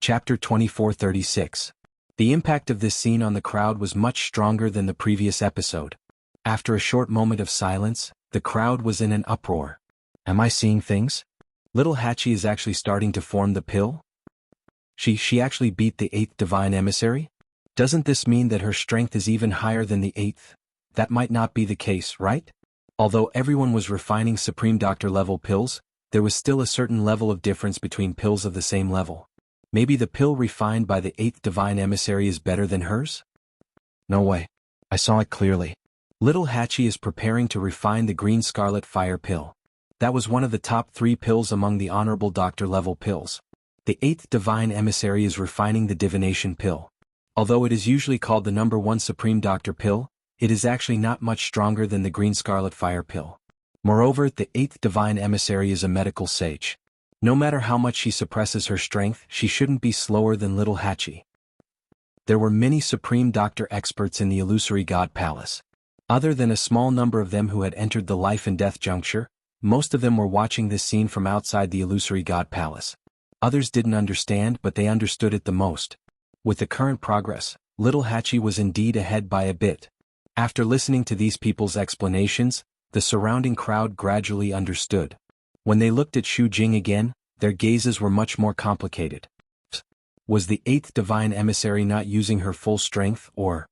Chapter 2436. The impact of this scene on the crowd was much stronger than the previous episode. After a short moment of silence, the crowd was in an uproar. Am I seeing things? Little Hachi is actually starting to form the pill? She actually beat the 8th divine emissary? Doesn't this mean that her strength is even higher than the 8th? That might not be the case, right? Although everyone was refining Supreme Doctor level pills, there was still a certain level of difference between pills of the same level. Maybe the pill refined by the 8th divine emissary is better than hers? No way. I saw it clearly. Little Hachi is preparing to refine the green scarlet fire pill. That was one of the top 3 pills among the honorable doctor level pills. The 8th divine emissary is refining the divination pill. Although it is usually called the number 1 supreme doctor pill, it is actually not much stronger than the green scarlet fire pill. Moreover, the 8th divine emissary is a medical sage. No matter how much she suppresses her strength, she shouldn't be slower than Little Hachi. There were many supreme doctor experts in the illusory god palace. Other than a small number of them who had entered the life and death juncture, most of them were watching this scene from outside the illusory god palace. Others didn't understand, but they understood it the most. With the current progress, Little Hachi was indeed ahead by a bit. After listening to these people's explanations, the surrounding crowd gradually understood. When they looked at Xu Jing again, their gazes were much more complicated. Was the 8th divine emissary not using her full strength, or?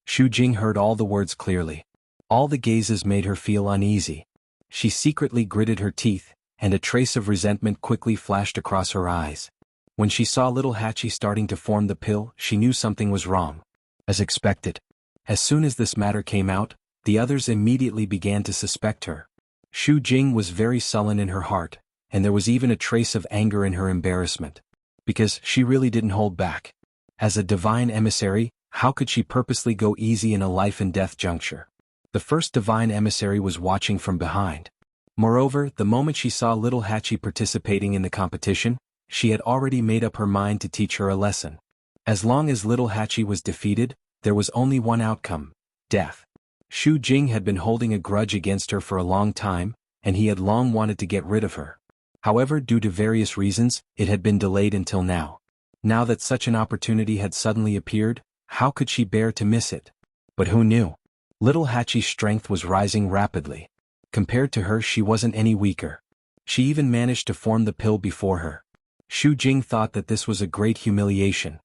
Xu Jing heard all the words clearly. All the gazes made her feel uneasy. She secretly gritted her teeth, and a trace of resentment quickly flashed across her eyes. When she saw Little Hachi starting to form the pill, she knew something was wrong. As expected. As soon as this matter came out, the others immediately began to suspect her. Xu Jing was very sullen in her heart, and there was even a trace of anger in her embarrassment. Because she really didn't hold back. As a divine emissary, how could she purposely go easy in a life and death juncture? The first divine emissary was watching from behind. Moreover, the moment she saw Little Hachi participating in the competition, she had already made up her mind to teach her a lesson. As long as Little Hachi was defeated, there was only one outcome: death. Xu Jing had been holding a grudge against her for a long time, and he had long wanted to get rid of her. However, due to various reasons, it had been delayed until now. Now that such an opportunity had suddenly appeared, how could she bear to miss it? But who knew? Little Hachi's strength was rising rapidly. Compared to her, she wasn't any weaker. She even managed to form the pill before her. Xu Jing thought that this was a great humiliation.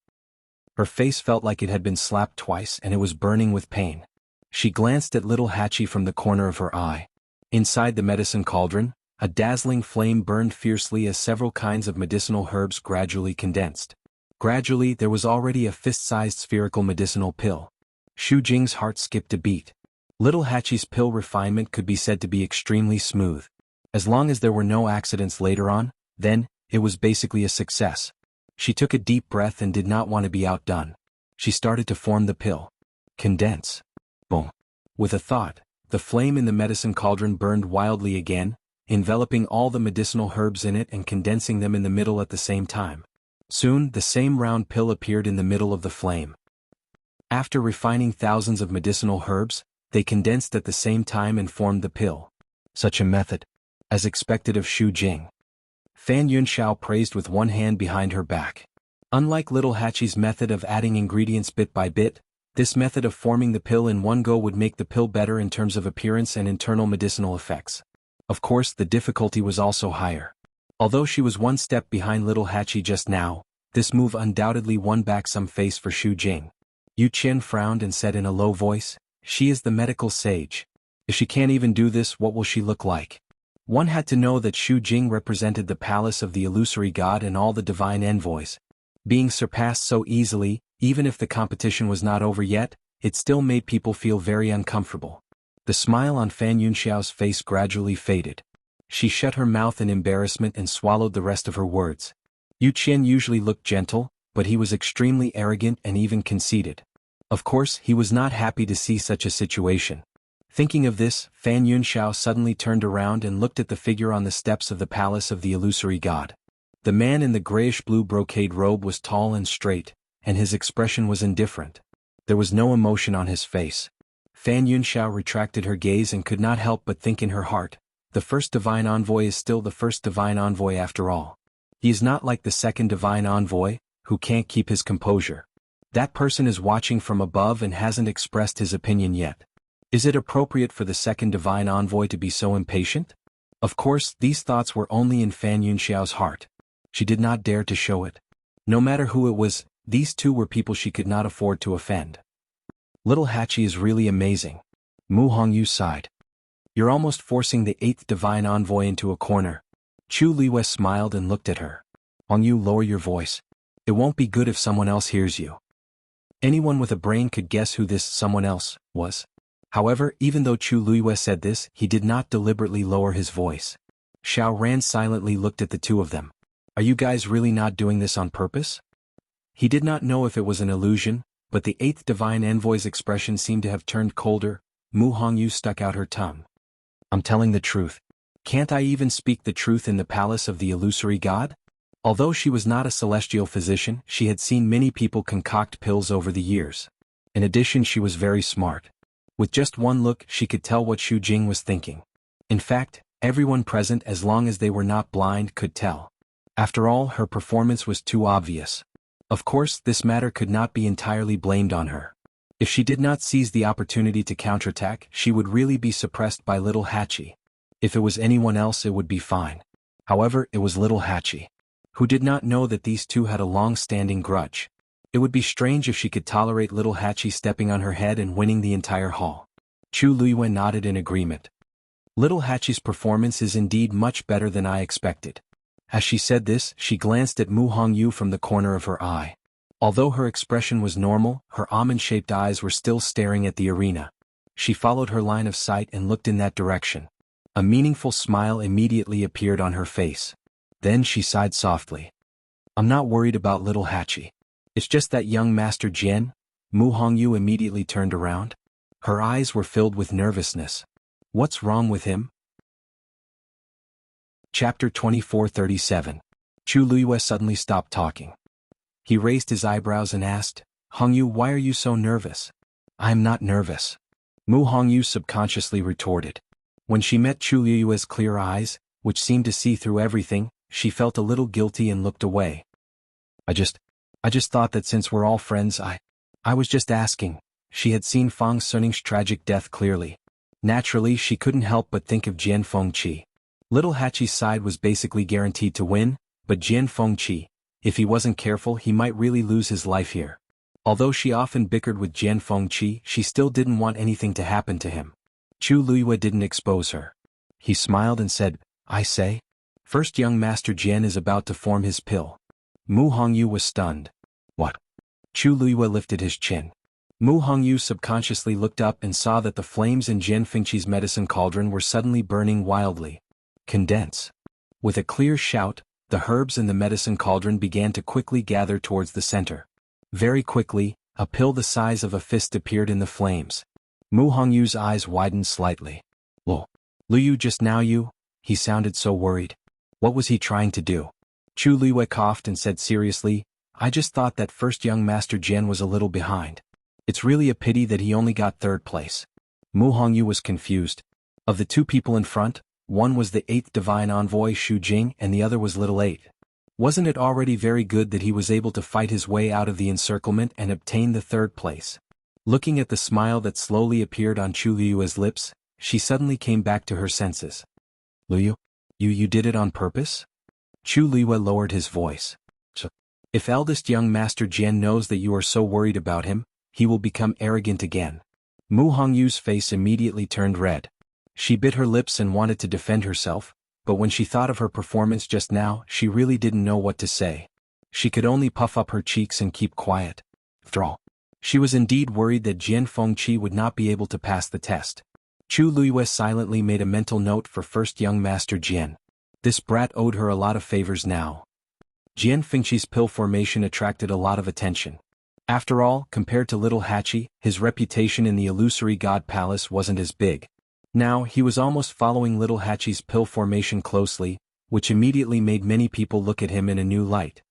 Her face felt like it had been slapped twice and it was burning with pain. She glanced at Little Hachi from the corner of her eye. Inside the medicine cauldron, a dazzling flame burned fiercely as several kinds of medicinal herbs gradually condensed. Gradually, there was already a fist-sized spherical medicinal pill. Xu Jing's heart skipped a beat. Little Hachi's pill refinement could be said to be extremely smooth. As long as there were no accidents later on, then, it was basically a success. She took a deep breath and did not want to be outdone. She started to form the pill. Condense. Boom. With a thought, the flame in the medicine cauldron burned wildly again, enveloping all the medicinal herbs in it and condensing them in the middle at the same time. Soon, the same round pill appeared in the middle of the flame. After refining thousands of medicinal herbs, they condensed at the same time and formed the pill. Such a method. As expected of Xu Jing. Fan Yunxiao praised with one hand behind her back. Unlike Little Hachi's method of adding ingredients bit by bit, this method of forming the pill in one go would make the pill better in terms of appearance and internal medicinal effects. Of course, the difficulty was also higher. Although she was one step behind Little Hachi just now, this move undoubtedly won back some face for Xu Jing. Yu Qian frowned and said in a low voice, "She is the medical sage. If she can't even do this, what will she look like?" One had to know that Xu Jing represented the palace of the illusory god and all the divine envoys. Being surpassed so easily, even if the competition was not over yet, it still made people feel very uncomfortable. The smile on Fan Yunxiao's face gradually faded. She shut her mouth in embarrassment and swallowed the rest of her words. Yu Qian usually looked gentle, but he was extremely arrogant and even conceited. Of course, he was not happy to see such a situation. Thinking of this, Fan Yunxiao suddenly turned around and looked at the figure on the steps of the palace of the illusory god. The man in the grayish-blue brocade robe was tall and straight, and his expression was indifferent. There was no emotion on his face. Fan Yunxiao retracted her gaze and could not help but think in her heart, the first divine envoy is still the first divine envoy after all. He is not like the second divine envoy, who can't keep his composure. That person is watching from above and hasn't expressed his opinion yet. Is it appropriate for the second divine envoy to be so impatient? Of course, these thoughts were only in Fan Yunxiao's heart. She did not dare to show it. No matter who it was, these two were people she could not afford to offend. Little Hachi is really amazing. Mu Hongyu sighed. You're almost forcing the eighth divine envoy into a corner. Chu Liwei smiled and looked at her. Hongyu, lower your voice. It won't be good if someone else hears you. Anyone with a brain could guess who this someone else was. However, even though Chu Liwei said this, he did not deliberately lower his voice. Xiao Ran silently looked at the two of them. Are you guys really not doing this on purpose? He did not know if it was an illusion, but the eighth divine envoy's expression seemed to have turned colder. Mu Hongyu stuck out her tongue. I'm telling the truth. Can't I even speak the truth in the palace of the illusory god? Although she was not a celestial physician, she had seen many people concoct pills over the years. In addition, she was very smart. With just one look, she could tell what Xu Jing was thinking. In fact, everyone present, as long as they were not blind, could tell. After all, her performance was too obvious. Of course, this matter could not be entirely blamed on her. If she did not seize the opportunity to counterattack, she would really be suppressed by Little Hachi. If it was anyone else, it would be fine. However, it was Little Hachi, who did not know that these two had a long-standing grudge. It would be strange if she could tolerate Little Hachi stepping on her head and winning the entire hall. Chu Liwei nodded in agreement. Little Hachi's performance is indeed much better than I expected. As she said this, she glanced at Mu Hongyu from the corner of her eye. Although her expression was normal, her almond-shaped eyes were still staring at the arena. She followed her line of sight and looked in that direction. A meaningful smile immediately appeared on her face. Then she sighed softly. I'm not worried about Little Hachi. It's just that young Master Jian. Mu Hongyu immediately turned around. Her eyes were filled with nervousness. What's wrong with him? Chapter 2437. Chu Liwei suddenly stopped talking. He raised his eyebrows and asked, Hongyu, why are you so nervous? I'm not nervous. Mu Hongyu subconsciously retorted. When she met Chu Liwei's clear eyes, which seemed to see through everything, she felt a little guilty and looked away. I just thought that since we're all friends, I was just asking. She had seen Fang Suning's tragic death clearly. Naturally, she couldn't help but think of Jian Fengqi. Little Hachi's side was basically guaranteed to win, but Jian Fengqi, if he wasn't careful, he might really lose his life here. Although she often bickered with Jian Fengqi, she still didn't want anything to happen to him. Chu Liwei didn't expose her. He smiled and said, I say? First young Master Jian is about to form his pill. Mu Hongyu was stunned. What? Chu Liwei lifted his chin. Mu Hongyu subconsciously looked up and saw that the flames in Jian Fengqi's medicine cauldron were suddenly burning wildly. Condense. With a clear shout, the herbs in the medicine cauldron began to quickly gather towards the center. Very quickly, a pill the size of a fist appeared in the flames. Mu Hongyu's eyes widened slightly. Liu just now you? He sounded so worried. What was he trying to do? Chu Liwei coughed and said seriously, I just thought that first young Master Jian was a little behind. It's really a pity that he only got third place. Mu Hongyu was confused. Of the two people in front, one was the eighth divine envoy Xu Jing and the other was Little Eight. Wasn't it already very good that he was able to fight his way out of the encirclement and obtain the third place? Looking at the smile that slowly appeared on Chu Liu's lips, she suddenly came back to her senses. Liu, you did it on purpose? Chu Liwei lowered his voice. If eldest young Master Jian knows that you are so worried about him, he will become arrogant again. Mu Hongyu's face immediately turned red. She bit her lips and wanted to defend herself, but when she thought of her performance just now, she really didn't know what to say. She could only puff up her cheeks and keep quiet. After all, she was indeed worried that Jian Fengqi would not be able to pass the test. Chu Liwei silently made a mental note for first young Master Jian. This brat owed her a lot of favors now. Jian Fengqi's pill formation attracted a lot of attention. After all, compared to Little Hachi, his reputation in the illusory god palace wasn't as big. Now, he was almost following Little Hachi's pill formation closely, which immediately made many people look at him in a new light.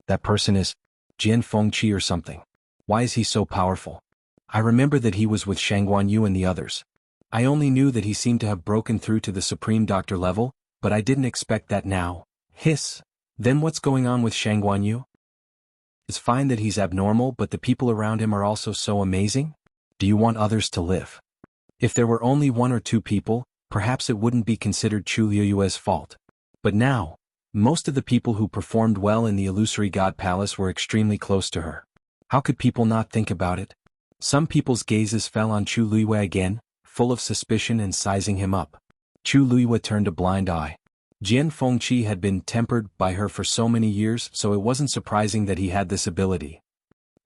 That person is Jian Fengqi or something. Why is he so powerful? I remember that he was with Shangguan Yu and the others. I only knew that he seemed to have broken through to the Supreme Doctor level, but I didn't expect that now. Hiss. Then what's going on with Shangguan Yu? It's fine that he's abnormal, but the people around him are also so amazing? Do you want others to live? If there were only one or two people, perhaps it wouldn't be considered Chu Liyue's fault. But now, most of the people who performed well in the illusory god palace were extremely close to her. How could people not think about it? Some people's gazes fell on Chu Liyue again, full of suspicion and sizing him up. Chu Liyue turned a blind eye. Jian Fengqi had been tempered by her for so many years, so it wasn't surprising that he had this ability.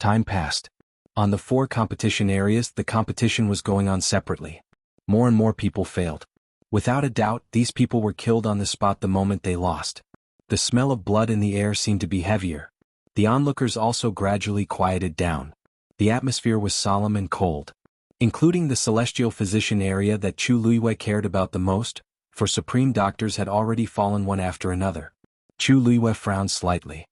Time passed. On the 4 competition areas, the competition was going on separately. More and more people failed. Without a doubt, these people were killed on the spot the moment they lost. The smell of blood in the air seemed to be heavier. The onlookers also gradually quieted down. The atmosphere was solemn and cold. Including the celestial physician area that Chu Liyue cared about the most, for supreme doctors had already fallen one after another. Chu Liyue frowned slightly.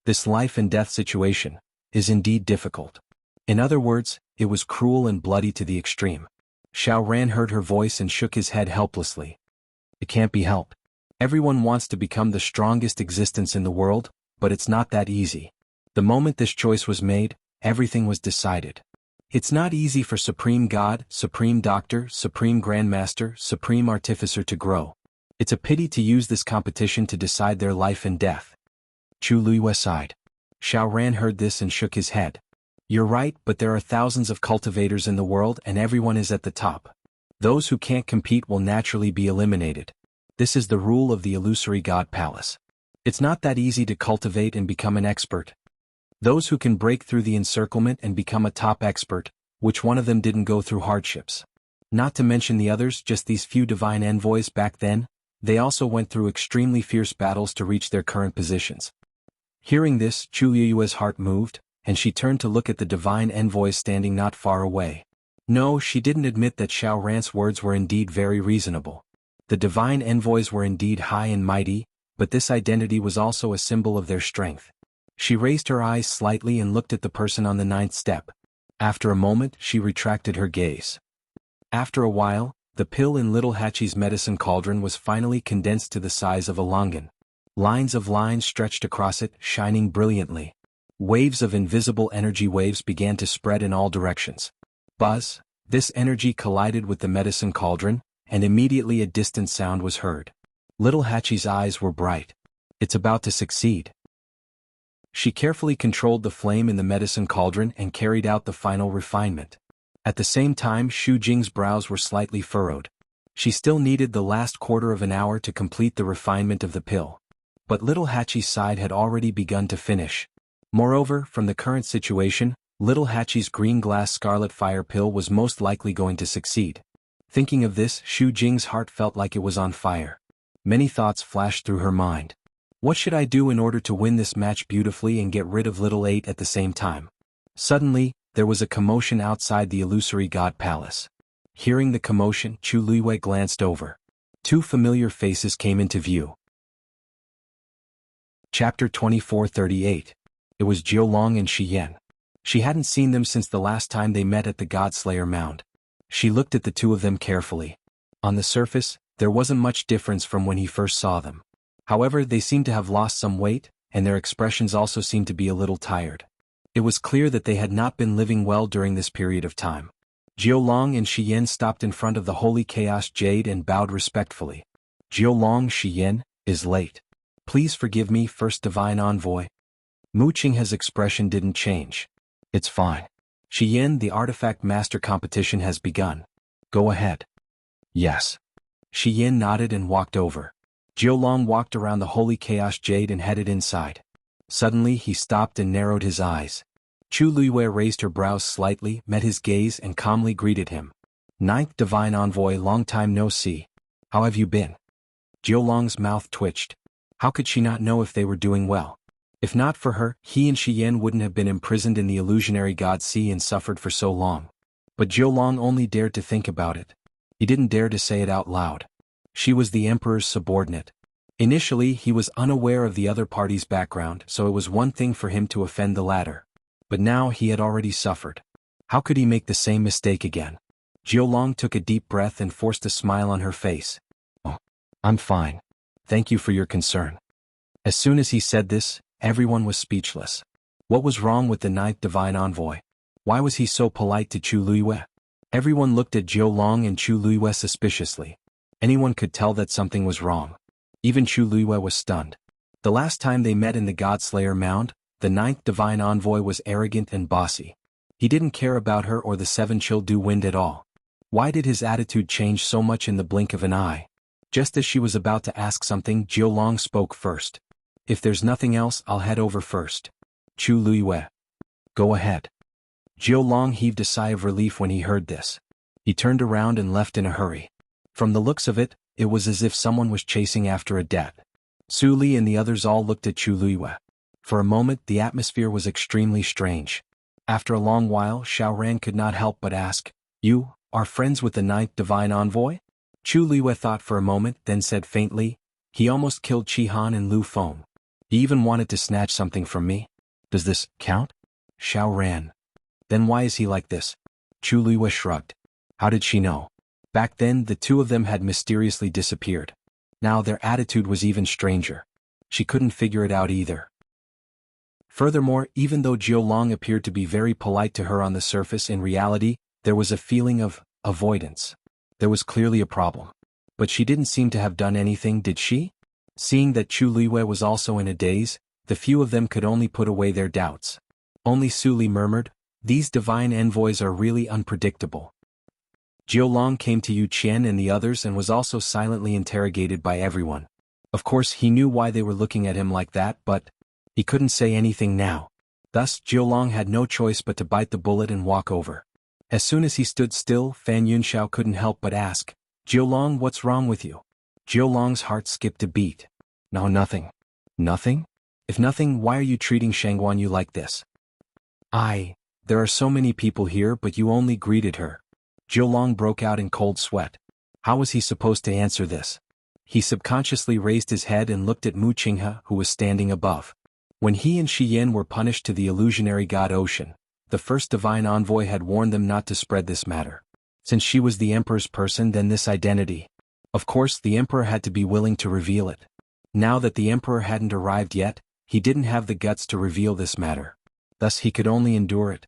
This life and death situation is indeed difficult. In other words, it was cruel and bloody to the extreme. Xiao Ran heard her voice and shook his head helplessly. It can't be helped. Everyone wants to become the strongest existence in the world, but it's not that easy. The moment this choice was made, everything was decided. It's not easy for Supreme God, Supreme Doctor, Supreme Grandmaster, Supreme Artificer to grow. It's a pity to use this competition to decide their life and death. Chu Liyue sighed. Xiao Ran heard this and shook his head. You're right, but there are thousands of cultivators in the world and everyone is at the top. Those who can't compete will naturally be eliminated. This is the rule of the illusory god palace. It's not that easy to cultivate and become an expert. Those who can break through the encirclement and become a top expert, which one of them didn't go through hardships? Not to mention the others, just these few divine envoys back then, they also went through extremely fierce battles to reach their current positions. Hearing this, Chu Liyue's heart moved, and she turned to look at the divine envoys standing not far away. No, she didn't admit that Xiao Ran's words were indeed very reasonable. The divine envoys were indeed high and mighty, but this identity was also a symbol of their strength. She raised her eyes slightly and looked at the person on the 9th step. After a moment, she retracted her gaze. After a while, the pill in Little Hachi's medicine cauldron was finally condensed to the size of a longan. Lines of lines stretched across it, shining brilliantly. Waves of invisible energy waves began to spread in all directions. Buzz! This energy collided with the medicine cauldron, and immediately a distant sound was heard. Little Hachi's eyes were bright. It's about to succeed. She carefully controlled the flame in the medicine cauldron and carried out the final refinement. At the same time, Xu Jing's brows were slightly furrowed. She still needed the last quarter of an hour to complete the refinement of the pill. But Little Hachi's side had already begun to finish. Moreover, from the current situation, Little Hachi's green glass scarlet fire pill was most likely going to succeed. Thinking of this, Xu Jing's heart felt like it was on fire. Many thoughts flashed through her mind. What should I do in order to win this match beautifully and get rid of Little 8 at the same time? Suddenly, there was a commotion outside the illusory god palace. Hearing the commotion, Chu Liyue glanced over. 2 familiar faces came into view. Chapter 2438. It was Jiulong and Shi Yan. She hadn't seen them since the last time they met at the Godslayer Mound. She looked at the two of them carefully. On the surface, there wasn't much difference from when he first saw them. However, they seemed to have lost some weight, and their expressions also seemed to be a little tired. It was clear that they had not been living well during this period of time. Jiulong and Shi Yan stopped in front of the Holy Chaos Jade and bowed respectfully. Jiulong, Shi Yan, is late. Please forgive me, First Divine Envoy. Mu Qinghe's expression didn't change. It's fine. Shi Yan, the artifact master competition has begun. Go ahead. Yes. Shi Yan nodded and walked over. Jiulong walked around the Holy Chaos Jade and headed inside. Suddenly he stopped and narrowed his eyes. Chu Liyue raised her brows slightly, met his gaze and calmly greeted him. 9th Divine Envoy, long time no see. How have you been? Jiulong's mouth twitched. How could she not know if they were doing well? If not for her, he and Shi Yan wouldn't have been imprisoned in the illusionary god sea and suffered for so long. But Jiulong only dared to think about it. He didn't dare to say it out loud. She was the emperor's subordinate. Initially, he was unaware of the other party's background, so it was one thing for him to offend the latter. But now he had already suffered. How could he make the same mistake again? Jiulong took a deep breath and forced a smile on her face. Oh, I'm fine. Thank you for your concern. As soon as he said this, everyone was speechless. What was wrong with the ninth divine envoy? Why was he so polite to Chu Luiyue? Everyone looked at Jiu Long and Chu Luiyue suspiciously. Anyone could tell that something was wrong. Even Chu Luiyue was stunned. The last time they met in the Godslayer Mound, the ninth divine envoy was arrogant and bossy. He didn't care about her or the seven Childu Wind at all. Why did his attitude change so much in the blink of an eye? Just as she was about to ask something, Jiu Long spoke first. If there's nothing else, I'll head over first. Chu Luiyue. Go ahead. Jiu Long heaved a sigh of relief when he heard this. He turned around and left in a hurry. From the looks of it, it was as if someone was chasing after a debt. Su Li and the others all looked at Chu Luiyue. For a moment, the atmosphere was extremely strange. After a long while, Xiao Ran could not help but ask, "You are friends with the ninth divine envoy?" Chu Luiyue thought for a moment, then said faintly, "He almost killed Qi Han and Lu Feng. He even wanted to snatch something from me. Does this count?" Xiao Ran. Then why is he like this? Chu Luiyue shrugged. How did she know? Back then, the two of them had mysteriously disappeared. Now their attitude was even stranger. She couldn't figure it out either. Furthermore, even though Jiu Long appeared to be very polite to her on the surface, in reality, there was a feeling of avoidance. There was clearly a problem. But she didn't seem to have done anything, did she? Seeing that Chu Luiyue was also in a daze, the few of them could only put away their doubts. Only Su Li murmured, "These divine envoys are really unpredictable." Jiu Long came to Yu Qian and the others and was also silently interrogated by everyone. Of course he knew why they were looking at him like that, but he couldn't say anything now. Thus Jiu Long had no choice but to bite the bullet and walk over. As soon as he stood still, Fan Yunxiao couldn't help but ask, "Jiu Long, what's wrong with you?" Jiu Long's heart skipped a beat. "No, nothing." "Nothing? If nothing, why are you treating Shangguan Yu like this?" There are so many people here, but you only greeted her." Jiu Long broke out in cold sweat. How was he supposed to answer this? He subconsciously raised his head and looked at Mu Qinghe, who was standing above. When he and Shi Yin were punished to the illusionary god Ocean, the first divine envoy had warned them not to spread this matter. Since she was the emperor's person, then this identity. Of course, the emperor had to be willing to reveal it. Now that the emperor hadn't arrived yet, he didn't have the guts to reveal this matter. Thus he could only endure it.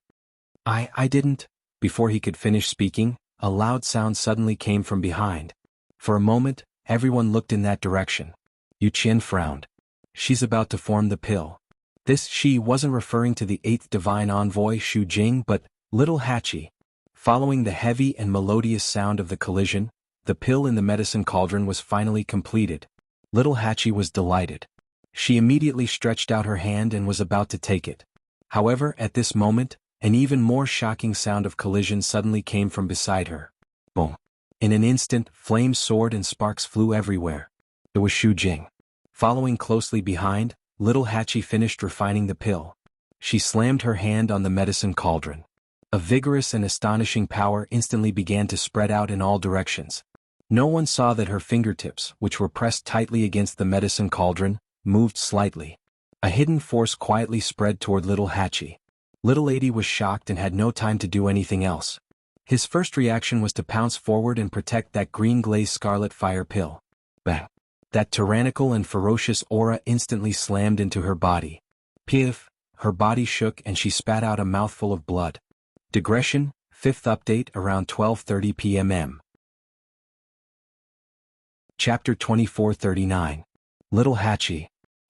I didn't." Before he could finish speaking, a loud sound suddenly came from behind. For a moment, everyone looked in that direction. Yu Qian frowned. She's about to form the pill. This she wasn't referring to the eighth divine envoy Xu Jing but Little Hachi. Following the heavy and melodious sound of the collision, the pill in the medicine cauldron was finally completed. Little Hachi was delighted. She immediately stretched out her hand and was about to take it. However, at this moment, an even more shocking sound of collision suddenly came from beside her. Boom. In an instant, flames soared and sparks flew everywhere. It was Xu Jing. Following closely behind, Little Hachi finished refining the pill. She slammed her hand on the medicine cauldron. A vigorous and astonishing power instantly began to spread out in all directions. No one saw that her fingertips, which were pressed tightly against the medicine cauldron, moved slightly. A hidden force quietly spread toward Little Hachi. Little Lady was shocked and had no time to do anything else. His first reaction was to pounce forward and protect that green glazed scarlet fire pill. Bang! That tyrannical and ferocious aura instantly slammed into her body. Piff! Her body shook and she spat out a mouthful of blood. Digression, 5th update around 12:30 p.m. Chapter 2439. Little Hachi.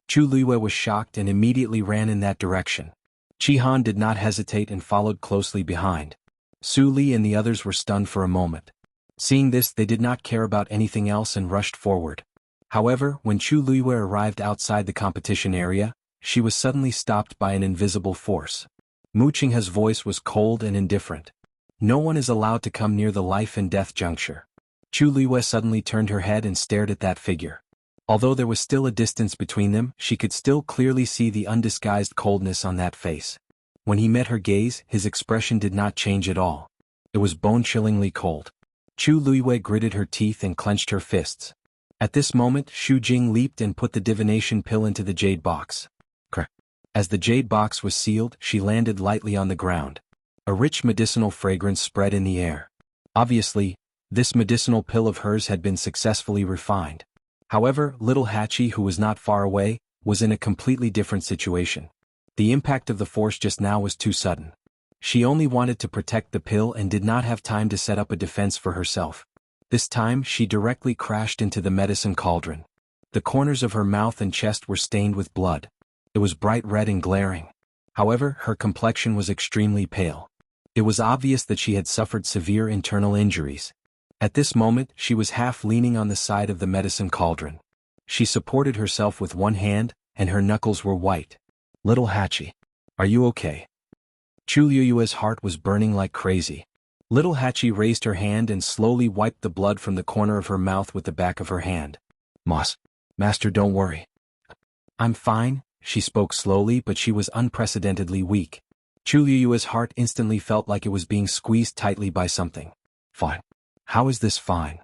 Chu Luiyue was shocked and immediately ran in that direction. Qi Han did not hesitate and followed closely behind. Su Li and the others were stunned for a moment. Seeing this, they did not care about anything else and rushed forward. However, when Chu Luiyue arrived outside the competition area, she was suddenly stopped by an invisible force. Mu Qinghe's voice was cold and indifferent. No one is allowed to come near the life and death juncture. Chu Luiyue suddenly turned her head and stared at that figure. Although there was still a distance between them, she could still clearly see the undisguised coldness on that face. When he met her gaze, his expression did not change at all. It was bone-chillingly cold. Chu Luiyue gritted her teeth and clenched her fists. At this moment, Xu Jing leaped and put the divination pill into the jade box. Crack. As the jade box was sealed, she landed lightly on the ground. A rich medicinal fragrance spread in the air. Obviously, this medicinal pill of hers had been successfully refined. However, Little Hachi, who was not far away, was in a completely different situation. The impact of the force just now was too sudden. She only wanted to protect the pill and did not have time to set up a defense for herself. This time she directly crashed into the medicine cauldron. The corners of her mouth and chest were stained with blood. It was bright red and glaring. However, her complexion was extremely pale. It was obvious that she had suffered severe internal injuries. At this moment, she was half leaning on the side of the medicine cauldron. She supported herself with one hand, and her knuckles were white. "Little Hachi, are you okay?" Chuluyue's heart was burning like crazy. Little Hachi raised her hand and slowly wiped the blood from the corner of her mouth with the back of her hand. Master, don't worry." "I'm fine," she spoke slowly, but she was unprecedentedly weak. Chuluyue's heart instantly felt like it was being squeezed tightly by something. "Fine. How is this fine?"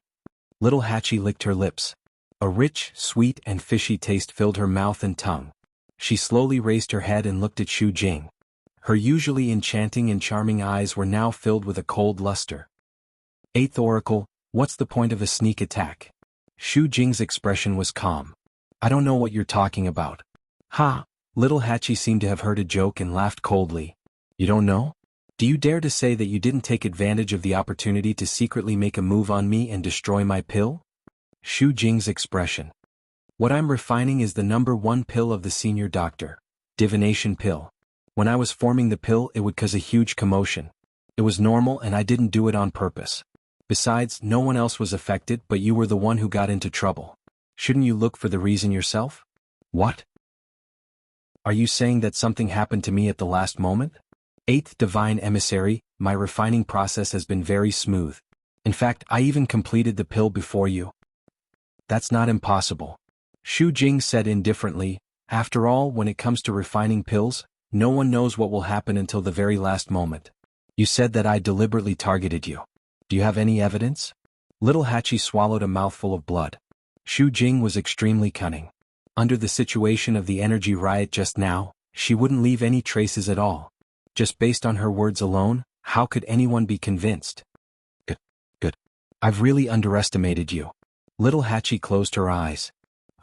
Little Hachi licked her lips. A rich, sweet and fishy taste filled her mouth and tongue. She slowly raised her head and looked at Shu Jing. Her usually enchanting and charming eyes were now filled with a cold luster. "Eighth Oracle, what's the point of a sneak attack?" Shu Jing's expression was calm. "I don't know what you're talking about." "Ha!" Little Hachi seemed to have heard a joke and laughed coldly. "You don't know? Do you dare to say that you didn't take advantage of the opportunity to secretly make a move on me and destroy my pill?" Shu Jing's expression. "What I'm refining is the #1 pill of the senior doctor. Divination pill. When I was forming the pill, it would cause a huge commotion. It was normal and I didn't do it on purpose. Besides, no one else was affected, but you were the one who got into trouble. Shouldn't you look for the reason yourself?" "What? Are you saying that something happened to me at the last moment?" "Eighth Divine Emissary, my refining process has been very smooth. In fact, I even completed the pill before you." "That's not impossible," Shu Jing said indifferently. "After all, when it comes to refining pills, no one knows what will happen until the very last moment. You said that I deliberately targeted you. Do you have any evidence?" Little Hachi swallowed a mouthful of blood. Shu Jing was extremely cunning. Under the situation of the energy riot just now, she wouldn't leave any traces at all. Just based on her words alone, how could anyone be convinced? Good. I've really underestimated you." Little Hachi closed her eyes.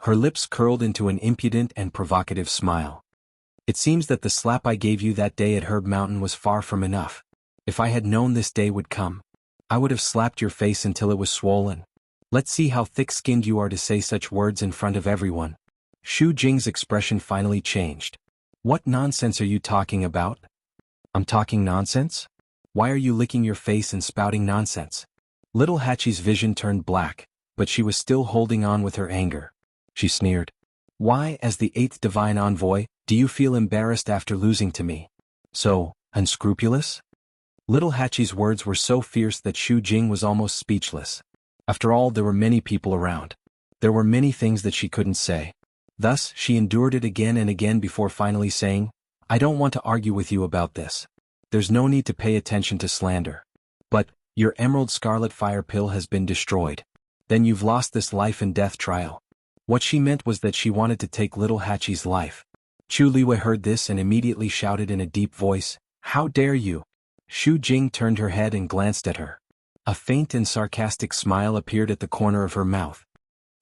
Her lips curled into an impudent and provocative smile. "It seems that the slap I gave you that day at Herb Mountain was far from enough. If I had known this day would come, I would have slapped your face until it was swollen. Let's see how thick-skinned you are to say such words in front of everyone." Shu Jing's expression finally changed. "What nonsense are you talking about?" "I'm talking nonsense? Why are you licking your face and spouting nonsense?" Little Hachi's vision turned black, but she was still holding on with her anger. She sneered. "Why, as the 8th Divine Envoy, do you feel embarrassed after losing to me? So, unscrupulous?" Little Hachi's words were so fierce that Shu Jing was almost speechless. After all, there were many people around. There were many things that she couldn't say. Thus, she endured it again and again before finally saying, "I don't want to argue with you about this. There's no need to pay attention to slander. But, your Emerald Scarlet Fire pill has been destroyed. Then you've lost this life and death trial." What she meant was that she wanted to take Little Hachi's life. Chu Liwei heard this and immediately shouted in a deep voice, "How dare you!" Shu Jing turned her head and glanced at her. A faint and sarcastic smile appeared at the corner of her mouth.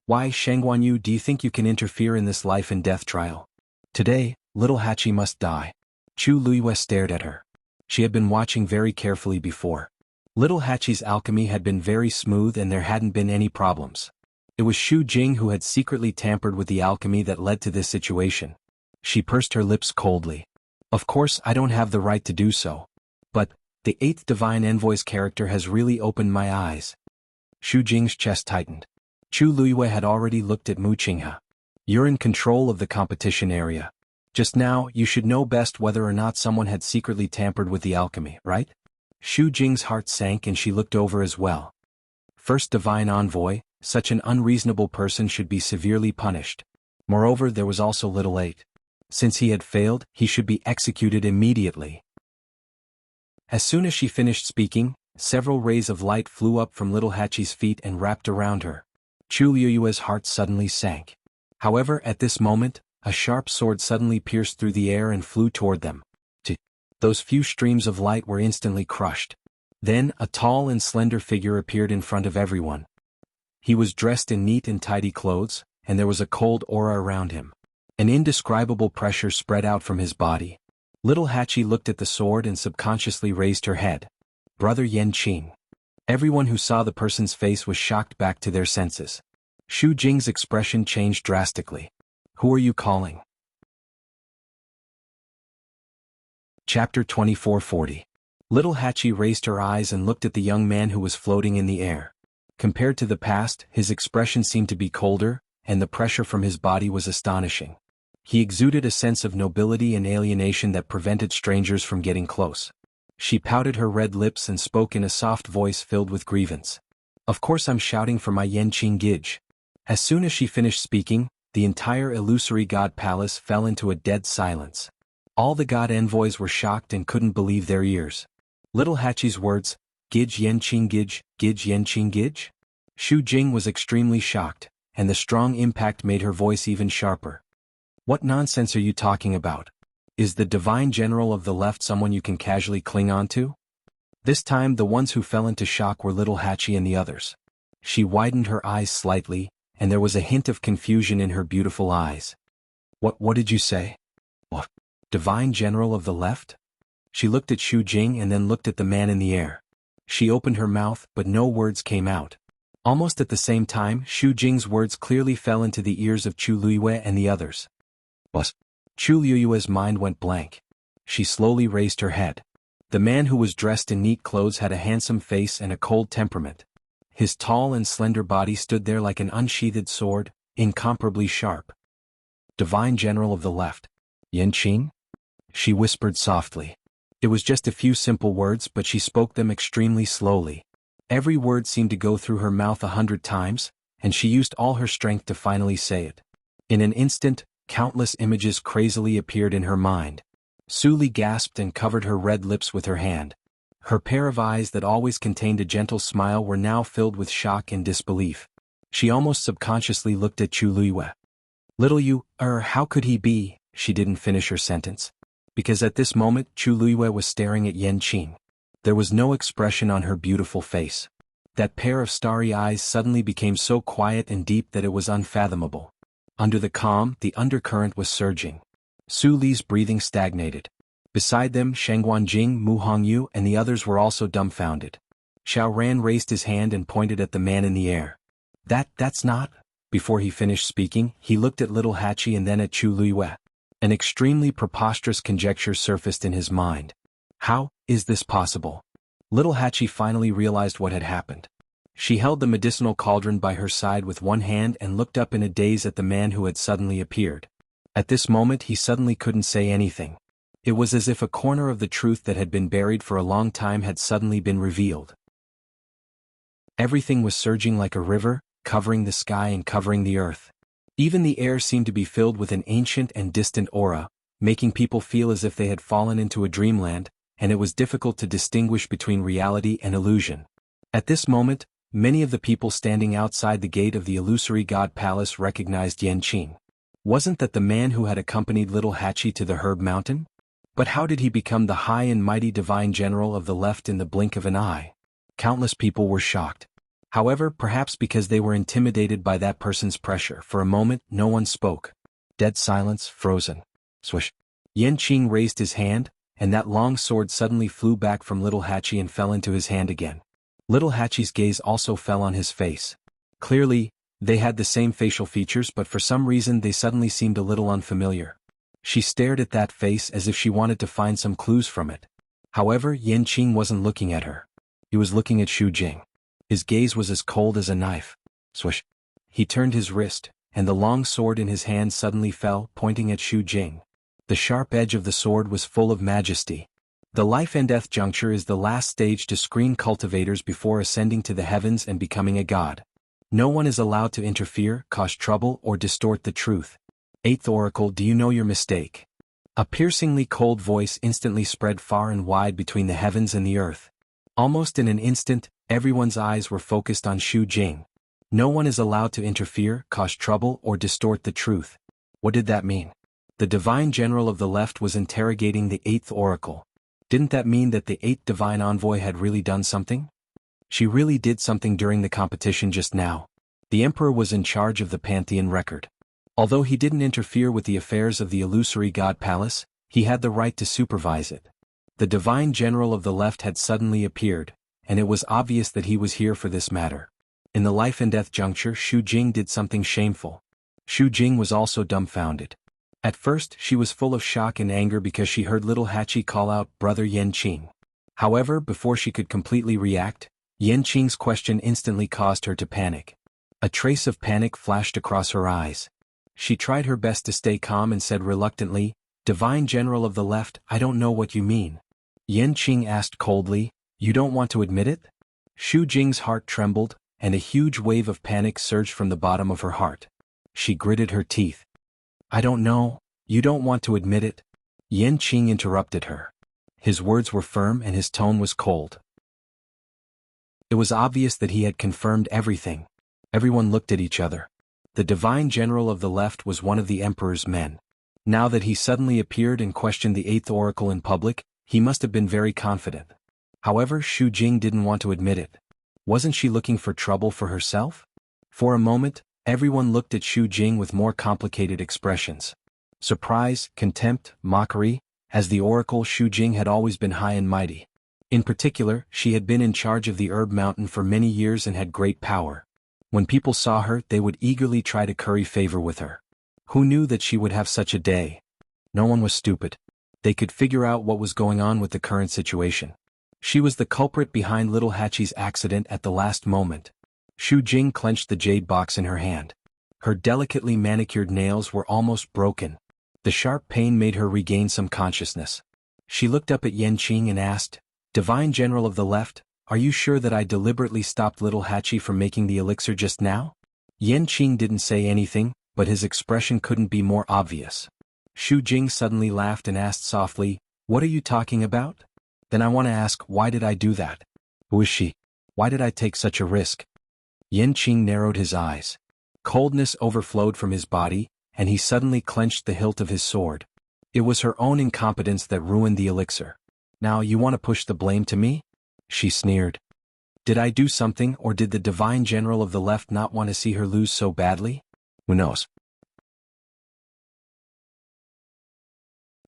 "Why, Shangguanyu, do you think you can interfere in this life and death trial? Today, Little Hachi must die." Chu Liwei stared at her. She had been watching very carefully before. Little Hachi's alchemy had been very smooth and there hadn't been any problems. It was Shu Jing who had secretly tampered with the alchemy that led to this situation. She pursed her lips coldly. "Of course I don't have the right to do so. But, the 8th Divine Envoy's character has really opened my eyes." Shu Jing's chest tightened. Chu Liwei had already looked at Mu Qinghe. "You're in control of the competition area. Just now, you should know best whether or not someone had secretly tampered with the alchemy, right?" Shu Jing's heart sank and she looked over as well. First Divine Envoy, such an unreasonable person should be severely punished. Moreover, there was also Little 8. Since he had failed, he should be executed immediately. As soon as she finished speaking, several rays of light flew up from Little Hachi's feet and wrapped around her. Chu Liyue's heart suddenly sank. However, at this moment, a sharp sword suddenly pierced through the air and flew toward them. Those few streams of light were instantly crushed. Then, a tall and slender figure appeared in front of everyone. He was dressed in neat and tidy clothes, and there was a cold aura around him. An indescribable pressure spread out from his body. Little Hachi looked at the sword and subconsciously raised her head. Brother Yenqing. Everyone who saw the person's face was shocked back to their senses. Xu Jing's expression changed drastically. Who are you calling? Chapter 2440. Little Hachi raised her eyes and looked at the young man who was floating in the air. Compared to the past, his expression seemed to be colder, and the pressure from his body was astonishing. He exuded a sense of nobility and alienation that prevented strangers from getting close. She pouted her red lips and spoke in a soft voice filled with grievance. Of course I'm shouting for my Yenqing Gij. As soon as she finished speaking, the entire illusory god palace fell into a dead silence. All the god envoys were shocked and couldn't believe their ears. Little Hachi's words, Gij Yenqing Gij, Gij Yenqing Gij? Xu Jing was extremely shocked, and the strong impact made her voice even sharper. What nonsense are you talking about? Is the divine general of the left someone you can casually cling on to? This time the ones who fell into shock were Little Hachi and the others. She widened her eyes slightly, and there was a hint of confusion in her beautiful eyes. What did you say? What? Divine general of the left? She looked at Xu Jing and then looked at the man in the air. She opened her mouth, but no words came out. Almost at the same time, Xu Jing's words clearly fell into the ears of Chu Luiyue and the others. What? Chu Luiyue's mind went blank. She slowly raised her head. The man who was dressed in neat clothes had a handsome face and a cold temperament. His tall and slender body stood there like an unsheathed sword, incomparably sharp. Divine General of the Left. Yenqing? She whispered softly. It was just a few simple words, but she spoke them extremely slowly. Every word seemed to go through her mouth 100 times, and she used all her strength to finally say it. In an instant, countless images crazily appeared in her mind. Su Li gasped and covered her red lips with her hand. Her pair of eyes that always contained a gentle smile were now filled with shock and disbelief. She almost subconsciously looked at Chu Luiyue. Little you, how could he be? She didn't finish her sentence. Because at this moment Chu Luiyue was staring at Yenqing. There was no expression on her beautiful face. That pair of starry eyes suddenly became so quiet and deep that it was unfathomable. Under the calm, the undercurrent was surging. Su Li's breathing stagnated. Beside them, Sheng Guanjing, Mu Hongyu, and the others were also dumbfounded. Xiao Ran raised his hand and pointed at the man in the air. That's not... Before he finished speaking, he looked at Little Hachi and then at Chu Luiyue. An extremely preposterous conjecture surfaced in his mind. How is this possible? Little Hachi finally realized what had happened. She held the medicinal cauldron by her side with one hand and looked up in a daze at the man who had suddenly appeared. At this moment he suddenly couldn't say anything. It was as if a corner of the truth that had been buried for a long time had suddenly been revealed. Everything was surging like a river, covering the sky and covering the earth. Even the air seemed to be filled with an ancient and distant aura, making people feel as if they had fallen into a dreamland, and it was difficult to distinguish between reality and illusion. At this moment, many of the people standing outside the gate of the illusory god palace recognized Yenqing. Wasn't that the man who had accompanied Little Hachi to the Herb Mountain? But how did he become the high and mighty divine general of the left in the blink of an eye? Countless people were shocked. However, perhaps because they were intimidated by that person's pressure, for a moment no one spoke. Dead silence, frozen. Swish. Yenqing raised his hand, and that long sword suddenly flew back from Little Hachi and fell into his hand again. Little Hachi's gaze also fell on his face. Clearly, they had the same facial features, but for some reason they suddenly seemed a little unfamiliar. She stared at that face as if she wanted to find some clues from it. However, Yenqing wasn't looking at her. He was looking at Xu Jing. His gaze was as cold as a knife. Swish. He turned his wrist, and the long sword in his hand suddenly fell, pointing at Xu Jing. The sharp edge of the sword was full of majesty. The life and death juncture is the last stage to screen cultivators before ascending to the heavens and becoming a god. No one is allowed to interfere, cause trouble, or distort the truth. 8th Oracle, do you know your mistake? A piercingly cold voice instantly spread far and wide between the heavens and the earth. Almost in an instant, everyone's eyes were focused on Xu Jing. No one is allowed to interfere, cause trouble, or distort the truth. What did that mean? The divine general of the left was interrogating the 8th Oracle. Didn't that mean that the 8th divine envoy had really done something? She really did something during the competition just now. The emperor was in charge of the Pantheon record. Although he didn't interfere with the affairs of the illusory god palace, he had the right to supervise it. The divine general of the left had suddenly appeared, and it was obvious that he was here for this matter. In the life and death juncture, Xu Jing did something shameful. Xu Jing was also dumbfounded. At first, she was full of shock and anger because she heard little Hachi call out, "Brother Yanqing." However, before she could completely react, Yanqing's question instantly caused her to panic. A trace of panic flashed across her eyes. She tried her best to stay calm and said reluctantly, "Divine General of the Left, I don't know what you mean." Yanqing asked coldly, "You don't want to admit it?" Xu Jing's heart trembled, and a huge wave of panic surged from the bottom of her heart. She gritted her teeth. "I don't know, you don't want to admit it?" Yanqing interrupted her. His words were firm and his tone was cold. It was obvious that he had confirmed everything. Everyone looked at each other. The divine general of the left was one of the emperor's men. Now that he suddenly appeared and questioned the eighth oracle in public, he must have been very confident. However, Xu Jing didn't want to admit it. Wasn't she looking for trouble for herself? For a moment, everyone looked at Xu Jing with more complicated expressions. Surprise, contempt, mockery. As the oracle, Xu Jing had always been high and mighty. In particular, she had been in charge of the Herb Mountain for many years and had great power. When people saw her, they would eagerly try to curry favor with her. Who knew that she would have such a day? No one was stupid. They could figure out what was going on with the current situation. She was the culprit behind little Hachi's accident at the last moment. Xu Jing clenched the jade box in her hand. Her delicately manicured nails were almost broken. The sharp pain made her regain some consciousness. She looked up at Yanqing and asked, "Divine General of the Left, are you sure that I deliberately stopped little Hachi from making the elixir just now?" Yanqing didn't say anything, but his expression couldn't be more obvious. Xu Jing suddenly laughed and asked softly, "What are you talking about?" "Then I want to ask, why did I do that? Who is she? Why did I take such a risk?" Yanqing narrowed his eyes. Coldness overflowed from his body, and he suddenly clenched the hilt of his sword. It was her own incompetence that ruined the elixir. "Now you want to push the blame to me?" she sneered. "Did I do something, or did the divine general of the left not want to see her lose so badly? Who knows?"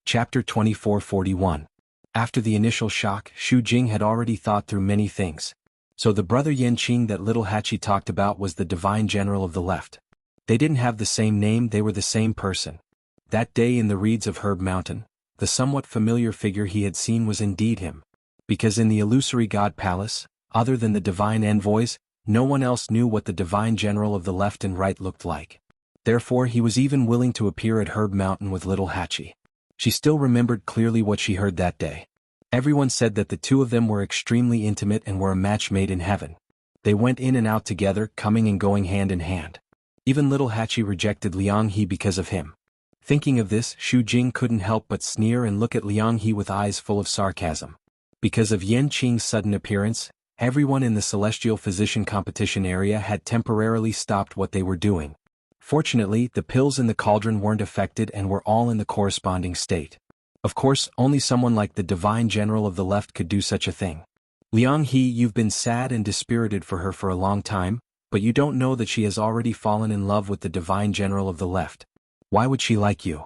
Chapter 2441. After the initial shock, Xu Jing had already thought through many things. So the brother Yanqing that little Hachi talked about was the divine general of the left. They didn't have the same name, they were the same person. That day in the reeds of Herb Mountain, the somewhat familiar figure he had seen was indeed him. Because in the illusory god palace, other than the divine envoys, no one else knew what the divine general of the left and right looked like. Therefore he was even willing to appear at Herb Mountain with little Hachi. She still remembered clearly what she heard that day. Everyone said that the two of them were extremely intimate and were a match made in heaven. They went in and out together, coming and going hand in hand. Even little Hachi rejected Liang He because of him. Thinking of this, Xu Jing couldn't help but sneer and look at Liang He with eyes full of sarcasm. Because of Yanqing's sudden appearance, everyone in the celestial physician competition area had temporarily stopped what they were doing. Fortunately, the pills in the cauldron weren't affected and were all in the corresponding state. Of course, only someone like the divine general of the left could do such a thing. "Liang He, you've been sad and dispirited for her for a long time, but you don't know that she has already fallen in love with the divine general of the left. Why would she like you?"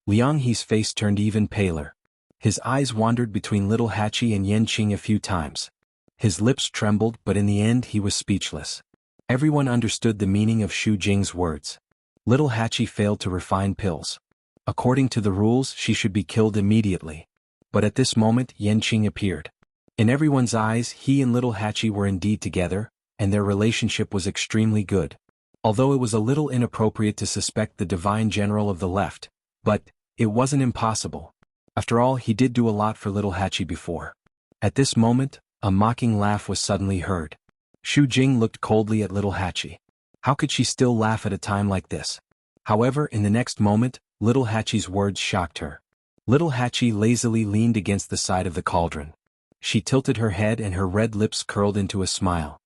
Liang He's face turned even paler. His eyes wandered between little Hachi and Yanqing a few times. His lips trembled, but in the end he was speechless. Everyone understood the meaning of Xu Jing's words. Little Hachi failed to refine pills. According to the rules, she should be killed immediately. But at this moment, Yanqing appeared. In everyone's eyes, he and little Hachi were indeed together, and their relationship was extremely good. Although it was a little inappropriate to suspect the divine general of the left, but it wasn't impossible. After all, he did do a lot for little Hachi before. At this moment, a mocking laugh was suddenly heard. Xu Jing looked coldly at little Hachi. How could she still laugh at a time like this? However, in the next moment, little Hachi's words shocked her. Little Hachi lazily leaned against the side of the cauldron. She tilted her head and her red lips curled into a smile.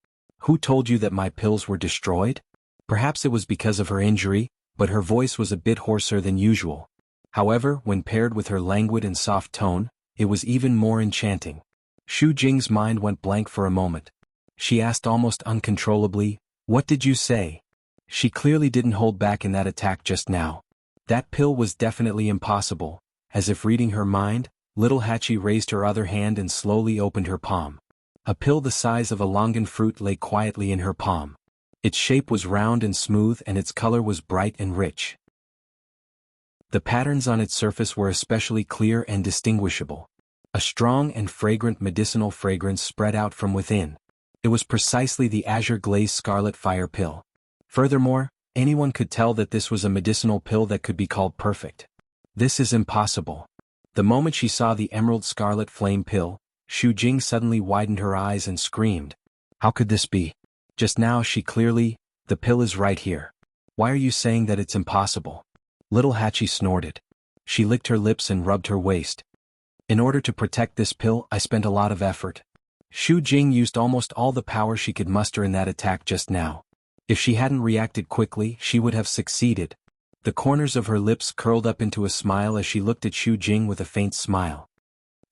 "Who told you that my pills were destroyed?" Perhaps it was because of her injury, but her voice was a bit hoarser than usual. However, when paired with her languid and soft tone, it was even more enchanting. Xu Jing's mind went blank for a moment. She asked almost uncontrollably, "What did you say?" She clearly didn't hold back in that attack just now. That pill was definitely impossible. As if reading her mind, little Hachi raised her other hand and slowly opened her palm. A pill the size of a longan fruit lay quietly in her palm. Its shape was round and smooth and its color was bright and rich. The patterns on its surface were especially clear and distinguishable. A strong and fragrant medicinal fragrance spread out from within. It was precisely the azure-glazed scarlet fire pill. Furthermore, anyone could tell that this was a medicinal pill that could be called perfect. This is impossible. The moment she saw the emerald scarlet flame pill, Xu Jing suddenly widened her eyes and screamed. How could this be? Just now the pill is right here. Why are you saying that it's impossible? Little Hachi snorted. She licked her lips and rubbed her waist. In order to protect this pill, I spent a lot of effort. Xu Jing used almost all the power she could muster in that attack just now. If she hadn't reacted quickly, she would have succeeded. The corners of her lips curled up into a smile as she looked at Xu Jing with a faint smile.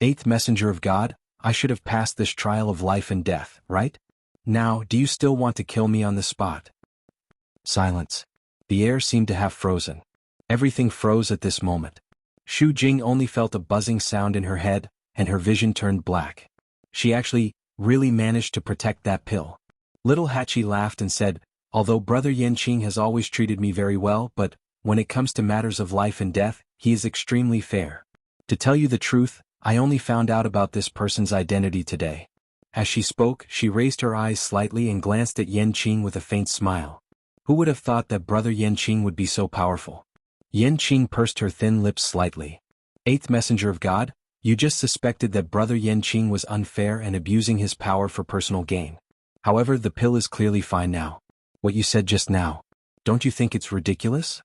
Eighth Messenger of God, I should have passed this trial of life and death, right? Now, do you still want to kill me on the spot? Silence. The air seemed to have frozen. Everything froze at this moment. Xu Jing only felt a buzzing sound in her head, and her vision turned black. She actually, really managed to protect that pill. Little Hachi laughed and said, although Brother Yenqing has always treated me very well, but when it comes to matters of life and death, he is extremely fair. To tell you the truth, I only found out about this person's identity today. As she spoke, she raised her eyes slightly and glanced at Yenqing with a faint smile. Who would have thought that Brother Yenqing would be so powerful? Yenqing pursed her thin lips slightly. Eighth Messenger of God, you just suspected that Brother Yenqing was unfair and abusing his power for personal gain. However, the pill is clearly fine now. What you said just now, don't you think it's ridiculous?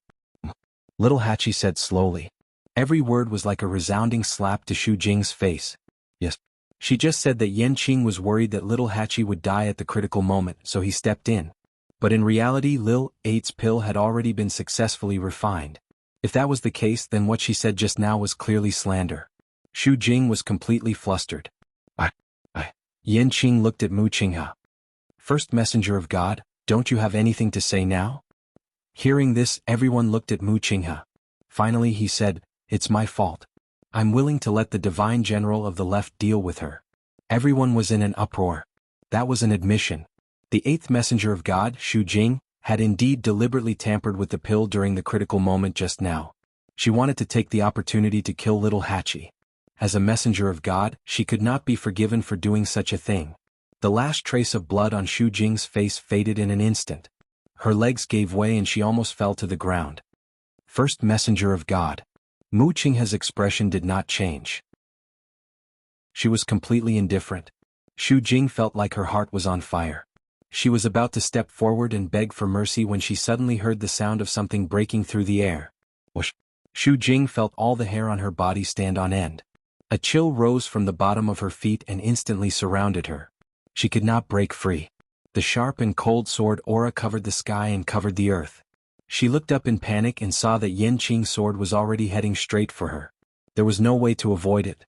Little Hachi said slowly. Every word was like a resounding slap to Xu Jing's face. Yes. She just said that Yenqing was worried that little Hachi would die at the critical moment, so he stepped in. But in reality, Lil 8's pill had already been successfully refined. If that was the case, then what she said just now was clearly slander. Xu Jing was completely flustered. Yenqing looked at Mu Qinghe. First Messenger of God, don't you have anything to say now? Hearing this, everyone looked at Mu Qinghe. Finally he said, it's my fault. I'm willing to let the Divine General of the Left deal with her. Everyone was in an uproar. That was an admission. The eighth Messenger of God, Xu Jing, had indeed deliberately tampered with the pill during the critical moment just now. She wanted to take the opportunity to kill little Hachi. As a messenger of God, she could not be forgiven for doing such a thing. The last trace of blood on Xu Jing's face faded in an instant. Her legs gave way and she almost fell to the ground. First Messenger of God. Mu Qinghe's expression did not change. She was completely indifferent. Xu Jing felt like her heart was on fire. She was about to step forward and beg for mercy when she suddenly heard the sound of something breaking through the air. Whoosh! Xu Jing felt all the hair on her body stand on end. A chill rose from the bottom of her feet and instantly surrounded her. She could not break free. The sharp and cold sword aura covered the sky and covered the earth. She looked up in panic and saw that Yenqing's sword was already heading straight for her. There was no way to avoid it.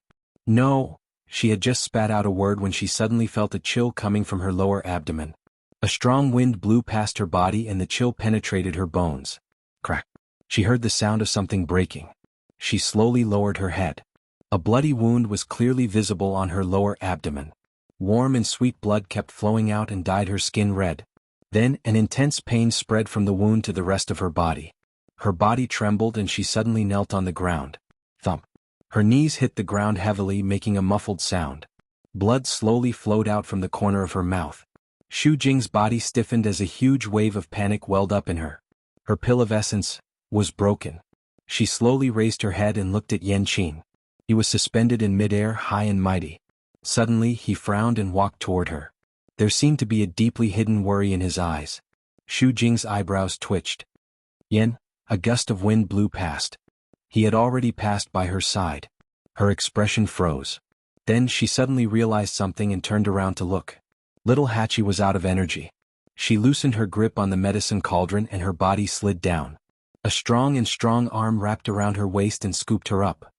No! She had just spat out a word when she suddenly felt a chill coming from her lower abdomen. A strong wind blew past her body and the chill penetrated her bones. Crack! She heard the sound of something breaking. She slowly lowered her head. A bloody wound was clearly visible on her lower abdomen. Warm and sweet blood kept flowing out and dyed her skin red. Then an intense pain spread from the wound to the rest of her body. Her body trembled and she suddenly knelt on the ground. Thump. Her knees hit the ground heavily, making a muffled sound. Blood slowly flowed out from the corner of her mouth. Xu Jing's body stiffened as a huge wave of panic welled up in her. Her pill of essence was broken. She slowly raised her head and looked at Yenqing. He was suspended in midair, high and mighty. Suddenly he frowned and walked toward her. There seemed to be a deeply hidden worry in his eyes. Xu Jing's eyebrows twitched. Yen, a gust of wind blew past. He had already passed by her side. Her expression froze. Then she suddenly realized something and turned around to look. Little Hachi was out of energy. She loosened her grip on the medicine cauldron and her body slid down. A strong arm wrapped around her waist and scooped her up.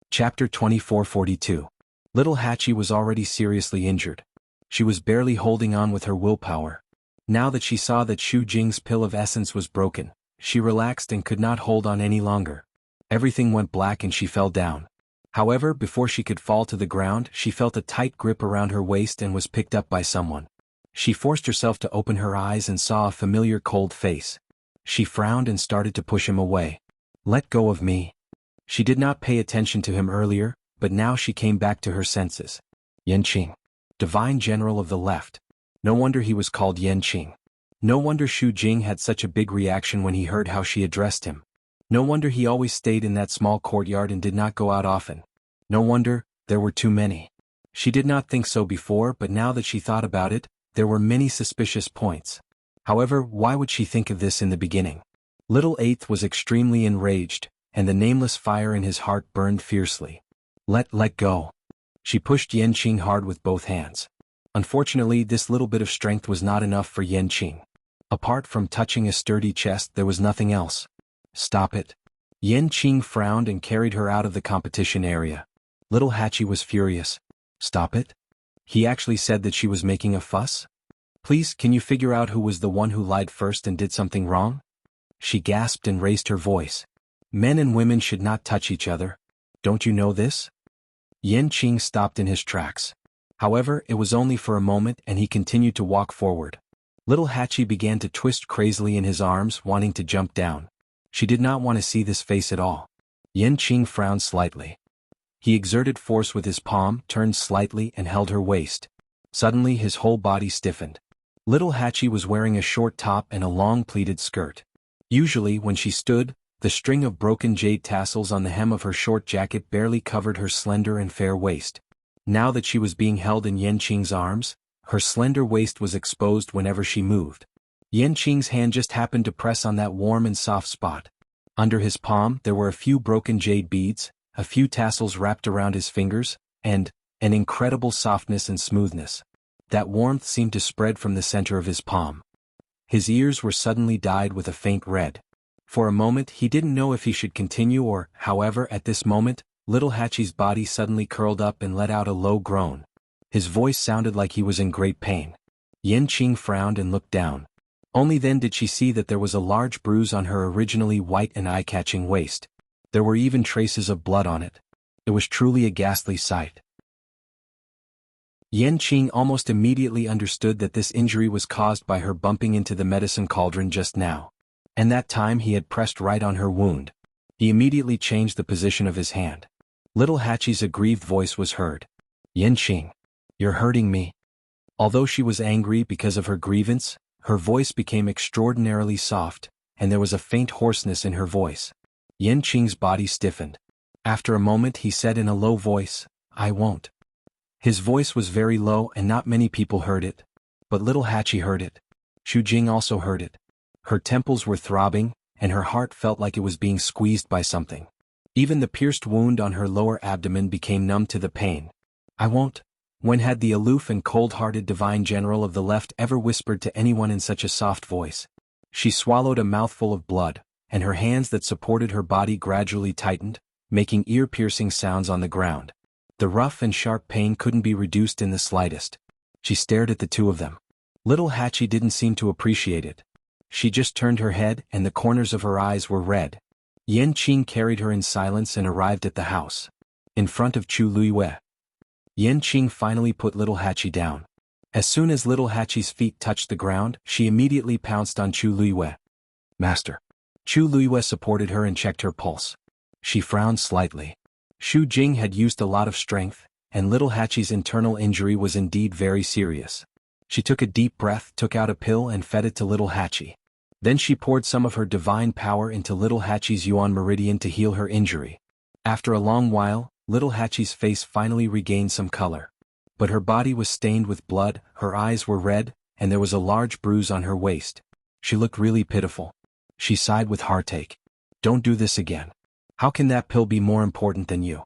Chapter 2442. Little Hachi was already seriously injured. She was barely holding on with her willpower. Now that she saw that Xu Jing's pill of essence was broken, she relaxed and could not hold on any longer. Everything went black and she fell down. However, before she could fall to the ground, she felt a tight grip around her waist and was picked up by someone. She forced herself to open her eyes and saw a familiar cold face. She frowned and started to push him away. "Let go of me." She did not pay attention to him earlier, but now she came back to her senses. Yenqing, Divine General of the Left. No wonder he was called Yenqing. No wonder Xu Jing had such a big reaction when he heard how she addressed him. No wonder he always stayed in that small courtyard and did not go out often. No wonder there were too many. She did not think so before, but now that she thought about it, there were many suspicious points. However, why would she think of this in the beginning? Little Eighth was extremely enraged, and the nameless fire in his heart burned fiercely. Let go. She pushed Yenqing hard with both hands. Unfortunately, this little bit of strength was not enough for Yenqing. Apart from touching a sturdy chest, there was nothing else. "Stop it." Yenqing frowned and carried her out of the competition area. Little Hachi was furious. "Stop it?" He actually said that she was making a fuss? "Please, can you figure out who was the one who lied first and did something wrong?" She gasped and raised her voice. "Men and women should not touch each other. Don't you know this?" Yenqing stopped in his tracks. However, it was only for a moment and he continued to walk forward. Little Hachi began to twist crazily in his arms, wanting to jump down. She did not want to see this face at all. Yenqing frowned slightly. He exerted force with his palm, turned slightly and held her waist. Suddenly his whole body stiffened. Little Hachi was wearing a short top and a long pleated skirt. Usually, when she stood, the string of broken jade tassels on the hem of her short jacket barely covered her slender and fair waist. Now that she was being held in Yenqing's arms, her slender waist was exposed whenever she moved. Yenqing's hand just happened to press on that warm and soft spot. Under his palm there were a few broken jade beads, a few tassels wrapped around his fingers, and an incredible softness and smoothness. That warmth seemed to spread from the center of his palm. His ears were suddenly dyed with a faint red. For a moment he didn't know if he should continue or, however, at this moment, Little Hachi's body suddenly curled up and let out a low groan. His voice sounded like he was in great pain. Yenqing frowned and looked down. Only then did she see that there was a large bruise on her originally white and eye-catching waist. There were even traces of blood on it. It was truly a ghastly sight. Yenqing almost immediately understood that this injury was caused by her bumping into the medicine cauldron just now. And that time he had pressed right on her wound. He immediately changed the position of his hand. Little Hachi's aggrieved voice was heard. "Yenqing, you're hurting me." Although she was angry because of her grievance, her voice became extraordinarily soft, and there was a faint hoarseness in her voice. Yenqing's body stiffened. After a moment he said in a low voice, "I won't." His voice was very low and not many people heard it. But Little Hachi heard it. Xu Jing also heard it. Her temples were throbbing, and her heart felt like it was being squeezed by something. Even the pierced wound on her lower abdomen became numb to the pain. "I won't." When had the aloof and cold-hearted Divine General of the Left ever whispered to anyone in such a soft voice? She swallowed a mouthful of blood, and her hands that supported her body gradually tightened, making ear-piercing sounds on the ground. The rough and sharp pain couldn't be reduced in the slightest. She stared at the two of them. Little Hachi didn't seem to appreciate it. She just turned her head and the corners of her eyes were red. Yenqing carried her in silence and arrived at the house. In front of Chu Luiyue. Yenqing finally put Little Hachi down. As soon as Little Hachi's feet touched the ground, she immediately pounced on Chu Luiyue. "Master." Chu Luiyue supported her and checked her pulse. She frowned slightly. Xu Jing had used a lot of strength, and Little Hachi's internal injury was indeed very serious. She took a deep breath, took out a pill and fed it to Little Hachi. Then she poured some of her divine power into Little Hachi's Yuan Meridian to heal her injury. After a long while, Little Hachi's face finally regained some color. But her body was stained with blood, her eyes were red, and there was a large bruise on her waist. She looked really pitiful. She sighed with heartache. "Don't do this again. How can that pill be more important than you?"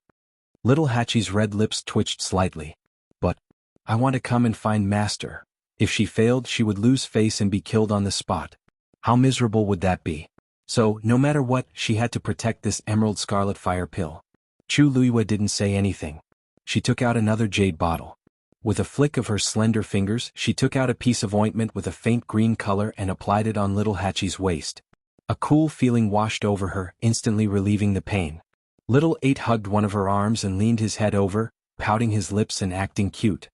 Little Hachi's red lips twitched slightly. "But I want to come and find Master." If she failed, she would lose face and be killed on the spot. How miserable would that be? So, no matter what, she had to protect this Emerald Scarlet Fire pill. Chu Luiyue didn't say anything. She took out another jade bottle. With a flick of her slender fingers, she took out a piece of ointment with a faint green color and applied it on little Hachi's waist. A cool feeling washed over her, instantly relieving the pain. Little Eight hugged one of her arms and leaned his head over, pouting his lips and acting cute.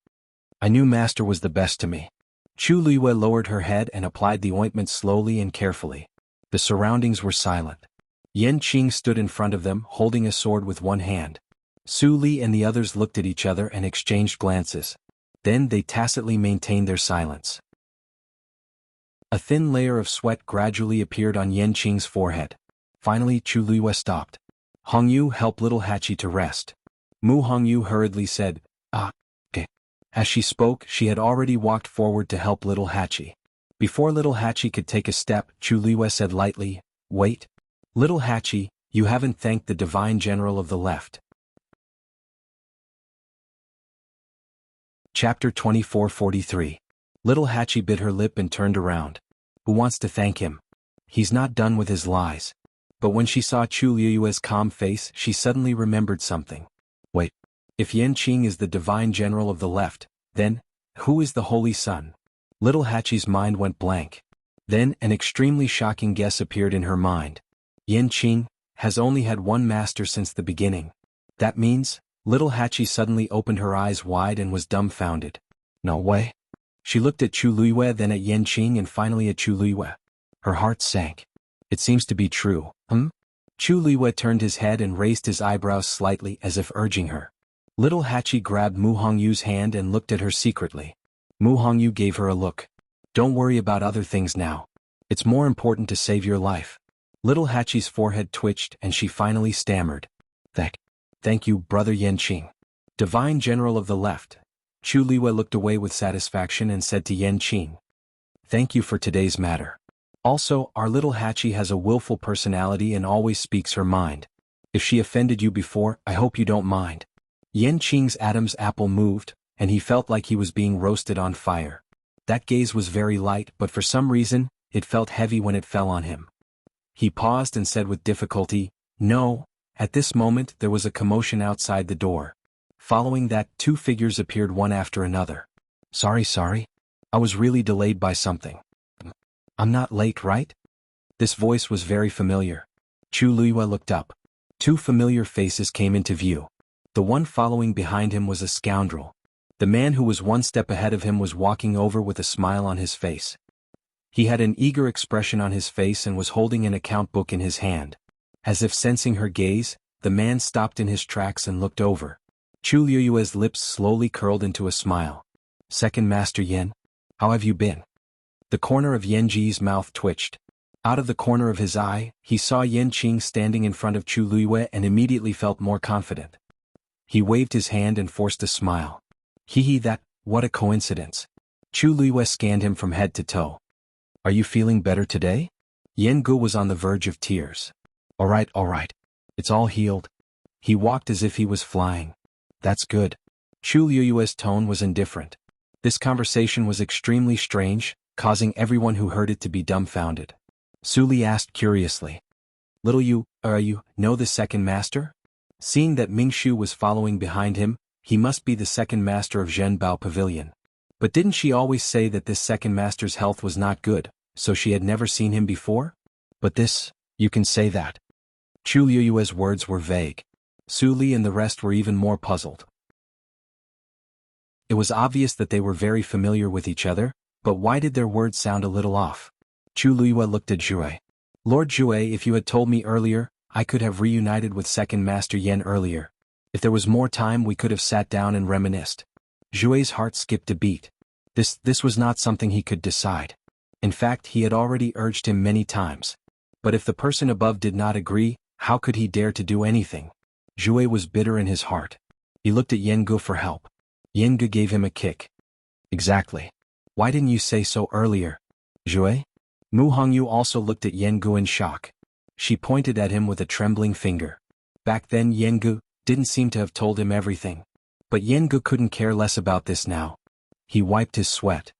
I knew Master was the best to me. Chu Liyue lowered her head and applied the ointment slowly and carefully. The surroundings were silent. Yan Qing stood in front of them, holding a sword with one hand. Su Li and the others looked at each other and exchanged glances. Then they tacitly maintained their silence. A thin layer of sweat gradually appeared on Yan Qing's forehead. Finally Chu Liyue stopped. Hongyu helped little Hachi to rest. Mu Hongyu hurriedly said, okay. As she spoke, she had already walked forward to help little Hachi. Before little Hachi could take a step, Chu Liyue said lightly, wait. Little Hachi, you haven't thanked the Divine General of the Left. Chapter 2443. Little Hachi bit her lip and turned around. Who wants to thank him? He's not done with his lies. But when she saw Chu Liyue's calm face, she suddenly remembered something. Wait. If Yan Qing is the Divine General of the Left, then, who is the Holy Sun? Little Hachi's mind went blank. Then an extremely shocking guess appeared in her mind. Yan Qing has only had one master since the beginning. That means, little Hachi suddenly opened her eyes wide and was dumbfounded. No way. She looked at Chu Liyue, then at Yan Qing and finally at Chu Liyue. Her heart sank. It seems to be true, Chu Liyue turned his head and raised his eyebrows slightly as if urging her. Little Hachi grabbed Mu Hongyu's hand and looked at her secretly. Mu Hongyu gave her a look. Don't worry about other things now. It's more important to save your life. Little Hachi's forehead twitched and she finally stammered. Thank you, Brother Yan Qing. Divine General of the Left. Chu Liyue looked away with satisfaction and said to Yan Qing. Thank you for today's matter. Also, our little Hachi has a willful personality and always speaks her mind. If she offended you before, I hope you don't mind. Yan Qing's Adam's apple moved, and he felt like he was being roasted on fire. That gaze was very light, but for some reason, it felt heavy when it fell on him. He paused and said with difficulty, no. At this moment there was a commotion outside the door. Following that, two figures appeared one after another. Sorry. I was really delayed by something. I'm not late, right? This voice was very familiar. Chu Liyue looked up. Two familiar faces came into view. The one following behind him was a scoundrel. The man who was one step ahead of him was walking over with a smile on his face. He had an eager expression on his face and was holding an account book in his hand. As if sensing her gaze, the man stopped in his tracks and looked over. Chu Liyue's lips slowly curled into a smile. Second Master Yan, how have you been? The corner of Yan Ji's mouth twitched. Out of the corner of his eye, he saw Yan Qing standing in front of Chu Liyue and immediately felt more confident. He waved his hand and forced a smile. What a coincidence. Chu Liyue scanned him from head to toe. Are you feeling better today? Yan Gu was on the verge of tears. All right. It's all healed. He walked as if he was flying. That's good. Chu Liyue's tone was indifferent. This conversation was extremely strange, causing everyone who heard it to be dumbfounded. Su Li asked curiously. Little you know the second master? Seeing that Ming Shu was following behind him, he must be the second master of Zhenbao Pavilion. But didn't she always say that this second master's health was not good, so she had never seen him before? But this, you can say that. Chu Liyue's words were vague. Su Li and the rest were even more puzzled. It was obvious that they were very familiar with each other, but why did their words sound a little off? Chu Liyue looked at Jue. Lord Jue, if you had told me earlier, I could have reunited with Second Master Yan earlier. If there was more time we could have sat down and reminisced. Jue's heart skipped a beat. This was not something he could decide. In fact, he had already urged him many times. But if the person above did not agree, how could he dare to do anything? Jue was bitter in his heart. He looked at Yan Gu for help. Yan Gu gave him a kick. Exactly. Why didn't you say so earlier? Jue? Mu Hongyu also looked at Yan Gu in shock. She pointed at him with a trembling finger. Back then Yan Gu didn't seem to have told him everything. But Yan Gu couldn't care less about this now. He wiped his sweat.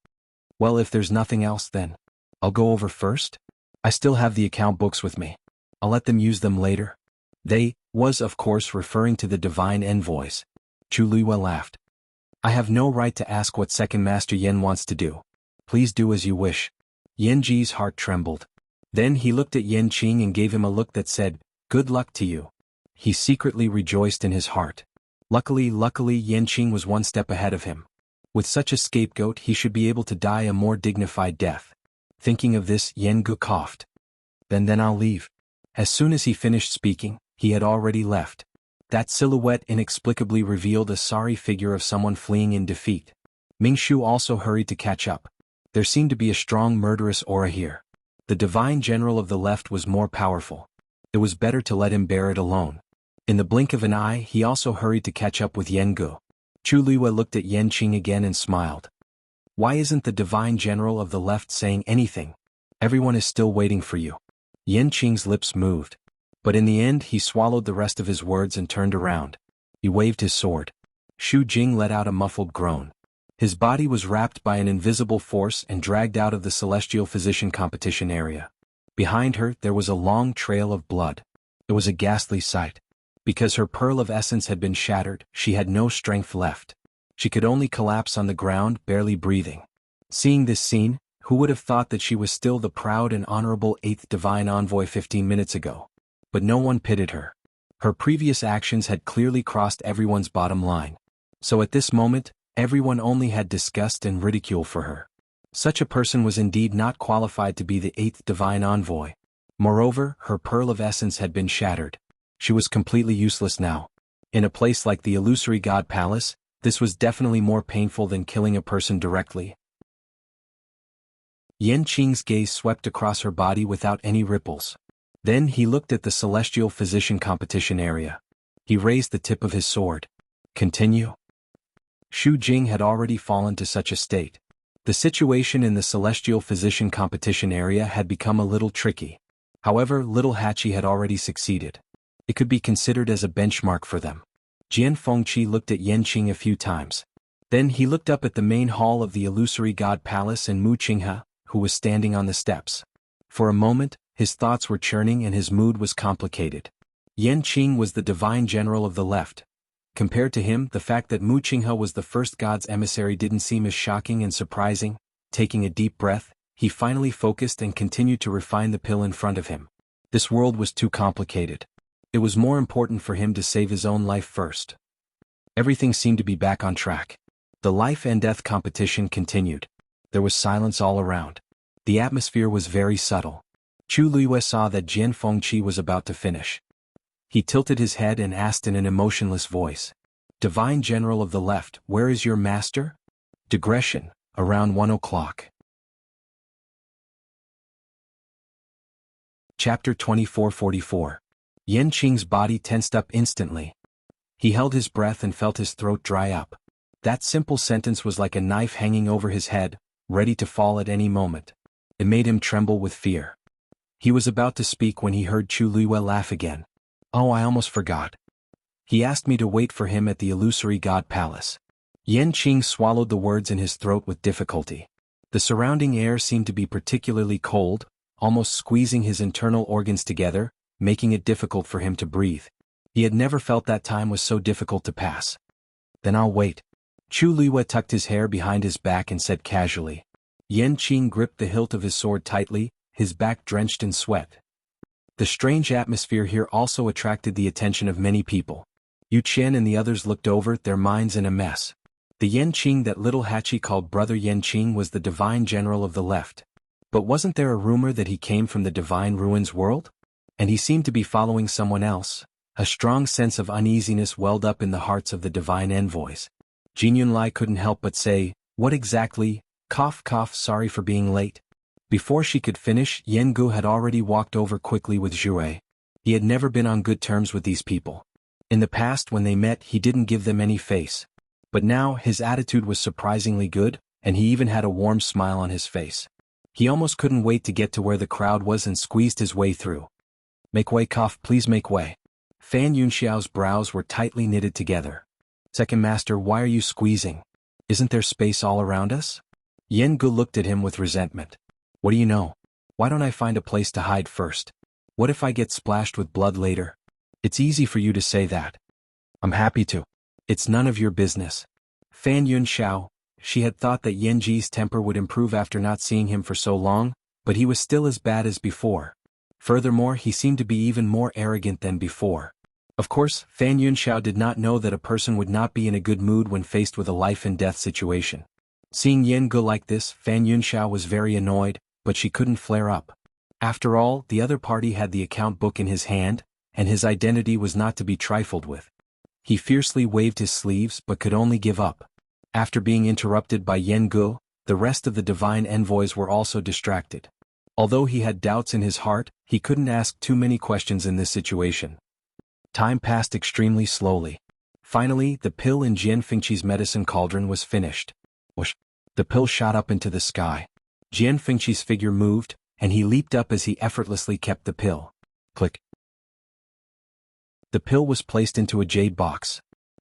Well, if there's nothing else then, I'll go over first? I still have the account books with me. I'll let them use them later. They was of course referring to the divine envoys. Chu Liyue laughed. I have no right to ask what Second Master Yen wants to do. Please do as you wish. Yen Ji's heart trembled. Then he looked at Yen Qing and gave him a look that said, "Good luck to you." He secretly rejoiced in his heart. Luckily, Yen Qing was one step ahead of him. With such a scapegoat he should be able to die a more dignified death. Thinking of this, Yen Gu coughed. Then I'll leave. As soon as he finished speaking, he had already left. That silhouette inexplicably revealed a sorry figure of someone fleeing in defeat. Ming Shu also hurried to catch up. There seemed to be a strong murderous aura here. The divine general of the left was more powerful. It was better to let him bear it alone. In the blink of an eye he also hurried to catch up with Yen Gu. Chu Liwa looked at Yen Qing again and smiled. Why isn't the divine general of the left saying anything? Everyone is still waiting for you. Yen Qing's lips moved. But in the end he swallowed the rest of his words and turned around. He waved his sword. Shu Jing let out a muffled groan. His body was wrapped by an invisible force and dragged out of the celestial physician competition area. Behind her there was a long trail of blood. It was a ghastly sight. Because her pearl of essence had been shattered, she had no strength left. She could only collapse on the ground, barely breathing. Seeing this scene, who would have thought that she was still the proud and honorable 8th Divine Envoy 15 minutes ago? But no one pitied her. Her previous actions had clearly crossed everyone's bottom line. So at this moment, everyone only had disgust and ridicule for her. Such a person was indeed not qualified to be the 8th Divine Envoy. Moreover, her pearl of essence had been shattered. She was completely useless now. In a place like the Illusory God Palace, this was definitely more painful than killing a person directly. Yen Qing's gaze swept across her body without any ripples. Then he looked at the celestial physician competition area. He raised the tip of his sword. Continue. Shu Jing had already fallen to such a state. The situation in the celestial physician competition area had become a little tricky. However, little Hachi had already succeeded. It could be considered as a benchmark for them. Jian Fengqi looked at Yen Qing a few times. Then he looked up at the main hall of the Illusory God Palace and Mu Qinghe, who was standing on the steps. For a moment, his thoughts were churning and his mood was complicated. Yen Qing was the divine general of the left. Compared to him, the fact that Mu Qinghe was the first god's emissary didn't seem as shocking and surprising. Taking a deep breath, he finally focused and continued to refine the pill in front of him. This world was too complicated. It was more important for him to save his own life first. Everything seemed to be back on track. The life and death competition continued. There was silence all around. The atmosphere was very subtle. Chu Liwa saw that Jian Fengqi was about to finish. He tilted his head and asked in an emotionless voice, "Divine General of the Left, where is your master?" Digression, around 1 o'clock. Chapter 2444. Yen Qing's body tensed up instantly. He held his breath and felt his throat dry up. That simple sentence was like a knife hanging over his head, ready to fall at any moment. It made him tremble with fear. He was about to speak when he heard Chu Liwa laugh again. "Oh, I almost forgot. He asked me to wait for him at the Illusory God Palace." Yen Qing swallowed the words in his throat with difficulty. The surrounding air seemed to be particularly cold, almost squeezing his internal organs together, making it difficult for him to breathe. He had never felt that time was so difficult to pass. "Then I'll wait." Chu Liwa tucked his hair behind his back and said casually. Yen Qing gripped the hilt of his sword tightly, his back drenched in sweat. The strange atmosphere here also attracted the attention of many people. Yu Qian and the others looked over, their minds in a mess. The Yen Qing that little Hachi called Brother Yen Qing was the divine general of the left. But wasn't there a rumor that he came from the divine ruins world? And he seemed to be following someone else. A strong sense of uneasiness welled up in the hearts of the divine envoys. Jin Yunlai couldn't help but say, "What exactly? Cough cough, sorry for being late." Before she could finish, Yen Gu had already walked over quickly with Zhuai. He had never been on good terms with these people. In the past when they met he didn't give them any face. But now his attitude was surprisingly good, and he even had a warm smile on his face. He almost couldn't wait to get to where the crowd was and squeezed his way through. "Make way, cough, please make way." Fan Yunxiao's brows were tightly knitted together. "Second Master, why are you squeezing? Isn't there space all around us?" Yen Gu looked at him with resentment. "What do you know? Why don't I find a place to hide first? What if I get splashed with blood later? It's easy for you to say that. I'm happy to. It's none of your business." Fan Yunxiao, she had thought that Yan Ji's temper would improve after not seeing him for so long, but he was still as bad as before. Furthermore, he seemed to be even more arrogant than before. Of course, Fan Yunxiao did not know that a person would not be in a good mood when faced with a life-and-death situation. Seeing Yan Ge like this, Fan Yunxiao was very annoyed, but she couldn't flare up. After all, the other party had the account book in his hand, and his identity was not to be trifled with. He fiercely waved his sleeves but could only give up. After being interrupted by Yan Ge, the rest of the divine envoys were also distracted. Although he had doubts in his heart, he couldn't ask too many questions in this situation. Time passed extremely slowly. Finally, the pill in Jian Fengqi's medicine cauldron was finished. Whoosh! The pill shot up into the sky. Jian Fengqi's figure moved, and he leaped up as he effortlessly kept the pill. Click. The pill was placed into a jade box.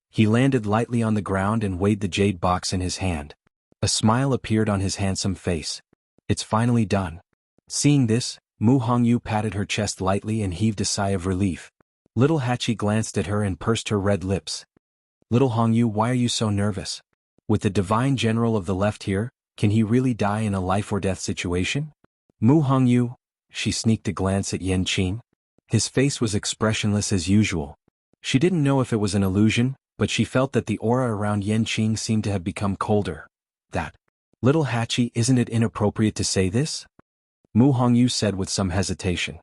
He landed lightly on the ground and weighed the jade box in his hand. A smile appeared on his handsome face. It's finally done. Seeing this, Mu Hongyu patted her chest lightly and heaved a sigh of relief. Little Hachi glanced at her and pursed her red lips. Little Hongyu, why are you so nervous? With the divine general of the left here, can he really die in a life-or-death situation? Mu Hongyu, she sneaked a glance at Yan Qing. His face was expressionless as usual. She didn't know if it was an illusion, but she felt that the aura around Yan Qing seemed to have become colder. That. Little Hachi, isn't it inappropriate to say this? Mu Hongyu said with some hesitation.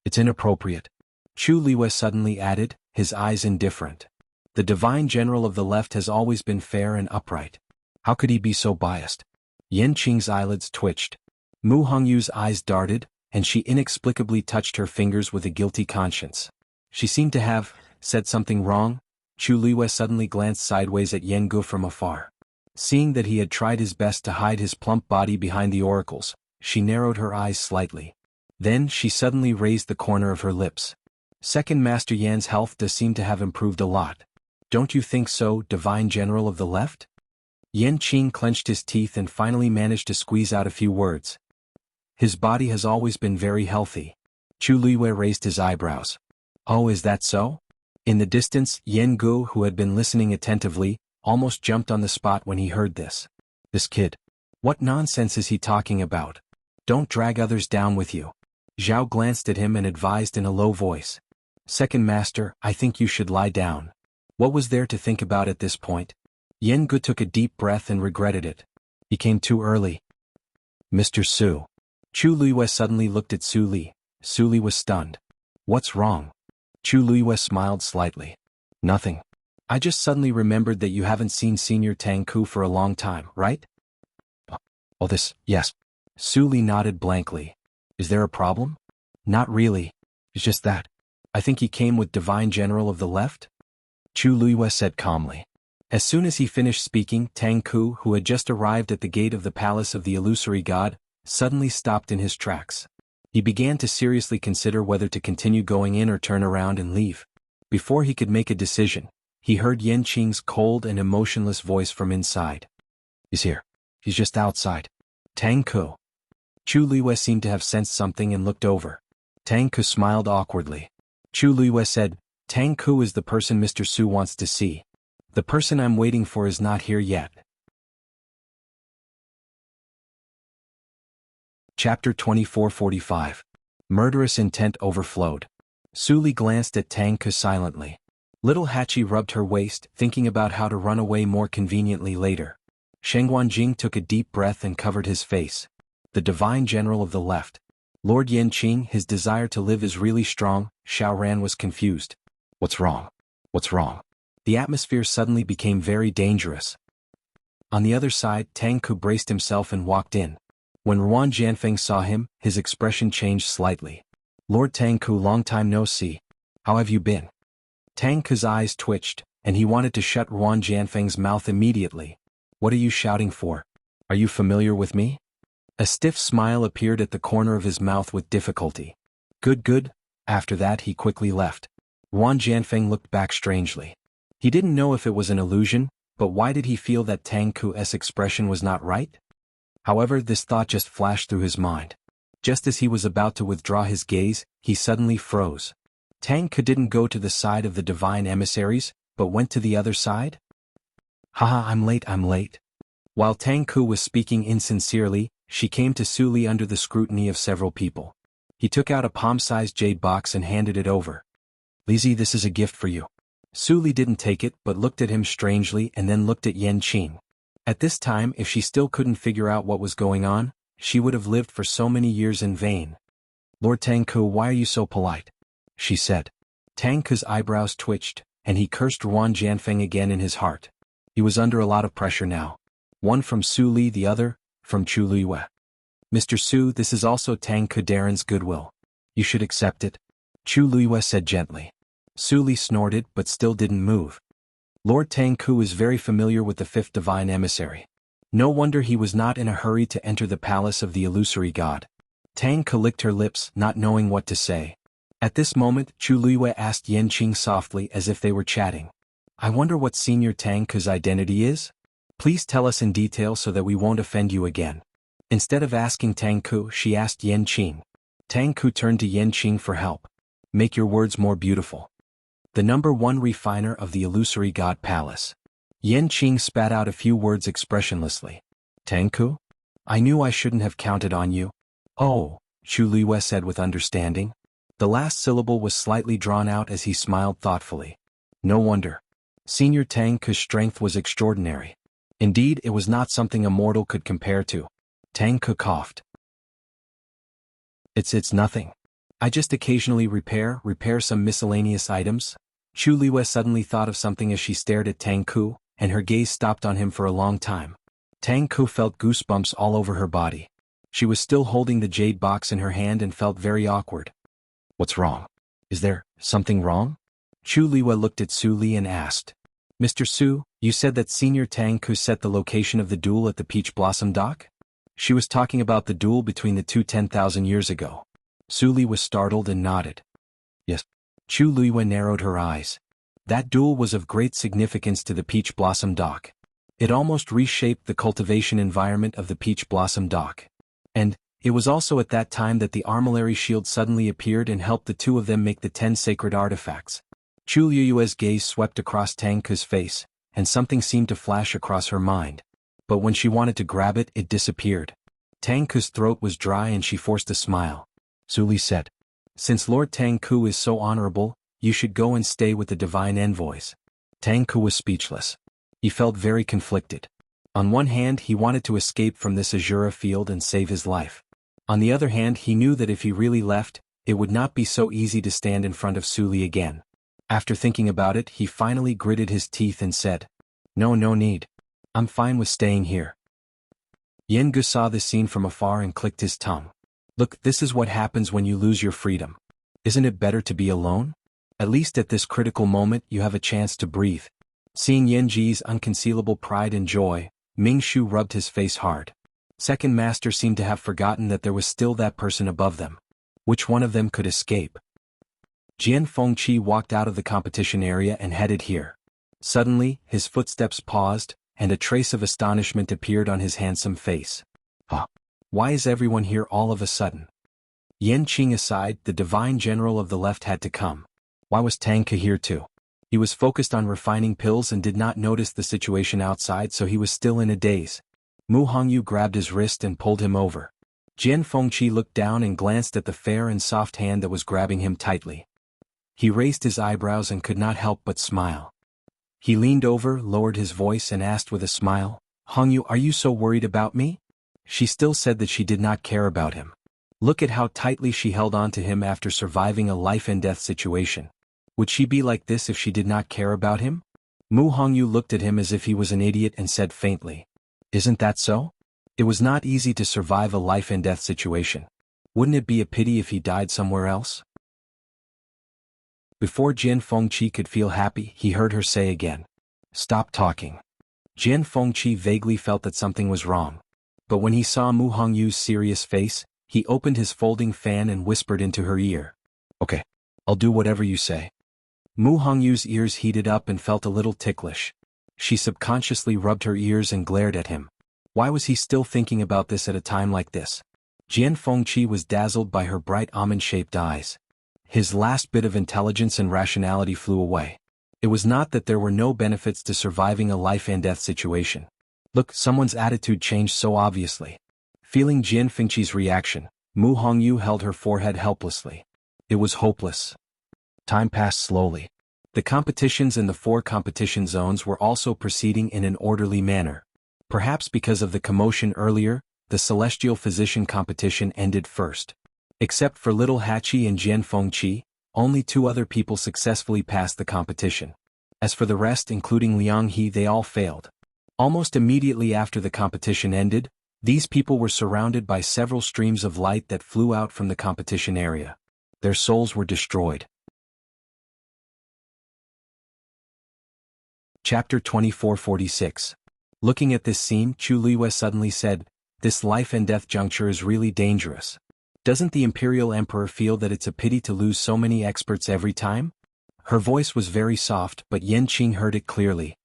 It's inappropriate. Chu Liwei suddenly added, his eyes indifferent. The divine general of the left has always been fair and upright. How could he be so biased? Yan Qing's eyelids twitched. Mu Hongyu's eyes darted, and she inexplicably touched her fingers with a guilty conscience. She seemed to have said something wrong. Chu Liwei suddenly glanced sideways at Yan Ge from afar. Seeing that he had tried his best to hide his plump body behind the oracles, she narrowed her eyes slightly. Then she suddenly raised the corner of her lips. Second Master Yan's health does seem to have improved a lot. Don't you think so, Divine General of the Left? Yan Qing clenched his teeth and finally managed to squeeze out a few words. His body has always been very healthy. Chu Liwei raised his eyebrows. Oh, is that so? In the distance, Yan Ge, who had been listening attentively, almost jumped on the spot when he heard this. This kid. What nonsense is he talking about? Don't drag others down with you. Zhao glanced at him and advised in a low voice. Second Master, I think you should lie down. What was there to think about at this point? Yan Ge took a deep breath and regretted it. He came too early. Mr. Su. Chu Liwei suddenly looked at Su Li. Su Li was stunned. What's wrong? Chu Liwei smiled slightly. Nothing. I just suddenly remembered that you haven't seen Senior Tang Ku for a long time, right? Oh, this, yes. Su Li nodded blankly. Is there a problem? Not really. It's just that. I think he came with Divine General of the Left? Chu Liwei said calmly. As soon as he finished speaking, Tang Ku, who had just arrived at the gate of the palace of the illusory god, suddenly stopped in his tracks. He began to seriously consider whether to continue going in or turn around and leave. Before he could make a decision, he heard Yan Qing's cold and emotionless voice from inside. He's here. He's just outside. Tang Ku. Chu Liwei seemed to have sensed something and looked over. Tang Ku smiled awkwardly. Chu Liwei said, Tang Ku is the person Mr. Su wants to see. The person I'm waiting for is not here yet. Chapter 2445. Murderous intent overflowed. Su Li glanced at Tang Ku silently. Little Hachi rubbed her waist, thinking about how to run away more conveniently later. Sheng Wanjing took a deep breath and covered his face. The Divine General of the Left. Lord Yan Qing, his desire to live is really strong. Xiao Ran was confused. What's wrong? What's wrong? The atmosphere suddenly became very dangerous. On the other side, Tang Ku braced himself and walked in. When Ruan Jianfeng saw him, his expression changed slightly. Lord Tang Ku, long time no see. How have you been? Tang Ku's eyes twitched, and he wanted to shut Ruan Jianfeng's mouth immediately. What are you shouting for? Are you familiar with me? A stiff smile appeared at the corner of his mouth with difficulty. Good, good. After that he quickly left. Ruan Jianfeng looked back strangely. He didn't know if it was an illusion, but why did he feel that Tang Ku's expression was not right? However, this thought just flashed through his mind. Just as he was about to withdraw his gaze, he suddenly froze. Tang Ku didn't go to the side of the divine emissaries, but went to the other side? Haha, I'm late. While Tang Ku was speaking insincerely, she came to Su Li under the scrutiny of several people. He took out a palm-sized jade box and handed it over. Lizzie, this is a gift for you. Su Li didn't take it but looked at him strangely and then looked at Yen Qing. At this time, if she still couldn't figure out what was going on, she would have lived for so many years in vain. Lord Tang Ku, why are you so polite? She said. Tang Ku's eyebrows twitched, and he cursed Ruan Jianfeng again in his heart. He was under a lot of pressure now. One from Su Li, the other from Chu Luiyue. Mr. Su, this is also Tang Ku Darren's goodwill. You should accept it, Chu Luiyue said gently. Su Li snorted but still didn't move. Lord Tang Ku is very familiar with the fifth divine emissary. No wonder he was not in a hurry to enter the palace of the illusory god. Tang Ku licked her lips, not knowing what to say. At this moment, Chu Luiyue asked Yen Qing softly as if they were chatting. I wonder what Senior Tang Ku's identity is? Please tell us in detail so that we won't offend you again. Instead of asking Tang Ku, she asked Yen Qing. Tang Ku turned to Yen Qing for help. Make your words more beautiful. The number one refiner of the illusory god palace. Yen Qing spat out a few words expressionlessly. Tang Ku? I knew I shouldn't have counted on you. Oh, Chu Luiyue said with understanding. The last syllable was slightly drawn out as he smiled thoughtfully. No wonder. Senior Tang Ku's strength was extraordinary. Indeed, it was not something a mortal could compare to. Tang Ku coughed. It's nothing. I just occasionally repair some miscellaneous items. Chu Luiyue suddenly thought of something as she stared at Tang Ku, and her gaze stopped on him for a long time. Tang Ku felt goosebumps all over her body. She was still holding the jade box in her hand and felt very awkward. What's wrong? Is there something wrong? Chu Luiyue looked at Su Li and asked. Mr. Su, you said that Senior Tang Ku set the location of the duel at the Peach Blossom Dock? She was talking about the duel between the two 10,000 years ago. Su Li was startled and nodded. Yes. Chu Luiyue narrowed her eyes. That duel was of great significance to the Peach Blossom Dock. It almost reshaped the cultivation environment of the Peach Blossom Dock. And it was also at that time that the Armillary Shield suddenly appeared and helped the two of them make the 10 sacred artifacts. Chu Luiyue's gaze swept across Tang Ku's face, and something seemed to flash across her mind. But when she wanted to grab it, it disappeared. Tang Ku's throat was dry and she forced a smile. Su Li said, Since Lord Tang Ku is so honorable, you should go and stay with the divine envoys. Tang Ku was speechless. He felt very conflicted. On one hand, he wanted to escape from this Azura field and save his life. On the other hand, he knew that if he really left, it would not be so easy to stand in front of Su Li again. After thinking about it, he finally gritted his teeth and said, No need. I'm fine with staying here. Yen Gu saw this scene from afar and clicked his tongue. Look, this is what happens when you lose your freedom. Isn't it better to be alone? At least at this critical moment you have a chance to breathe. Seeing Yen Ji's unconcealable pride and joy, Ming Shu rubbed his face hard. Second Master seemed to have forgotten that there was still that person above them. Which one of them could escape? Jian Fengqi walked out of the competition area and headed here. Suddenly, his footsteps paused, and a trace of astonishment appeared on his handsome face. Why is everyone here all of a sudden? Yen Qing aside, the divine general of the left had to come. Why was Tang Ku here too? He was focused on refining pills and did not notice the situation outside, so he was still in a daze. Mu Hongyu grabbed his wrist and pulled him over. Jian Fengqi looked down and glanced at the fair and soft hand that was grabbing him tightly. He raised his eyebrows and could not help but smile. He leaned over, lowered his voice and asked with a smile, Hongyu, are you so worried about me? She still said that she did not care about him. Look at how tightly she held on to him after surviving a life-and-death situation. Would she be like this if she did not care about him? Mu Hongyu looked at him as if he was an idiot and said faintly, Isn't that so? It was not easy to survive a life-and-death situation. Wouldn't it be a pity if he died somewhere else? Before Jian Fengqi could feel happy, he heard her say again, Stop talking. Jian Fengqi vaguely felt that something was wrong. But when he saw Mu Hongyu's serious face, he opened his folding fan and whispered into her ear. Okay, I'll do whatever you say. Mu Hongyu's ears heated up and felt a little ticklish. She subconsciously rubbed her ears and glared at him. Why was he still thinking about this at a time like this? Jian Fengqi was dazzled by her bright almond-shaped eyes. His last bit of intelligence and rationality flew away. It was not that there were no benefits to surviving a life and death situation. Look, someone's attitude changed so obviously. Feeling Jian Fengqi's reaction, Mu Hongyu held her forehead helplessly. It was hopeless. Time passed slowly. The competitions in the 4 competition zones were also proceeding in an orderly manner. Perhaps because of the commotion earlier, the Celestial Physician competition ended first. Except for Little Hachi and Jian Fengqi, only 2 other people successfully passed the competition. As for the rest, including Liang He, they all failed. Almost immediately after the competition ended, these people were surrounded by several streams of light that flew out from the competition area. Their souls were destroyed. Chapter 2446. Looking at this scene, Chu Liwei suddenly said, "This life and death juncture is really dangerous. Doesn't the Imperial Emperor feel that it's a pity to lose so many experts every time?" Her voice was very soft, but Yan Qing heard it clearly.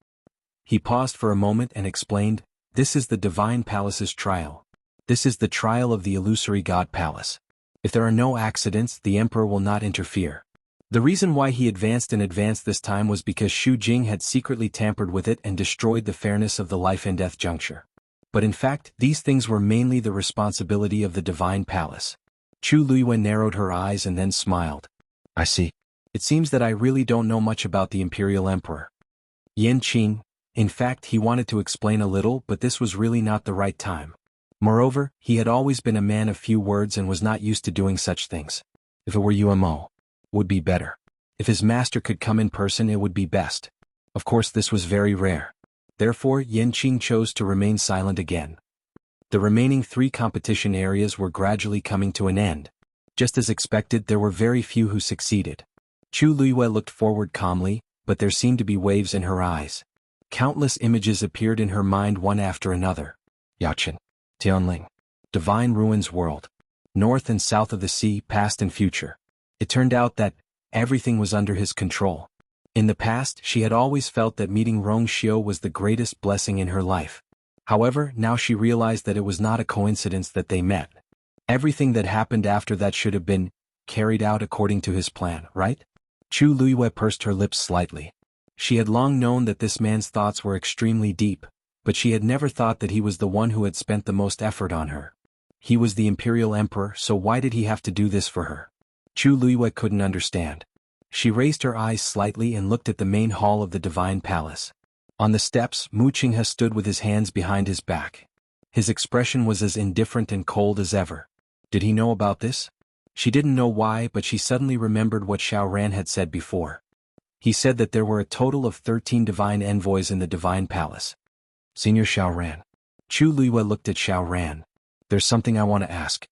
He paused for a moment and explained, "This is the Divine Palace's trial. This is the trial of the illusory God Palace. If there are no accidents, the Emperor will not interfere." The reason why he advanced in advance this time was because Xu Jing had secretly tampered with it and destroyed the fairness of the life and death juncture. But in fact, these things were mainly the responsibility of the Divine Palace. Chu Liwei narrowed her eyes and then smiled. "I see. It seems that I really don't know much about the Imperial Emperor." Yan Qing, in fact, he wanted to explain a little, but this was really not the right time. Moreover, he had always been a man of few words and was not used to doing such things. If it were UMO, would be better. If his master could come in person, it would be best. Of course, this was very rare. Therefore, Yan Qing chose to remain silent again. The remaining 3 competition areas were gradually coming to an end. Just as expected, there were very few who succeeded. Chu Liwei looked forward calmly, but there seemed to be waves in her eyes. Countless images appeared in her mind one after another. Yaochen, Tianling, Divine Ruins World, north and south of the sea, past and future. It turned out that everything was under his control. In the past, she had always felt that meeting Rong Xiu was the greatest blessing in her life. However, now she realized that it was not a coincidence that they met. Everything that happened after that should have been carried out according to his plan, right? Chu Liwei pursed her lips slightly. She had long known that this man's thoughts were extremely deep, but she had never thought that he was the one who had spent the most effort on her. He was the Imperial Emperor, so why did he have to do this for her? Chu Liwei couldn't understand. She raised her eyes slightly and looked at the main hall of the Divine Palace. On the steps, Mu Qinghe stood with his hands behind his back. His expression was as indifferent and cold as ever. Did he know about this? She didn't know why, but she suddenly remembered what Xiao Ran had said before. He said that there were a total of 13 divine envoys in the Divine Palace. Senior Xiao Ran. Chu Liwei looked at Xiao Ran. "There's something I want to ask."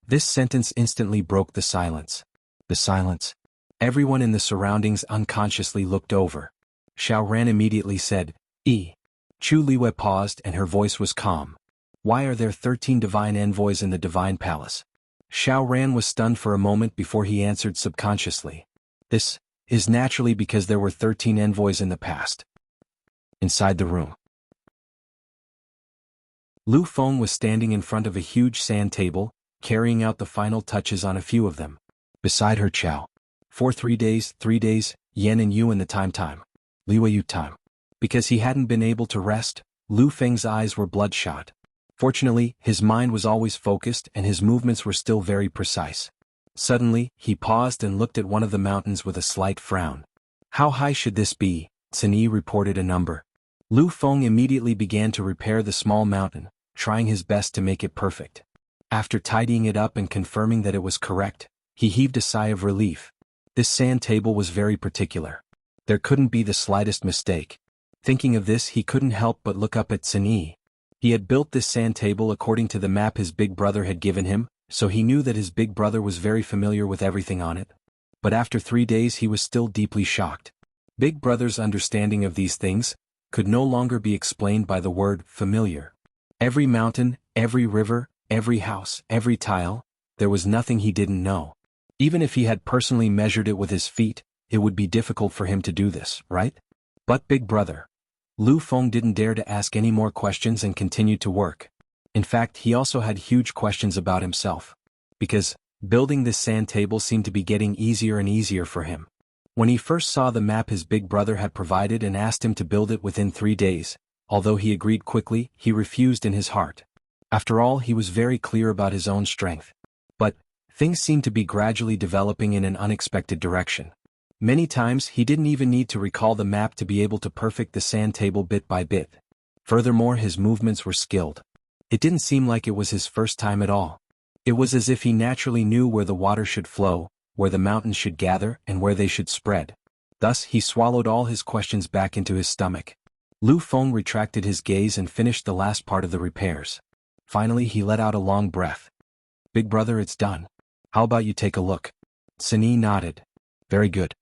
This sentence instantly broke the silence. The silence. Everyone in the surroundings unconsciously looked over. Xiao Ran immediately said, Chu Liwei paused and her voice was calm. "Why are there 13 divine envoys in the Divine Palace?" Xiao Ran was stunned for a moment before he answered subconsciously. "This is naturally because there were 13 envoys in the past." Inside the room, Lu Feng was standing in front of a huge sand table, carrying out the final touches on a few of them. Beside her, Chao. For 3 days, Yan and Yu in the time. Liwei Yu time. Because he hadn't been able to rest, Lu Feng's eyes were bloodshot. Fortunately, his mind was always focused and his movements were still very precise. Suddenly, he paused and looked at one of the mountains with a slight frown. "How high should this be?" Cini reported a number. Lu Feng immediately began to repair the small mountain, trying his best to make it perfect. After tidying it up and confirming that it was correct, he heaved a sigh of relief. This sand table was very particular. There couldn't be the slightest mistake. Thinking of this, he couldn't help but look up at Cini. He had built this sand table according to the map his big brother had given him, so he knew that his big brother was very familiar with everything on it. But after 3 days he was still deeply shocked. Big brother's understanding of these things could no longer be explained by the word familiar. Every mountain, every river, every house, every tile, there was nothing he didn't know. Even if he had personally measured it with his feet, it would be difficult for him to do this, right? But big brother. Lu Feng didn't dare to ask any more questions and continued to work. In fact, he also had huge questions about himself. Because building this sand table seemed to be getting easier and easier for him. When he first saw the map his big brother had provided and asked him to build it within 3 days, although he agreed quickly, he refused in his heart. After all, he was very clear about his own strength. But things seemed to be gradually developing in an unexpected direction. Many times he didn't even need to recall the map to be able to perfect the sand table bit by bit. Furthermore, his movements were skilled. It didn't seem like it was his first time at all. It was as if he naturally knew where the water should flow, where the mountains should gather, and where they should spread. Thus, he swallowed all his questions back into his stomach. Lu Feng retracted his gaze and finished the last part of the repairs. Finally, he let out a long breath. "Big brother, it's done. How about you take a look?" Sini nodded. "Very good."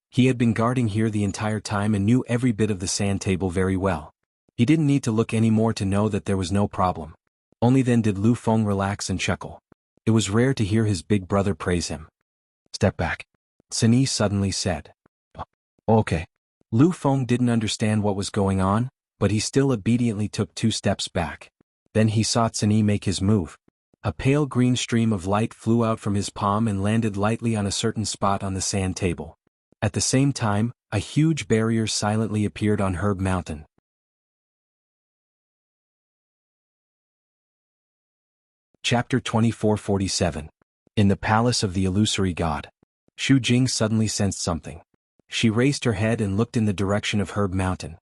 He had been guarding here the entire time and knew every bit of the sand table very well. He didn't need to look any more to know that there was no problem. Only then did Lu Feng relax and chuckle. It was rare to hear his big brother praise him. "Step back," Sini suddenly said. "Okay." Lu Feng didn't understand what was going on, but he still obediently took 2 steps back. Then he saw Sini make his move. A pale green stream of light flew out from his palm and landed lightly on a certain spot on the sand table. At the same time, a huge barrier silently appeared on Herb Mountain. Chapter 2447. In the Palace of the Illusory God. Xu Jing suddenly sensed something. She raised her head and looked in the direction of Herb Mountain.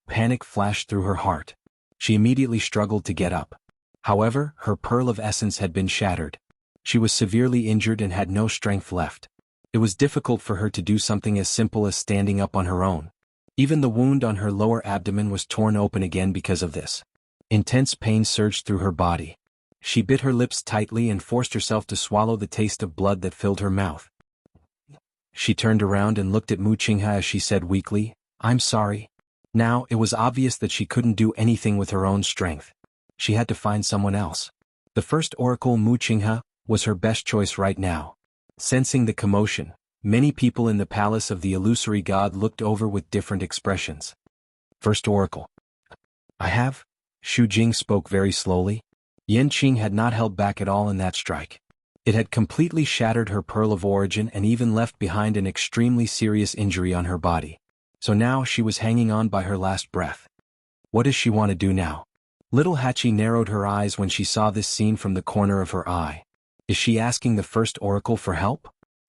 Panic flashed through her heart. She immediately struggled to get up. However, her pearl of essence had been shattered. She was severely injured and had no strength left. It was difficult for her to do something as simple as standing up on her own. Even the wound on her lower abdomen was torn open again because of this. Intense pain surged through her body. She bit her lips tightly and forced herself to swallow the taste of blood that filled her mouth. She turned around and looked at Mu Qinghe as she said weakly, "I'm sorry." Now, it was obvious that she couldn't do anything with her own strength. She had to find someone else. The first oracle, Mu Qinghe, was her best choice right now. Sensing the commotion, many people in the palace of the illusory god looked over with different expressions. First oracle. "I have." Xu Jing spoke very slowly. Yanqing had not held back at all in that strike. It had completely shattered her pearl of origin and even left behind an extremely serious injury on her body. So now she was hanging on by her last breath. What does she want to do now? Little Hachi narrowed her eyes when she saw this scene from the corner of her eye. Is she asking the first oracle for help?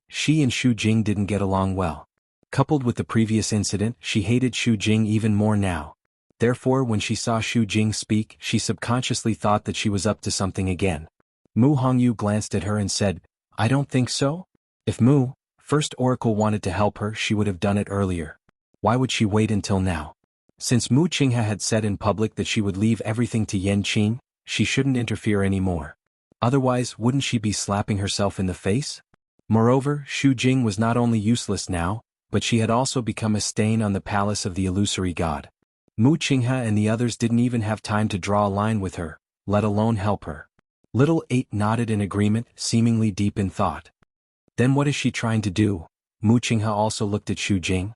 She and Xu Jing didn't get along well. Coupled with the previous incident, she hated Xu Jing even more now. Therefore, when she saw Xu Jing speak, she subconsciously thought that she was up to something again. Mu Hongyu glanced at her and said, "I don't think so." If Mu, first oracle, wanted to help her, she would have done it earlier. Why would she wait until now? Since Mu Qinghe had said in public that she would leave everything to Yanqing, she shouldn't interfere anymore. Otherwise, wouldn't she be slapping herself in the face? Moreover, Xu Jing was not only useless now, but she had also become a stain on the palace of the illusory god. Mu Qinghe and the others didn't even have time to draw a line with her, let alone help her. Little 8 nodded in agreement, seemingly deep in thought. Then what is she trying to do? Mu Qinghe also looked at Xu Jing.